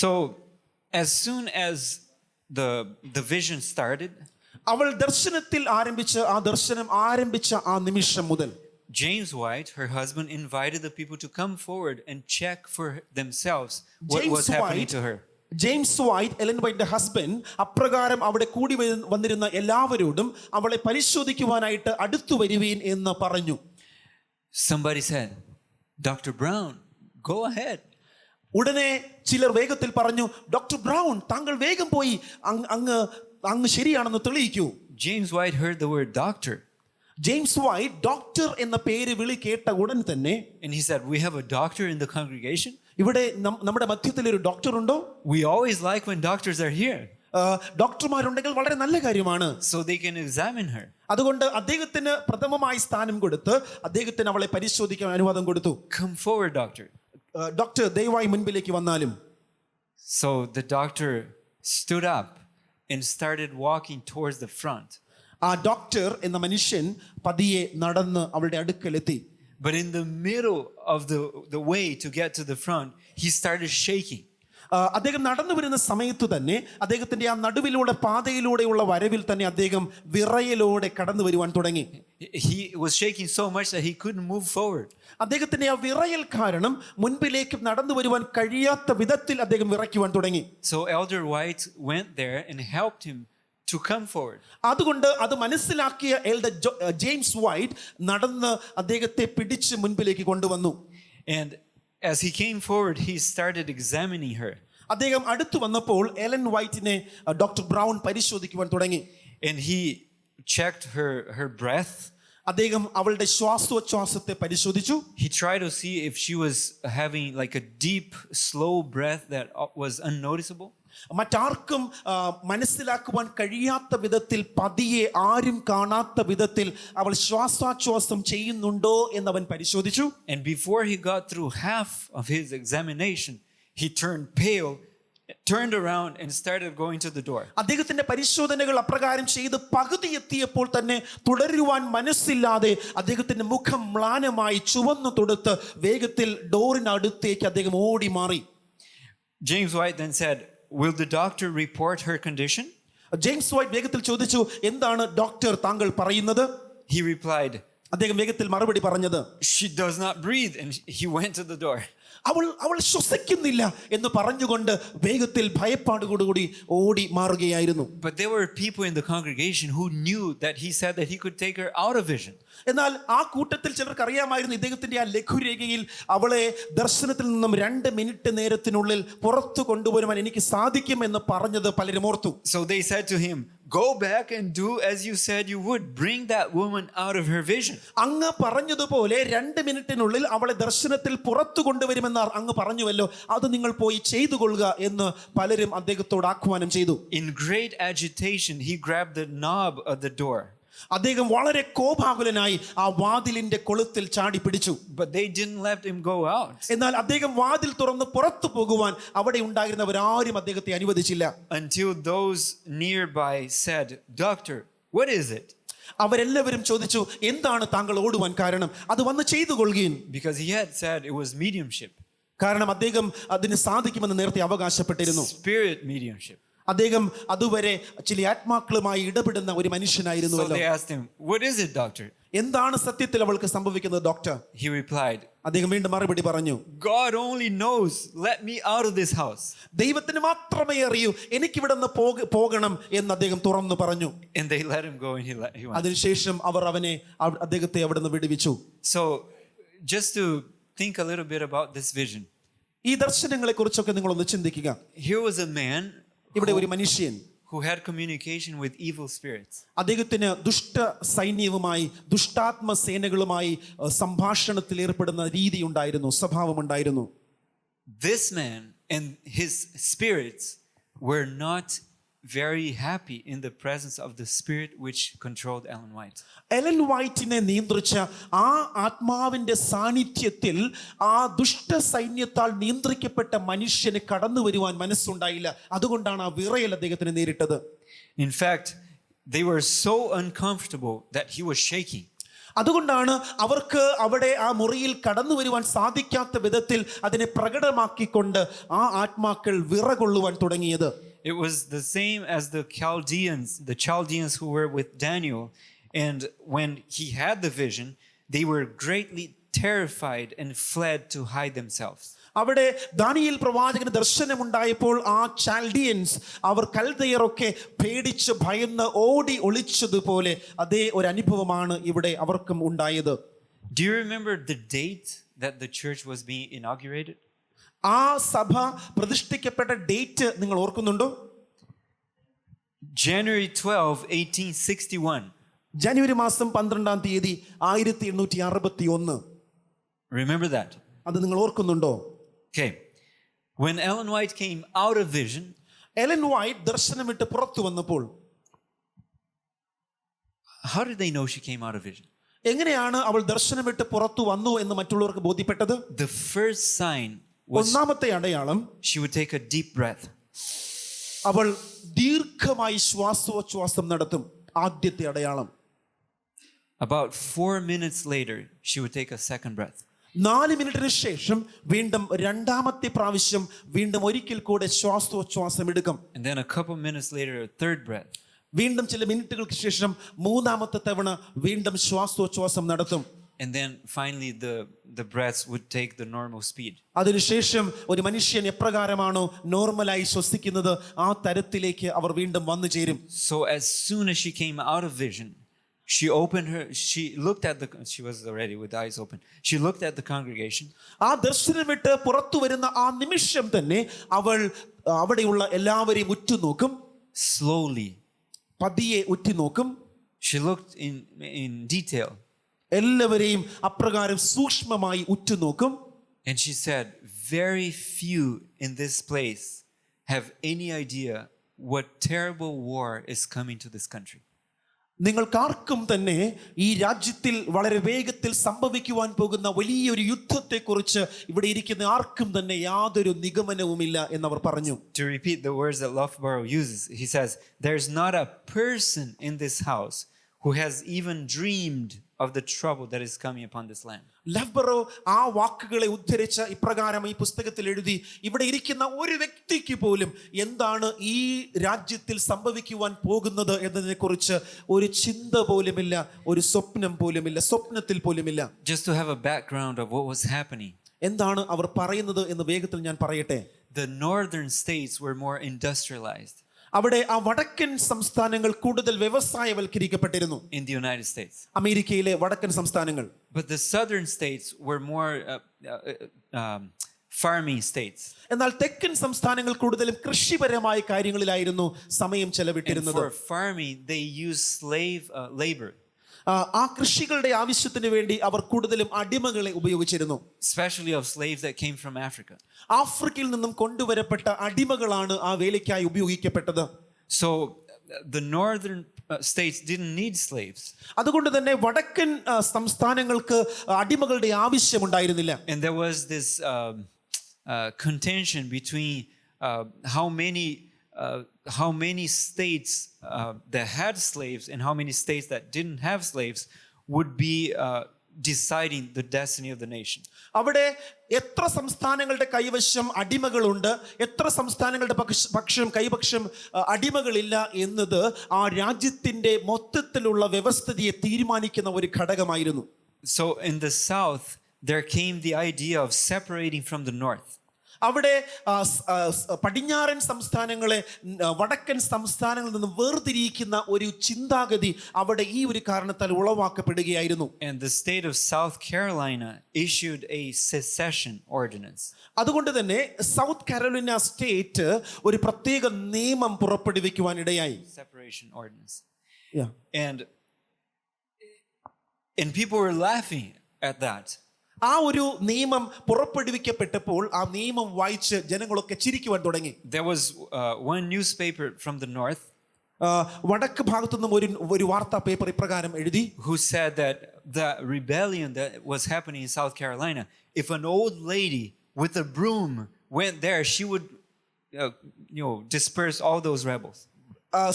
So as soon as the vision started, അവൾ ദർശനത്തിൽ ദർശനം ആരംഭിച്ച ആ നിമിഷം മുതൽ James White, her husband, invited the people to come forward and check for themselves what was happening to her. James White, Ellen വൈറ്റിന്റെ ഹസ്ബൻഡ്, അപ്രകാരം അവിടെ കൂടി വന്നിരുന്ന എല്ലാവരോടും അവളെ പരിശോധിക്കുവാനായിട്ട് അടുത്തു വരുവീൻ എന്ന് പറഞ്ഞു. Somebody said, Dr. Brown, go ahead. ഉടനെ ചിലർ വേഗത്തിൽ പറഞ്ഞു, ഡോക്ടർ ബ്രൗൺ, താങ്കൾ വേഗം പോയി അങ്ങ് ശരിയാണെന്ന് തെളിയിക്കൂ. James White heard the word doctor. James white doctor എന്ന പേര് വിളി കേട്ട ഉടൻ തന്നെ, and he said, we have a doctor in the congregation. ഇവിടെ നമ്മുടെ മധ്യത്തിൽ ഒരു ഡോക്ടർ ഉണ്ടോ? We always like when doctors are here. ഡോക്ടർമാരുണ്ടെങ്കിൽ വളരെ നല്ല കാര്യമാണ്. So they can examine her. അതുകൊണ്ട് അദ്ദേഹത്തിന് പ്രഥമമായി സ്ഥാനം കൊടുത്ത് അദ്ദേഹത്തിന് അവളെ പരിശോധിക്കാൻ അനുവാദം കൊടുത്തു. Come forward, doctor. ഡോക്ടർ ദയവായി മുൻപിലേക്ക് വന്നാലും. So the doctor stood up and started walking towards the front. ആ ഡോക്ടർ എന്ന മനുഷ്യൻ പതിയെ നടന്ന് അവളുടെ അടുക്കലെത്തി. But in the middle of the way to get to the front, he started shaking. അദ്ദേഹം നടന്നു വരുന്ന സമയത്ത് തന്നെ അദ്ദേഹത്തിന്റെ ആ നടുവിലൂടെ പാതയിലൂടെയുള്ള വരവിൽ തന്നെ അദ്ദേഹം വിറയലോടെ കടന്നു വരുവാൻ തുടങ്ങി. He was shaking so much that he couldn't move forward. അദ്ദേഹത്തിന്റെ ആ വിറയൽ കാരണം മുൻപിലേക്ക് നടന്നു വരുവാൻ കഴിയാത്ത വിധത്തിൽ അദ്ദേഹം വിറയ്ക്കുവാൻ തുടങ്ങി. So Elder White went there and helped him to come forward. അതുകൊണ്ട് അത് മനസ്സിലാക്കിയ എൽഡർ ജെയിംസ് വൈറ്റ് നടന്ന് അദ്ദേഹത്തെ പിടിച്ച് മുൻപിലേക്ക് കൊണ്ടുവന്നു. And as he came forward, he started examining her. അദ്ദേഹം അടുത്തു വന്നപ്പോൾ എലൻ വൈറ്റിനെ ഡോക്ടർ ബ്രൗൺ പരിശോധിക്കുവാൻ തുടങ്ങി. And he checked her breath. അദ്ദേഹം അവളുടെ ശ്വാസോച്ഛ്വാസത്തെ പരിശോധിച്ചു. He tried to see if she was having like a deep, slow breath that was unnoticeable. മറ്റാർക്കും മനസ്സിലാക്കുവാൻ കഴിയാത്ത വിധത്തിൽ പതിയെ ആരും കാണാത്ത വിധത്തിൽ അവൾ ശ്വാസോച്ഛ്വാസം ചെയ്യുന്നുണ്ടോ എന്നവൻ പരിശോധിച്ചു. And before he got through half of his examination, he turned pale, turned around and started going to the door. അദ്ദേഹത്തിന്റെ പരിശോധനകൾ അപ്രകാരം ചെയ്ത് പകുതി എത്തിയപ്പോൾ തന്നെ തുടരുവാൻ മനസ്സില്ലാതെ അദ്ദേഹത്തിന്റെ മുഖം മ്ലാനമായി ചുവന്നു തൊടുത്ത് വേഗത്തിൽ ഡോറിനടുത്തേക്ക് അദ്ദേഹം ഓടി മാറി. James White then said, will the doctor report her condition? James white വേഗത്തിൽ ചോദിച്ചു, എന്താണ് ഡോക്ടർ താങ്കൾ പറയുന്നത്? He replied, അദ്ദേഹം വേഗത്തിൽ മറുപടി പറഞ്ഞത്, she does not breathe, and he went to the door. അവൾ ശ്വസിക്കുന്നില്ല എന്ന് പറഞ്ഞുകൊണ്ട് വേഗത്തിൽ ഭയപ്പാടുകൂടി ഓടി മാറുകയായിരുന്നു. But there were people in the congregation who knew that he said that he could take her out of vision. എന്നാൽ ആ കൂട്ടത്തിൽ ചിലർക്ക് അറിയാമായിരുന്നു ഇദ്ദേഹത്തിന്റെ ആ ലഘുരേഖയിൽ അവളെ ദർശനത്തിൽ നിന്നും 2 മിനിറ്റ് നേരത്തിനുള്ളിൽ പുറത്തു കൊണ്ടുവരുവാൻ എനിക്ക് സാധിക്കുമെന്ന് പറഞ്ഞത് പലരും ഓർത്തു. So they said to him, go back and do as you said you would. Bring that woman out of her vision. അങ്ങ് പറഞ്ഞതുപോലെ 2 മിനിറ്റിനുള്ളിൽ അവളെ ദർശനത്തിൽ പുറത്തു കൊണ്ടുവരുമെന്ന് അങ്ങ് പറഞ്ഞുവല്ലോ, അത് നിങ്ങൾ പോയി ചെയ്തു കൊള്ളുക എന്ന് പലരും അദ്ദേഹത്തോട് ആഹ്വാനം ചെയ്തു. In great agitation, he grabbed the knob of the door. അദ്ദേഹം വളരെ കോപാകുലനായി ആ വാതിലിന്റെ കൊളുത്തിൽ ചാടി പിടിച്ചു. But they didn't let him go out. എന്നാൽ അദ്ദേഹം വാതിൽ തുറന്ന് പുറത്തു പോകുവാൻ അവിടെ ഉണ്ടായിരുന്നവരാരും അദ്ദേഹത്തെ അനുവദിച്ചില്ല. Until those nearby said, doctor, what is it? അവരെല്ലാവരും ചോദിച്ചു, എന്താണ് താങ്കൾ ഓടുവാൻ കാരണം? അത് വന്ന് ചെയ്തു കൊള്ളുകയും. Because he had said it was mediumship. കാരണം അദ്ദേഹം അതിന് സാധിക്കുമെന്ന് നേരത്തെ അവകാശപ്പെട്ടിരുന്നു. Spirit mediumship. അദ്ദേഹം അതുവരെ ചില ആത്മാക്കളുമായി ഇടപെടുന്ന ഒരു മനുഷ്യനായിരുന്നുവല്ലോ. So they asked him, what is it, doctor? എന്താണ് സത്യത്തിൽ അവൾക്ക് സംഭവിക്കുന്നത് ഡോക്ടർ? He replied, അദ്ദേഹം വീണ്ടും മറുപടി പറഞ്ഞു, God only knows. Let me out of this house. ദൈവത്തിന് മാത്രമേ അറിയൂ, എനിക്കിവിടെ നിന്ന് പോകണം എന്ന് അദ്ദേഹം തുറന്നു പറഞ്ഞു. And they let him go and he went. അതിനുശേഷം അവർ അദ്ദേഹത്തെ അവിടെ നിന്ന് വിടുവിച്ചു. So just to think a little bit about this vision. ഈ ദർശനങ്ങളെ കുറിച്ചൊക്കെ നിങ്ങളൊന്ന് ചിന്തിക്കുക. Here was a man ഇവിടെ ഒരു മനുഷ്യൻ who had communication with evil spirits. അദ്ദേഹത്തിന് ദുഷ്ട സൈന്യവുമായി ദുഷ്ടാത്മ സേനകളുമായി സംഭാഷണത്തിൽ ഏർപ്പെടുന്ന രീതി ഉണ്ടായിരുന്നു, സ്വഭാവമുണ്ടായിരുന്നു. This man and his spirits were not very happy in the presence of the spirit which controlled Ellen White. Ellen വൈറ്റിനെ നിയന്ത്രിച്ച ആ ആത്മാവിന്റെ സാന്നിധ്യത്തിൽ ആ ദുഷ്ട സൈന്യത്താൽ നിയന്ത്രിക്കപ്പെട്ട മനുഷ്യന് കടന്നു വരുവാൻ മനസ്സുണ്ടായില്ല. അതുകൊണ്ടാണ് ആ വിറയൽ അദ്ദേഹത്തിന് നേരിട്ടത്. In fact, they were so uncomfortable that he was shaking. അതുകൊണ്ടാണ് അവർക്ക് അവിടെ ആ മുറിയിൽ കടന്നു വരുവാൻ സാധിക്കാത്ത വിധത്തിൽ അതിനെ പ്രകടമാക്കിക്കൊണ്ട് ആ ആത്മാക്കൾ വിറകൊള്ളുവാൻ തുടങ്ങിയത്. It was the same as the Chaldeans who were with Daniel. And when he had the vision, they were greatly terrified and fled to hide themselves. അവിടെ ദാനിയേൽ പ്രവാചകന് ദർശനമുണ്ടായപ്പോൾ ആ ചാൽഡിയൻസ്, അവർ കൽദയറൊക്കെ പേടിച്ച് ഭയന്ന് ഓടി ഒളിച്ചതുപോലെ അതേ ഒരു അനുഭവമാണ് ഇവിടെ അവർക്കും ഉണ്ടായത്. Do you remember the date that the church was being inaugurated? ആ സഭ പ്രതിഷ്ഠിക്കപ്പെട്ട ഡേറ്റ് നിങ്ങൾ ഓർക്കുന്നുണ്ടോ? January 12, 1861. ജനുവരി മാസം 12-ാം തീയതി 1861. Remember that? അത് നിങ്ങൾ ഓർക്കുന്നുണ്ടോ? Okay. When Ellen White came out of vision, Ellen white ദർശനം വിട്ട് പുറത്തു വന്നപ്പോൾ how did they know she came out of vision? എങ്ങനെയാണ് അവൾ ദർശനം വിട്ട് പുറത്തു വന്നു എന്ന് മറ്റുള്ളവർക്ക് ബോധ്യപ്പെട്ടത്? The first sign was ഒന്നാമത്തെ അടയാളം, she would take a deep breath. അവൾ ദീർഘമായി ശ്വാസോച്ഛ്വാസം നടത്തും. ആദ്യത്തെ അടയാളം. About 4 minutes later, she would take a second breath. 4 മിനിറ്റിന് ശേഷം വീണ്ടും രണ്ടാമത്തെ പ്രാവശ്യം വീണ്ടും ഒരിക്കൽ കൂടെ ശ്വാസോച്ഛ്വാസം എടുക്കും. And then a couple minutes later, a third breath. വീണ്ടും ചില മിനിറ്റുകൾക്ക് ശേഷം മൂന്നാമത്തെ തവണ വീണ്ടും ശ്വാസോച്ഛ്വാസം നടത്തും. And then finally the breaths would take the normal speed. അതിനുശേഷം ഒരു മനുഷ്യൻ എപ്രകാരമാണോ നോർമലായി ശ്വസിക്കുന്നത് ആ തരത്തിലേക്ക് അവർ വീണ്ടും വന്നു ചേരും. So as soon as she came out of vision, she was already with eyes open. She looked at the congregation. ആ ദർശനം വിട്ട് പുറത്തു വരുന്ന ആ നിമിഷം തന്നെ അവൾ അവിടെയുള്ള എല്ലാവരെയും ഉറ്റുനോക്കും. Slowly. പതിയെ ഉറ്റുനോക്കും. She looked in detail. എല്ലാവരെയും അപ്രകാരം സൂക്ഷ്മമായി ഉറ്റുനോക്കും. And she said, very few in this place have any idea what terrible war is coming to this country. നിങ്ങൾക്കാർക്കും തന്നെ ഈ രാജ്യത്തിൽ വളരെ വേഗത്തിൽ സംഭവിക്കുവാൻ പോകുന്ന വലിയൊരു യുദ്ധത്തെക്കുറിച്ച് ഇവിടെ ഇരിക്കുന്ന ആർക്കും തന്നെ യാതൊരു നിഗമനവുമില്ല എന്നവർ പറഞ്ഞു. To repeat the words that Loughborough uses, he says, there's not a person in this house who has even dreamed of the trouble that is coming upon this land. ലഫ്ബറോ ആ വാക്കുകളെ ഉദ്ധരിച്ച ഇപ്രകാരം ഈ പുസ്തകത്തിൽ എഴുതി, ഇവിടെ ഇരിക്കുന്ന ഒരു വ്യക്തിക്ക് പോലും എന്താണ് ഈ രാജ്യത്തിൽ സംഭവിക്കുവാൻ പോകുന്നത് എന്നതിനെക്കുറിച്ച് ഒരു ചിന്ത പോലുമില്ല, ഒരു സ്വപ്നം പോലുമില്ല, സ്വപ്നത്തിൽ പോലുമില്ല. Just to have a background of what was happening. എന്താണ് അവർ പറയുന്നത് എന്ന് വേഗത്തിൽ ഞാൻ പറയട്ടെ. The northern states were more industrialized. അവിടെ ആ വടക്കൻ സംസ്ഥാനങ്ങൾ കൂടുതൽ വ്യവസായവൽക്കരിക്കപ്പെട്ടിരുന്നു. In the United States. അമേരിക്കയിലെ വടക്കൻ സംസ്ഥാനങ്ങൾ. But the southern states were more farming states. എന്നാൽ തെക്കൻ സംസ്ഥാനങ്ങൾ കൂടുതലും കൃഷിപരമായ കാര്യങ്ങളിലായിരുന്നു സമയം And ചെലവിട്ടിരുന്നത്. for farming, they used slave labor. ആ കൃഷികളുടെ ആവശ്യത്തിന് വേണ്ടി അവർ കൂടുതലും അടിമകളെ ഉപയോഗിച്ചിരുന്നു. Especially of slaves that came from Africa. ആഫ്രിക്കയിൽ നിന്നും കൊണ്ടുവരപ്പെട്ട അടിമകളാണ് ആ വേലയ്ക്കായി ഉപയോഗിക്കപ്പെട്ടത്. So the northern states didn't need slaves. അതുകൊണ്ട് തന്നെ വടക്കൻ സംസ്ഥാനങ്ങൾക്ക് അടിമകളുടെ ആവശ്യമുണ്ടായിരുന്നില്ല. And there was this contention between how many states that had slaves and how many states that didn't have slaves would be deciding the destiny of the nation. അവിടെ എത്ര സംസ്ഥാനങ്ങളുടെ കൈവശം അടിമകളുണ്ട്, എത്ര സംസ്ഥാനങ്ങളുടെ കൈവശം അടിമകളില്ല എന്നത് ആ രാജ്യത്തിന്റെ മൊത്തത്തിലുള്ള വ്യവസ്ഥിതിയെ തീരുമാനിക്കുന്ന ഒരു ഘടകമായിരുന്നു. So in the south there came the idea of separating from the north. അവിടെ പടിഞ്ഞാറൻ സംസ്ഥാനങ്ങളെ വടക്കൻ സംസ്ഥാനങ്ങളിൽ നിന്നും വേർതിരിക്കുന്ന ഒരു ചിന്താഗതി അവിടെ ഈ ഒരു കാരണത്താൽ ഉളവാക്കപ്പെടുകയായിരുന്നു. And the state of South Carolina issued a secession ordinance. അതുകൊണ്ട് തന്നെ സൗത്ത് കരോലിന സ്റ്റേറ്റ് ഒരു പ്രത്യേക നിയമം പുറപ്പെടുവിക്കുവാൻ ഇടയായി. Separation ordinance. Yeah. And people were laughing at that. ആ ഒരു നിയമം പുറപ്പെടുവിക്കപ്പെട്ടപ്പോൾ ആ നിയമം വായിച്ച് ജനങ്ങളൊക്കെ ചിരിക്കുവാൻ തുടങ്ങി. There was one newspaper from the north വടക്ക് ഭാഗത്തു നിന്നും ഒരു വാർത്താ പേപ്പർ ഇപ്രകാരം എഴുതി, who said that the rebellion that was happening in South Carolina, if an old lady with a broom went there, she would disperse all those rebels.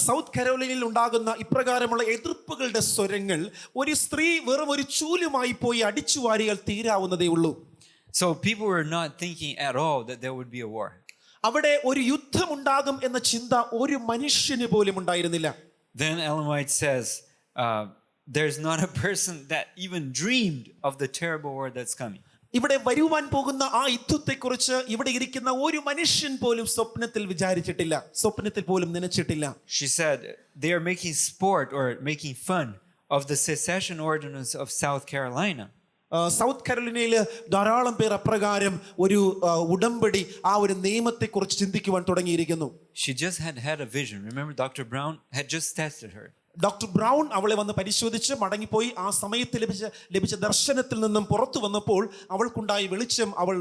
South കരോലിനയിൽ ഉണ്ടാകുന്ന ഇപ്രകാരമുള്ള എതിർപ്പുകളുടെ സ്വരങ്ങൾ ഒരു സ്ത്രീ വെറും ഒരു ചൂലുമായി പോയി അടിച്ചു വാരിയാൽ തീരാവുന്നതേ ഉള്ളൂ. So people were not thinking at all that there would be a war. അവിടെ ഒരു യുദ്ധം ഉണ്ടാകും എന്ന ചിന്ത ഒരു മനുഷ്യന് പോലും ഉണ്ടായിരുന്നില്ല. Then Ellen White says, there's not a person that even dreamed of the terrible war that's coming. ഇവിടെ വരുവാൻ പോകുന്ന ആ യുദ്ധത്തെക്കുറിച്ച് ഇവിടെ ഇരിക്കുന്ന ഒരു മനുഷ്യൻ പോലും സ്വപ്നത്തിൽ വിചാരിച്ചിട്ടില്ല, സ്വപ്നത്തിൽ പോലും നനച്ചിട്ടില്ല. She said they are making sport or making fun of the secession ordinance of South Carolina. South കരോലിനയിൽ ധാരാളം പേർ അപ്രകാരം ഒരു ഉടമ്പടി ആ ഒരു നിയമത്തെക്കുറിച്ച് ചിന്തിക്കുവാൻ തുടങ്ങിയിരിക്കുന്നു. She just had a vision. Remember, Dr. Brown had just tested her. Doctor brown അവളെ വന്ന് പരിശോധിച്ച് മടങ്ങിപ്പോയി. ആ സമയത്ത് ലഭിച്ച ദർശനത്തിൽ നിന്നും പുറത്തു വന്നപ്പോൾ അവൾക്കുണ്ടായ വെളിച്ചം അവൾ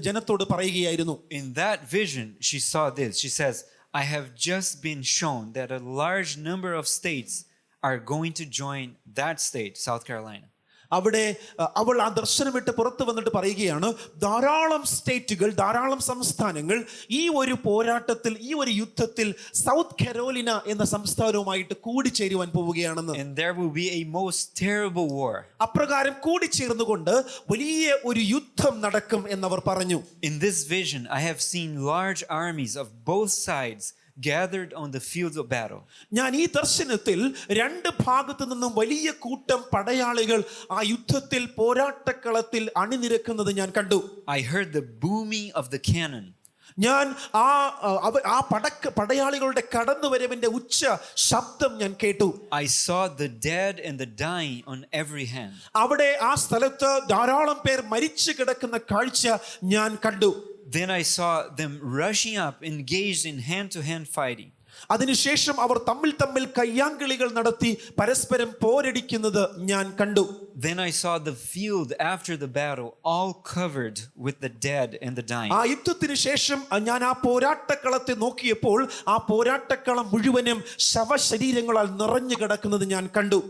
ജനത്തോട് പറയുകയായിരുന്നു. In that vision, she saw this. She says, I have just been shown that a large number of states are going to join that state, South Carolina. അവിടെ അവൾ ആ ദർശനം വിട്ട് പുറത്തു വന്നിട്ട് പറയുകയാണ്, ധാരാളം സ്റ്റേറ്റുകൾ, ധാരാളം സംസ്ഥാനങ്ങൾ ഈ ഒരു പോരാട്ടത്തിൽ, ഈ ഒരു യുദ്ധത്തിൽ സൗത്ത് കരോലിന എന്ന സംസ്ഥാനവുമായിട്ട് കൂടിച്ചേരുവാൻ പോവുകയാണെന്ന്. And there will be a most terrible war. അപ്രകാരം കൂടിച്ചേർന്നുകൊണ്ട് വലിയ ഒരു യുദ്ധം നടക്കും എന്നവർ പറഞ്ഞു. In this vision, I have seen large armies of both sides gathered on the fields of battle. ഞാൻ ഈ ദർശനത്തിൽ രണ്ട് ഭാഗത്തു നിന്നും വലിയ കൂട്ടം പടയാളികൾ ആ യുദ്ധത്തിൽ പോരാട്ടക്കളത്തിൽ അണിനിരക്കുന്നത് ഞാൻ കണ്ടു. I heard the booming of the cannon. ഞാൻ ആ പടയാളികളുടെ കടന്നുവരവിന്റെ ഉച്ച ശബ്ദം ഞാൻ കേട്ടു. I saw the dead and the dying on every hand. അവിടെ ആ സ്ഥലത്ത് ധാരാളം പേർ മരിച്ചു കിടക്കുന്ന കാഴ്ച ഞാൻ കണ്ടു. Then I saw them rushing up, engaged in hand-to-hand fighting. അതിനുശേഷം അവർ തമ്മിൽ കയ്യാങ്കളികൾ നടത്തി പരസ്പരം പോരടിക്കുന്നത് ഞാൻ കണ്ടു. Then I saw the field after the battle all covered with the dead and the dying. ആ യുദ്ധത്തിന് ശേഷം ഞാൻ ആ പോരാട്ടക്കളത്തെ നോക്കിയപ്പോൾ ആ പോരാട്ടക്കളം മുഴുവനും ശവശരീരങ്ങളാൽ നിറഞ്ഞു കിടക്കുന്നത് ഞാൻ കണ്ടു.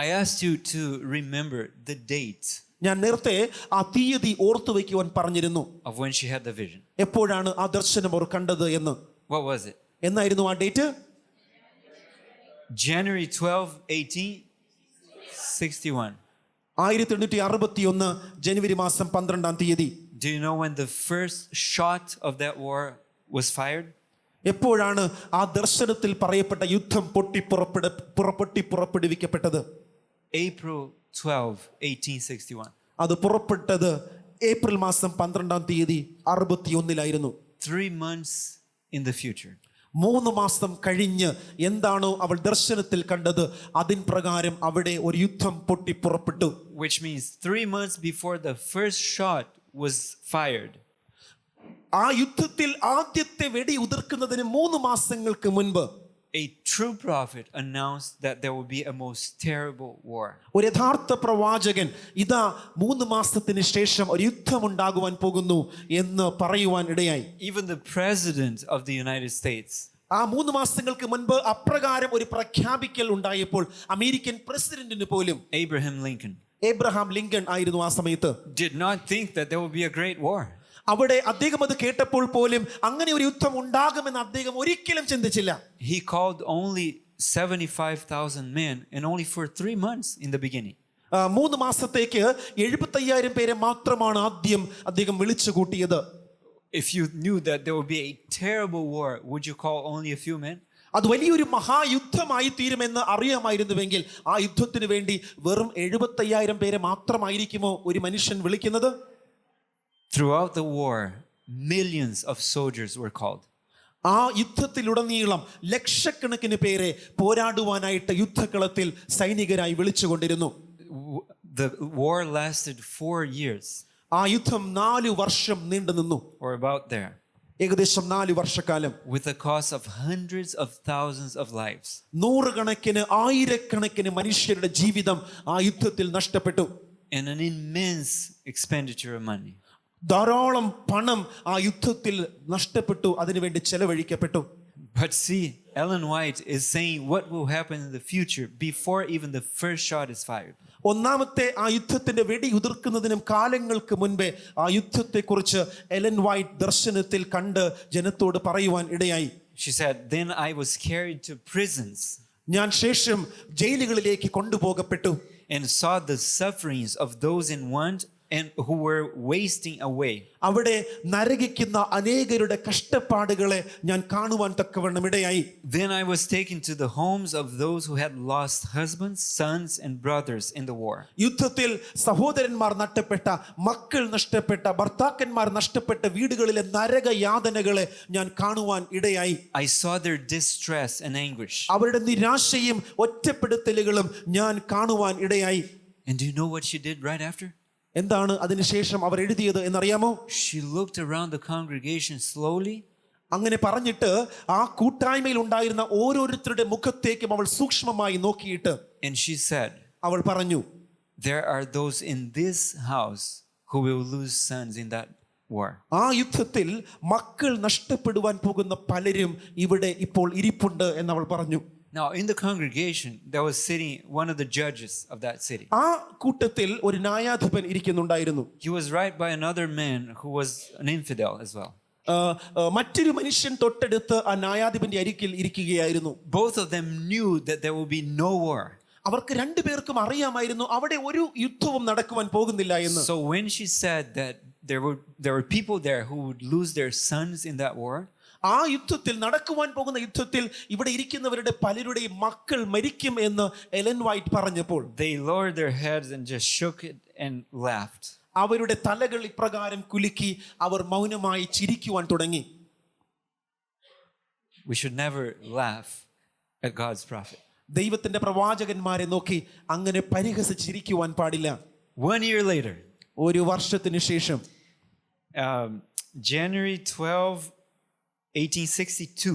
I asked you to remember the date ഞാൻ നേരത്തെ ആ തീയതി ഓർത്തു വയ്ക്കുവാൻ പറഞ്ഞിരുന്നു. of when she had the vision. എപ്പോഴാണ് ആ ദർശനം അവർ കണ്ടത് എന്ന്. What was it? എന്നായിരുന്നു ആ ഡേറ്റ്? January 12, 1861. 1861 ജനുവരി മാസം 12-ാം തീയതി. Do you know when the first shot of that war was fired? എപ്പോഴാണ് ആ ദർശനത്തിൽ പറയപ്പെട്ട യുദ്ധം പുറപ്പെടുവിക്കപ്പെട്ടത്? April 12, 1861. അത് പുറപ്പെട്ടത് ഏപ്രിൽ മാസം 12-ാം തീയതി 61-ലായിരുന്നു. 3 months in the future. 3 മാസം കഴിഞ്ഞ് എന്താണോ അവൾ ദർശനത്തിൽ കണ്ടത് അതിൻ പ്രകാരം അവിടെ ഒരു യുദ്ധം പൊട്ടിപ്പുറപ്പെട്ടു. Which means 3 months before the first shot was fired. ആ യുദ്ധത്തിൽ ആദ്യത്തെ വെടി ഉതിർക്കുന്നതിന് 3 മാസങ്ങൾക്ക് മുൻപ് a true prophet announced that there will be a most terrible war. ഒരു യഥാർത്ഥ പ്രവാചകൻ ഇതാ 3 മാസത്തിന് ശേഷം ഒരു യുദ്ധം ഉണ്ടാകുവാൻ പോകുന്നു എന്ന് പറയുവാൻ ഇടയായി. Even the president of the United States, ആ 3 മാസങ്ങൾക്ക് മുൻപ് അപ്രകാരം ഒരു പ്രഖ്യാപിക്കൽ ഉണ്ടായപ്പോൾ അമേരിക്കൻ പ്രസിഡന്റിന് പോലും Abraham Lincoln, എബ്രഹാം ലിങ്കൺ ആയിരുന്നു ആ സമയത്ത്, did not think that there would be a great war. അവിടെ അദ്ദേഹം അത് കേട്ടപ്പോൾ പോലും അങ്ങനെ ഒരു യുദ്ധം ഉണ്ടാകുമെന്ന് അദ്ദേഹം ഒരിക്കലും ചിന്തിച്ചില്ല. He called only 75,000 men and only for 3 months in the beginning. 3 മാസത്തേക്ക് 75,000 പേരെ മാത്രമാണ് ആദ്യം അദ്ദേഹം വിളിച്ചു കൂട്ടിയത്. If you knew that there would be a terrible war, would you call only a few men? അത് വലിയൊരു മഹായുദ്ധമായി തീരുമെന്ന് അറിയാമായിരുന്നുവെങ്കിൽ ആ യുദ്ധത്തിന് വേണ്ടി വെറും 75,000 പേരെ മാത്രമായിരിക്കുമോ ഒരു മനുഷ്യൻ വിളിക്കുന്നത്? Throughout the war, millions of soldiers were called. ആ യുദ്ധത്തിലുടനീളം ലക്ഷക്കണക്കിന് പേരെ പോരാടുവാനായിട്ട് യുദ്ധക്കളത്തിൽ സൈനികരായി വിളിച്ചുകൊണ്ടിരുന്നു. The war lasted 4 years. ആ യുദ്ധം 4 വർഷം നീണ്ടു നിന്നു, or about there, ഏകദേശം 4 വർഷക്കാലം. with the cost of hundreds of thousands of lives. നൂറുകണക്കിന് ആയിരക്കണക്കിന് മനുഷ്യരുടെ ജീവിതം ആ യുദ്ധത്തിൽ നഷ്ടപ്പെട്ടു. And an immense expenditure of money. ധാരാളം പണം ആ യുദ്ധത്തിൽ നഷ്ടപ്പെട്ടു, അതിനുവേണ്ടി ചെലവഴിക്കപ്പെട്ടു. But see, Ellen White is saying what will happen in the future before even the first shot is fired. ഒന്നാമത്തെ ആ യുദ്ധത്തിന്റെ വെടി ഉതിർക്കുന്നതിനും കാലങ്ങൾക്ക് മുൻപേ ആ യുദ്ധത്തെക്കുറിച്ച് എലൻ വൈറ്റ് ദർശനത്തിൽ കണ്ട് ജനത്തോട് പറയുവാൻ ഇടയായി. She said, "Then I was carried to prisons ഞാൻ ശേഷം ജയിലുകളിലേക്ക് കൊണ്ടുപോകപ്പെട്ടു. and saw the sufferings of those in want and who were wasting away. അവിടെ നരകിക്കുന്ന അനേകരുടെ കഷ്ടപ്പാടുകളെ ഞാൻ കാണുവാൻ തക്കവണ്ണം ഇടയായി. Then I was taken to the homes of those who had lost husbands, sons and brothers in the war." യുദ്ധത്തിൽ സഹോദരന്മാർ നഷ്ടപ്പെട്ട, മക്കൾ നഷ്ടപ്പെട്ട, ഭർത്താക്കന്മാർ നഷ്ടപ്പെട്ട വീടുകളിലെ നരകയാതനകളെ ഞാൻ കാണുവാൻ ഇടയായി. I saw their distress and anguish. അവരുടെ നിരാശയും ഒറ്റപ്പെടുത്തലുകളും ഞാൻ കാണുവാൻ ഇടയായി. And do you know what she did right after? എന്താണ് അതിനുശേഷം അവർ എഴുതിയത് എന്നറിയാമോ? She looked around the congregation slowly. അങ്ങനെ പറഞ്ഞിട്ട് ആ കൂട്ടായ്മയിൽ ഉണ്ടായിരുന്ന ഓരോരുത്തരുടെ മുഖത്തേക്കും അവൾ സൂക്ഷ്മമായി നോക്കിയിട്ട് And she said, അവൾ പറഞ്ഞു, "There are those in this house who will lose sons in that war." ആ യുദ്ധത്തിൽ മക്കൾ നഷ്ടപ്പെടുവാൻ പോകുന്ന പലരും ഇവിടെ ഇപ്പോൾ ഇരിപ്പുണ്ട് എന്നവൾ പറഞ്ഞു. Now in the congregation there was sitting one of the judges of that city. ആ കൂട്ടത്തിൽ ഒരു ന്യായാധിപൻ ഇരിക്കുന്നുണ്ടായിരുന്നു. He was right by another man who was an infidel as well. മറ്റൊരു മനുഷ്യൻ തൊട്ടടുത്ത് ആ ന്യായാധിപന്റെ അരികിൽ ഇരിക്കുകയായിരുന്നു. Both of them knew that there will be no war. അവർക്ക് രണ്ടുപേർക്കും അറിയാമായിരുന്നു അവിടെ ഒരു യുദ്ധവും നടക്കുവാൻ പോകുന്നില്ല എന്ന്. So when she said that there were people there who would lose their sons in that war, ആ യുദ്ധത്തിൽ, നടക്കുവാൻ പോകുന്ന യുദ്ധത്തിൽ ഇവിടെ ഇരിക്കുന്നവരുടെ പലരുടെയും മക്കൾ മരിക്കും എന്ന് എലൻ വൈറ്റ് പറഞ്ഞപ്പോൾ they lowered their heads and just shook it and laughed. അവരുടെ തലകൾ ഇപ്രകാരം കുലുക്കി അവർ മൗനമായി ചിരിക്കുവാൻ തുടങ്ങി. We should never laugh at God's prophet. ദൈവത്തിന്റെ പ്രവാചകന്മാരെ നോക്കി അങ്ങനെ പരിഹസിച്ചിരിക്കുവാൻ പാടില്ല. 1 year later, ഒരു വർഷത്തിന് ശേഷം January 12, 1862,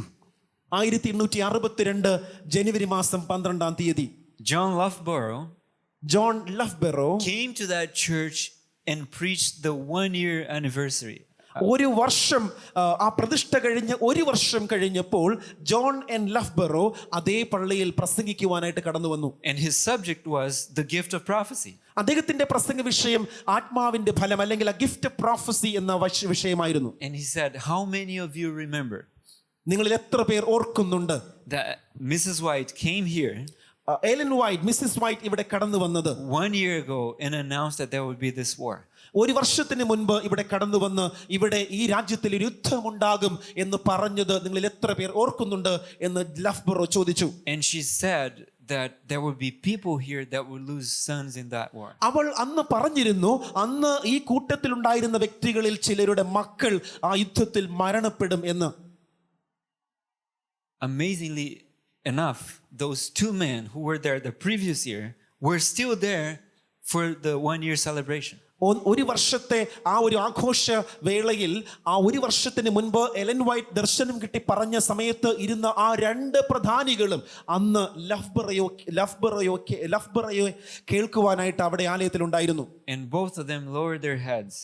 1862 ജനുവരി മാസം 12-ാം തീയതി John Loughborough John Loughborough came to that church and preached the 1-year anniversary. ഒരു വർഷം, ആ പ്രതിഷ്ഠ കഴിഞ്ഞ് ഒരു വർഷം കഴിഞ്ഞപ്പോൾ ജോൺ എൻ ലഫ്ബെറോ അതേ പള്ളിയിൽ പ്രസംഗിക്കുവാനായിട്ട് കടന്നു വന്നു. And his subject was the gift of prophecy. അദ്ദേഹത്തിന്റെ പ്രസംഗ വിഷയം ആത്മാവിന്റെ ഫലം അല്ലെങ്കിൽ ഗിഫ്റ്റ് ഓഫ് പ്രോഫസി എന്ന വിഷയമായിരുന്നു. And he said, "How many of you remember നിങ്ങളിൽ എത്ര പേർ ഓർക്കുന്നുണ്ട് that Mrs. White came here Ellen white, Mrs white ഇവിടെ കടന്നു വന്നത് 1 year ago and announced that there would be this war?" ഒരു വർഷത്തിന് മുൻപ് ഇവിടെ കടന്നു വന്ന് ഇവിടെ ഈ രാജ്യത്തിൽ ഒരു യുദ്ധമുണ്ടാകും എന്ന് പറഞ്ഞത് നിങ്ങളിൽ എത്ര പേർ ഓർക്കുന്നുണ്ട് എന്ന് ലഫ്ബെറോ ചോദിച്ചു. And she said that there would be people here that would lose sons in that war. അവൾ അന്ന് പറഞ്ഞിരുന്നു, അന്ന് ഈ കൂട്ടത്തിൽ ഉണ്ടായിരുന്ന വ്യക്തികളിൽ ചിലരുടെ മക്കൾ ആ യുദ്ധത്തിൽ മരണപ്പെടും എന്ന്. Amazingly enough, those 2 men who were there the previous year were still there for the 1-year celebration. ഒരു വർഷത്തെ ആ ഒരു ആഘോഷ വേളയിൽ, ആ ഒരു വർഷത്തിന് മുൻപ് എലൻ വൈറ്റ് ദർശനം കിട്ടി പറഞ്ഞ സമയത്ത് ഇരുന്ന ആ 2 പ്രധാനികളും അന്ന് ലഫ്ബെറോയെ കേൾക്കുവാനായിട്ട് അവിടെ ആലയത്തിൽ ഉണ്ടായിരുന്നു. And both of them lowered their heads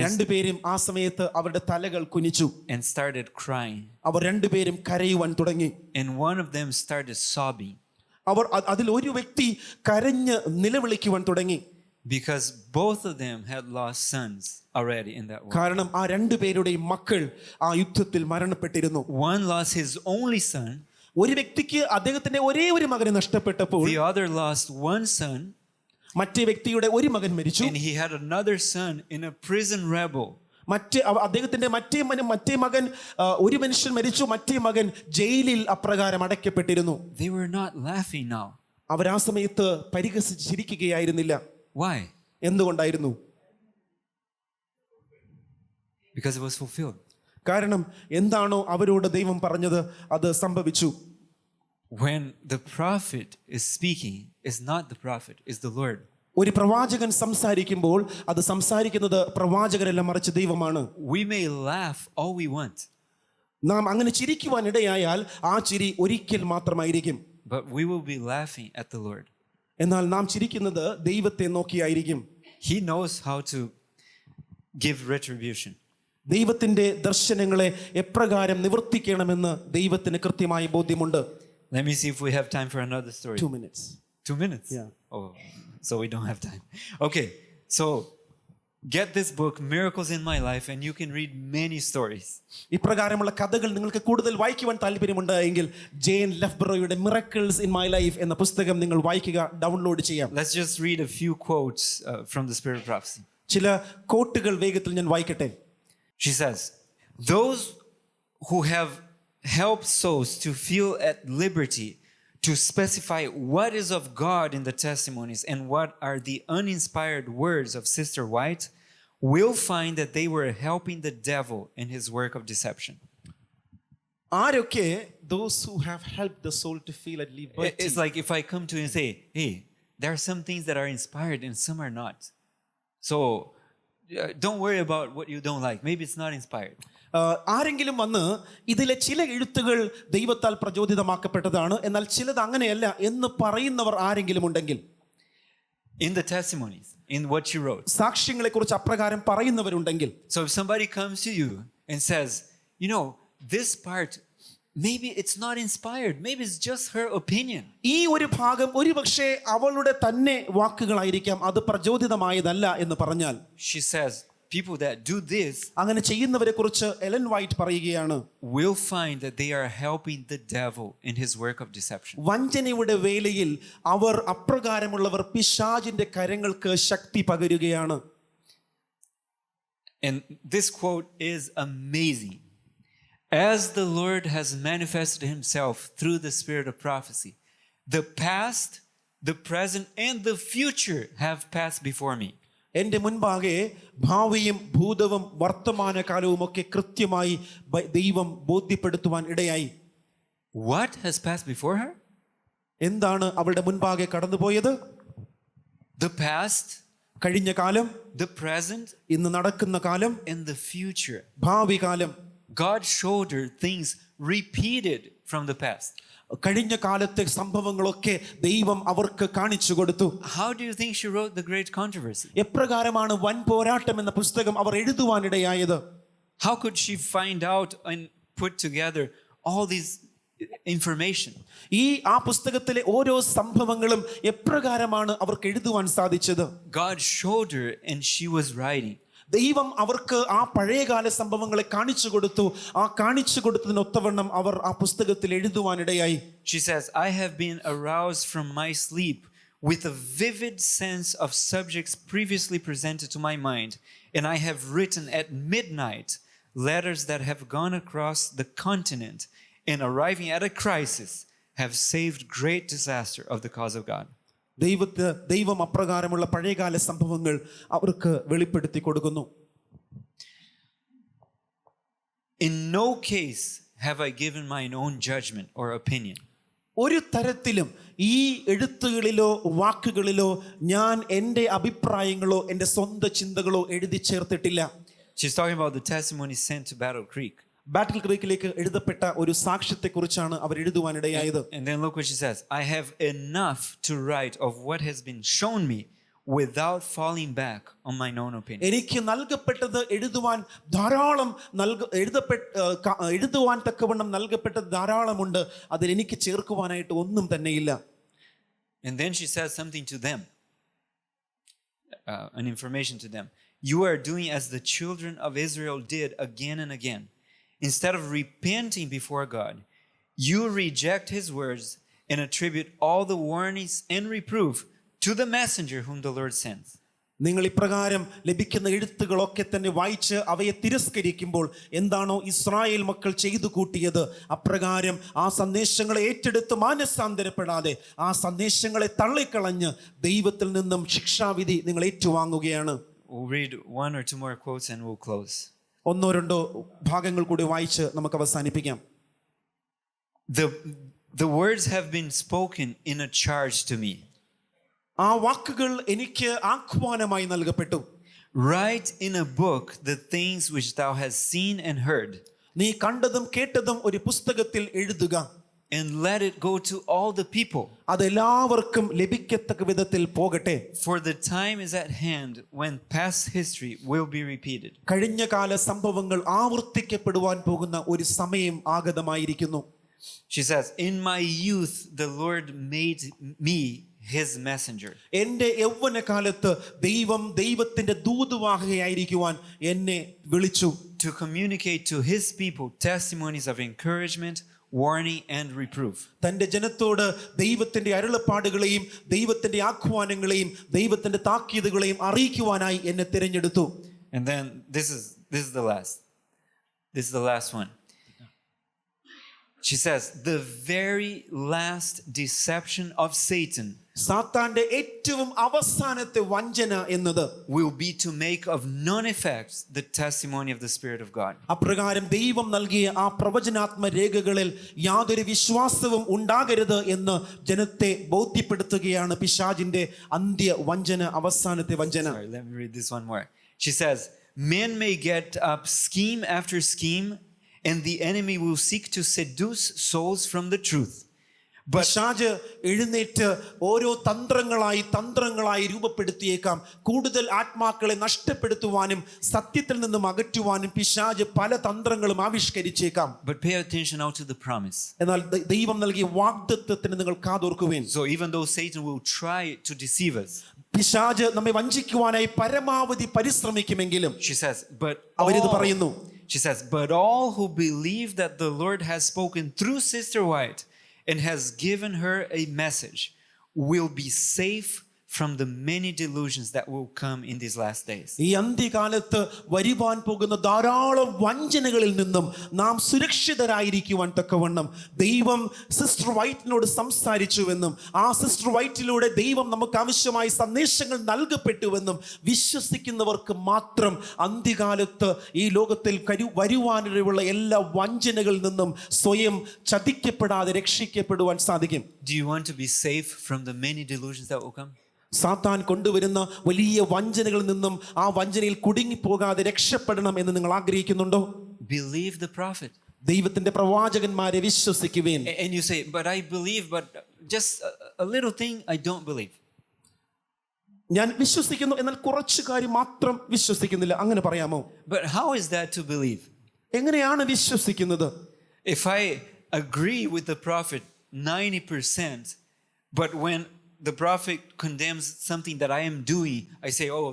രണ്ടുപേരും ആ സമയത്ത് അവരുടെ തലകൾ കുനിച്ചു. and started crying. അവർ രണ്ടുപേരും കരയുവാൻ തുടങ്ങി. And one of them started sobbing അതിൽ ഒരു വ്യക്തി കരഞ്ഞ് നിലവിളിക്കുവാൻ തുടങ്ങി. because both of them had lost sons already in that war. കാരണം ആ രണ്ടുപേരുടെയും മക്കൾ ആ യുദ്ധത്തിൽ മരണപ്പെട്ടിരുന്നു. One lost his only son. ഒരു വ്യക്തിക്ക് അദ്ദേഹത്തിന്റെ ഒരേ ഒരു മകനെ നഷ്ടപ്പെട്ടപ്പോൾ The other lost one son. മറ്റേ വ്യക്തിയുടെ ഒരു മകൻ മരിച്ചു. And he had another son in a prison rebel. അദ്ദേഹത്തിന്റെ മറ്റേ മകൻ, ഒരു മനുഷ്യൻ മരിച്ചു, മറ്റേ മകൻ ജയിലിൽ അപ്രകാരം അടയ്ക്കപ്പെട്ടിരുന്നു. They were not laughing now. അവർ ആ സമയത്ത് പരിഹസിച്ചിരിക്കുകയായിരുന്നില്ല. Why? എന്തുകൊണ്ടായിരുന്നു? Because it was fulfilled. കാരണം എന്താണോ അവരോട് ദൈവം പറഞ്ഞത് അത് സംഭവിച്ചു. When the prophet is speaking, it's not the prophet, it's the Lord. ഒരു പ്രവാചകൻ സംസാരിക്കുമ്പോൾ അത് സംസാരിക്കുന്നത് പ്രവാചകരല്ല, മറിച്ച് ദൈവമാണ്. We may laugh all we want, നാം അങ്ങനെ ചിരിക്കുവാൻ ഇടയായാൽ ആ ചിരി ഒരിക്കൽ മാത്രമായിരിക്കും. but we will be laughing at the Lord. എന്നാൽ നാം ചിരിക്കുന്നത് ദൈവത്തെ നോക്കിയായിരിക്കും. He knows how to give retribution. ദൈവത്തിന്റെ ദർശനങ്ങളെ എപ്രകാരം നിവർത്തിക്കണമെന്ന് ദൈവത്തിന് കൃത്യമായ ബോധ്യമുണ്ട്. Let me see if we have time for another story. 2 minutes. 2 minutes? Yeah. Oh, so we don't have time. Okay, so get this book, Miracles in My Life, and you can read many stories. ഇപ്രകാരമുള്ള കഥകൾ നിങ്ങൾക്ക് കൂടുതൽ വായിക്കുവാൻ താല്പര്യമുണ്ട് എങ്കിൽ Jane ലെഫ്ബ്രോയുടെ miracles in my life എന്ന പുസ്തകം നിങ്ങൾ വായിക്കുക, ഡൗൺലോഡ് ചെയ്യാം. Let's just read a few quotes from the Spirit of Prophecy. ചില കോട്ടുകൾ വേഗത്തിൽ ഞാൻ വായിക്കട്ടെ. She says, those who have helped souls to feel at liberty to specify what is of God in the testimonies and what are the uninspired words of Sister White will find that they were helping the devil in his work of deception. ആരൊക്കെ those who have helped the soul to feel at liberty. It's like if I come to you and say, hey, there are some things that are inspired and some are not. So don't worry about what you don't like. Maybe it's not inspired. ആരെങ്കിലും വന്ന് ഇതിലെ ചില എഴുത്തുകൾ ദൈവത്താൽ പ്രചോദിതമാക്കപ്പെട്ടതാണ്, എന്നാൽ ചിലത് അങ്ങനെയല്ല എന്ന് പറയുന്നവർ ആരെങ്കിലും ഉണ്ടെങ്കിൽ, in the testimonies, in what you wrote. സാക്ഷ്യങ്ങളെ കുറിച്ച് അപ്രകാരം പറയുന്നവരുണ്ടെങ്കിൽ, So if somebody comes to you and says, you know, this part, maybe it's not inspired, maybe it's just her opinion. ഈ ഒരു ഭാഗം ഒരുപക്ഷെ അവളുടെ തന്നെ വാക്കുകളായിരിക്കാം, അത് പ്രചോദിതമായതല്ല എന്ന് പറഞ്ഞാൽ, She says, people that do this അങ്ങനെ ചെയ്യുന്നവരെ കുറിച്ച് എലൻ വൈറ്റ് പറയുകയാണ്, will find that they are helping the devil in his work of deception. വഞ്ചനയുടെ വേലയിൽ അവർ അപ്രകാരമുള്ളവർ പിശാചിന്റെ കരങ്ങൾക്ക് ശക്തി പകരുകയാണ്. And this quote is amazing. As the Lord has manifested himself through the spirit of prophecy, the past, the present, and the future have passed before me. എന്റെ മുൻപാകെ ഭാവിയും ഭൂതവും വർത്തമാനകാലവും ഒക്കെ കൃത്യമായി ദൈവം ബോധ്യപ്പെടുത്തുവാൻ ഇടയായി. What has passed before her? എന്താണ് അവളുടെ മുൻപാകെ കടന്നുപോയത്? The past, കഴിഞ്ഞ കാലം, the present, ഇന്ന് നടക്കുന്ന കാലം, and the future. ഭാവി കാലം. God showed her things repeated from the past. കഴിഞ്ഞ കാലത്തെ സംഭവങ്ങളൊക്കെ ദൈവം അവർക്ക് കാണിച്ചു കൊടുത്തു. How do you think she wrote The Great Controversy? എപ്രകാരമാണ് വൻ പോരാട്ടം എന്ന പുസ്തകം അവർ എഴുതുവാനിടയായത്? How could she find out and put together all these information? ആ പുസ്തകത്തിലെ ഓരോ സംഭവങ്ങളും എപ്രകാരമാണ് അവർക്ക് എഴുതുവാൻ സാധിച്ചത്? God showed her and she was writing. ദൈവം അവർക്ക് ആ പഴയകാല സംഭവങ്ങളെ കാണിച്ചു കൊടുത്തു. ആ കാണിച്ചു കൊടുത്തതിനൊത്തവണ്ണം അവർ ആ പുസ്തകത്തിൽ എഴുതുവാനിടയായി. She says, I have been aroused from my sleep with a vivid sense of subjects previously presented to my mind, and I have written at midnight letters that have gone across the continent and arriving at a crisis have saved great disaster of the cause of God. ദൈവം അപ്രകാരമുള്ള പഴയകാല സംഭവങ്ങൾ അവർക്ക് വെളിപ്പെടുത്തി കൊടുക്കുന്നു. In no case have I given mine own judgment or opinion. ഒരു തരത്തിലും ഈ എഴുത്തുകളിലോ വാക്കുകളിലോ ഞാൻ എൻ്റെ അഭിപ്രായങ്ങളോ എൻ്റെ സ്വന്തം ചിന്തകളോ എഴുതി ചേർത്തിട്ടില്ല. She's talking about the testimony sent to Battle Creek. ബാറ്റിൽ ക്രീക്കിലേക്ക് എഴുതപ്പെട്ട ഒരു സാക്ഷ്യത്തെക്കുറിച്ചാണ് അവർ എഴുതുവാനിടയായത്. And then look what she says. I have enough to write of what has been shown me without falling back on my own opinion. എനിക്ക് നൽകപ്പെട്ടത് എഴുതുവാൻ ധാരാളം എഴുതുവാൻ തക്കവണ്ണം നൽകപ്പെട്ടത് ധാരാളമുണ്ട്. അതിൽ എനിക്ക് ചേർക്കുവാനായിട്ട് ഒന്നും തന്നെയില്ല. And then she says something to them, an information to them. You are doing as the children of Israel did again and again. Instead of repenting before God, you reject his words and attribute all the warnings and reproof to the messenger whom the Lord sends. നിങ്ങൾ ഇപ്രകാരം ലഭിക്കുന്ന എഴുത്തുകളൊക്കെ തന്നെ വായിച്ച് അവയെ തിരസ്കരിക്കുമ്പോൾ എന്താണോ Israel മക്കൾ ചെയ്തു കൂട്ടിയത്, അപ്രകാരം ആ സന്ദേശങ്ങളെ ഏറ്റെടുത്ത് മാനസാന്തരപ്പെടാതെ ആ സന്ദേശങ്ങളെ തള്ളിക്കളഞ്ഞ് ദൈവത്തിൽ നിന്നും ശിക്ഷാവിധി നിങ്ങൾ ഏറ്റുവാങ്ങുകയാണ്. We'll read one or two more quotes and we'll close. ഒന്നോ രണ്ടോ ഭാഗങ്ങൾ കൂടി വായിച്ച് നമുക്ക് അവസാനിപ്പിക്കാം. The words have been spoken in a charge to me. ആ വാക്കുകൾ എനിക്ക് ആഹ്വാനമായി നൽകപ്പെട്ടു. Write in a book the things which thou hast seen and heard. നീ കണ്ടതും കേട്ടതും ഒരു പുസ്തകത്തിൽ എഴുതുക. And let it go to all the people. അതെല്ലാവർക്കും ലഭിക്കത്തക്ക വിധത്തിൽ പോകട്ടെ. For the time is at hand when past history will be repeated. കഴിഞ്ഞകാല സംഭവങ്ങൾ ആവർത്തിക്കപ്പെടുവാൻ പോകുന്ന ഒരു സമയം ആഗതമായിരിക്കുന്നു. She says, in my youth the Lord made me his messenger. എൻ്റെ യൗവനകാലത്ത് ദൈവത്തിന്റെ ദൂതുവാഹകയായിരിക്കുവാൻ എന്നെ വിളിച്ചു. To communicate to his people testimonies of encouragement, warning and reproof. തന്റെ ജനത്തോട് ദൈവത്തിന്റെ അരുളപ്പാടുകളെയും ദൈവത്തിന്റെ ആഹ്വാനങ്ങളെയും ദൈവത്തിന്റെ താക്കീതുകളെയും അറിയിക്കുവാനായി എന്നെ തിരഞ്ഞെടുത്തു. And then this is the last. This is the last one. She says, the very last deception of Satan സാത്താന്റെ ഏറ്റവും അവസാനത്തെ വഞ്ചന എന്നത് will be to make of none effect the testimony of the Spirit of God. അപ്രകാരം ദൈവം നൽകിയ ആ പ്രവചനാത്മ രേഖകളിൽ യാതൊരു വിശ്വാസവും ഉണ്ടാകരുത് എന്ന് ജനത്തെ ബോധ്യപ്പെടുത്തുകയാണ് പിശാചിന്റെ അന്ത്യ വഞ്ചന, അവസാനത്തെ വഞ്ചന. Sorry, let me read this one more. She says, men may get up scheme after scheme, and the enemy will seek to seduce souls from the truth. പിശാച് എഴുന്നേറ്റ് ഓരോ തന്ത്രങ്ങളായി രൂപപ്പെടുത്തിയേക്കാം. കൂടുതൽ ആത്മാക്കളെ നഷ്ടപ്പെടുത്തുവാനും സത്യത്തിൽ നിന്നും അകറ്റുവാനും പിശാച് പല തന്ത്രങ്ങളും ആവിഷ്കരിച്ചേക്കാം. But pay attention now to the promise. എന്നാൽ ദൈവം നൽകിയ വാഗ്ദത്തത്തിന് നിങ്ങൾ കാതോർക്കുവേൻ. So even though Satan will try to deceive us, പിശാച് നമ്മെ വഞ്ചിക്കുവാനായി പരമാവധി പരിശ്രമിക്കുമെങ്കിലും she says, അവരിത് പറയുന്നു. She says, but all who believe that the Lord has spoken through Sister White and has given her a message will be safe from the many delusions that will come in these last days. ഈ അന്ത്യകാലത്ത് വരുവാൻ പോകുന്ന ധാരാളം വഞ്ചനകളിൽ നിന്നും നാം സുരക്ഷിതരായിരിക്കുവാൻ തക്കവണ്ണം ദൈവം sister വൈറ്റിനോട് സംസാരിച്ചുവെന്നും ആ സിസ്റ്റർ വൈറ്റിലൂടെ ദൈവം നമുക്ക് ആവശ്യമായ സന്ദേശങ്ങൾ നൽകപ്പെട്ടുവെന്നും വിശ്വസിക്കുന്നവർക്ക് മാത്രം അന്ത്യകാലത്ത് ഈ ലോകത്തിൽ വരുവാനുള്ള എല്ലാ വഞ്ചനകളിൽ നിന്നും സ്വയം ചതിക്കപ്പെടാതെ രക്ഷിക്കപ്പെടുവാൻ സാധിക്കും. Do you want to be safe from the many delusions that will come? സാത്താൻ കൊണ്ടുവരുന്ന വലിയ വഞ്ചനകളിൽ നിന്നും ആ വഞ്ചനയിൽ കുടുങ്ങിപ്പോകാതെ രക്ഷപ്പെടണം എന്ന് നിങ്ങൾ ആഗ്രഹിക്കുന്നുണ്ടോ? Believe the prophet. ദൈവത്തിന്റെ പ്രവാചകന്മാരെ വിശ്വസിക്കുവേൻ. And you say, but I believe, but just a little thing I don't believe. ഞാൻ വിശ്വസിക്കുന്നു എന്നാൽ കുറച്ച് കാര്യം മാത്രം വിശ്വസിക്കുന്നില്ല, അങ്ങനെ പറയാമോ? But how is that to believe? എങ്ങനെയാണ് വിശ്വസിക്കുന്നത്? If I agree with the prophet 90%, but when the prophet condemns something that I am doing, I say, oh,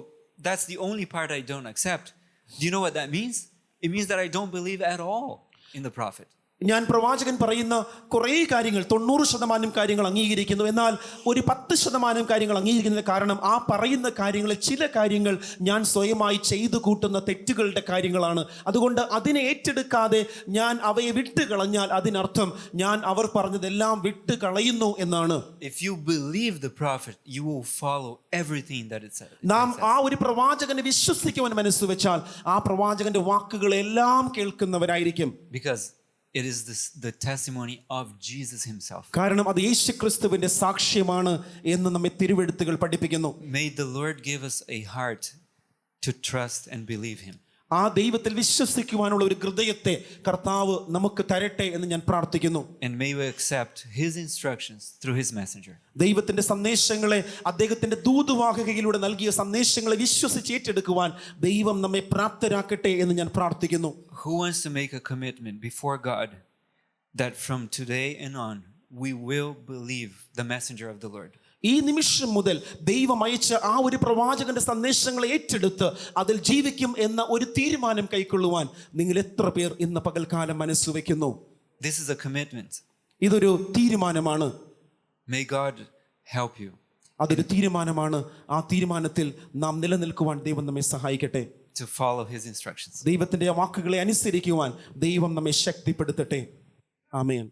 that's the only part I don't accept. Do you know what that means? It means that I don't believe at all in the prophet. ഞാൻ പ്രവാചകൻ പറയുന്ന കുറേ കാര്യങ്ങൾ 90% കാര്യങ്ങൾ അംഗീകരിക്കുന്നു, എന്നാൽ ഒരു 10% കാര്യങ്ങൾ അംഗീകരിക്കുന്നത് കാരണം ആ പറയുന്ന കാര്യങ്ങളിൽ ചില കാര്യങ്ങൾ ഞാൻ സ്വയമായി ചെയ്തു കൂട്ടുന്ന തെറ്റുകളുടെ കാര്യങ്ങളാണ്. അതുകൊണ്ട് അതിനെ ഏറ്റെടുക്കാതെ ഞാൻ അവയെ വിട്ടുകളഞ്ഞാൽ അതിനർത്ഥം ഞാൻ അവർ പറഞ്ഞതെല്ലാം വിട്ടുകളയുന്നു എന്നാണ്. If you believe the prophet, you will follow everything that it says. നാം ആ ഒരു പ്രവാചകനെ വിശ്വസിക്കുവാൻ മനസ്സ് വെച്ചാൽ ആ പ്രവാചകന്റെ വാക്കുകളെല്ലാം കേൾക്കുന്നവരായിരിക്കും. Because it is the testimony of Jesus himself. കാരണം അത് യേശുക്രിസ്തുവിന്റെ സാക്ഷ്യമാണ് എന്ന് നമ്മെ തിരുവെഴുത്തുകൾ പഠിപ്പിക്കുന്നു. May the Lord give us a heart to trust and believe him. ആ ദൈവത്തിൽ വിശ്വസിക്കുവാനുള്ള ഒരു ഹൃദയത്തെ കർത്താവ് നമുക്ക് തരട്ടെ എന്ന് ഞാൻ പ്രാർത്ഥിക്കുന്നു. And may we accept his instructions through his messenger. ദൈവത്തിന്റെ സന്ദേശങ്ങളെ അദ്ദേഹത്തിന്റെ ദൂതുവാഹകയിലൂടെ നൽകിയ സന്ദേശങ്ങളെ വിശ്വസിച്ച് ഏറ്റെടുക്കുവാൻ ദൈവം നമ്മെ പ്രാപ്തരാക്കട്ടെ എന്ന് ഞാൻ പ്രാർത്ഥിക്കുന്നു. Who wants to make a commitment before God that from today and on we will believe the messenger of the Lord? ഈ നിമിഷം മുതൽ ദൈവം അയച്ച ആ ഒരു പ്രവാചകന്റെ സന്ദേശങ്ങളെ ഏറ്റെടുത്ത് അതിൽ ജീവിക്കും എന്ന ഒരു തീരുമാനം കൈക്കൊള്ളുവാൻ നിങ്ങൾ എത്ര പേർ ഇന്ന് പകൽക്കാലം മനസ്സ് വെക്കുന്നു? This is a commitment. ഇതൊരു തീരുമാനമാണ്. May God help you. അതൊരു തീരുമാനമാണ്. ആ തീരുമാനത്തിൽ നാം നിലനിൽക്കുവാൻ ദൈവം നമ്മെ സഹായിക്കട്ടെ. To follow his instructions. ദൈവത്തിന്റെ വാക്കുകളെ അനുസരിക്കുവാൻ ദൈവം നമ്മെ ശക്തിപ്പെടുത്തട്ടെ. ആമേൻ.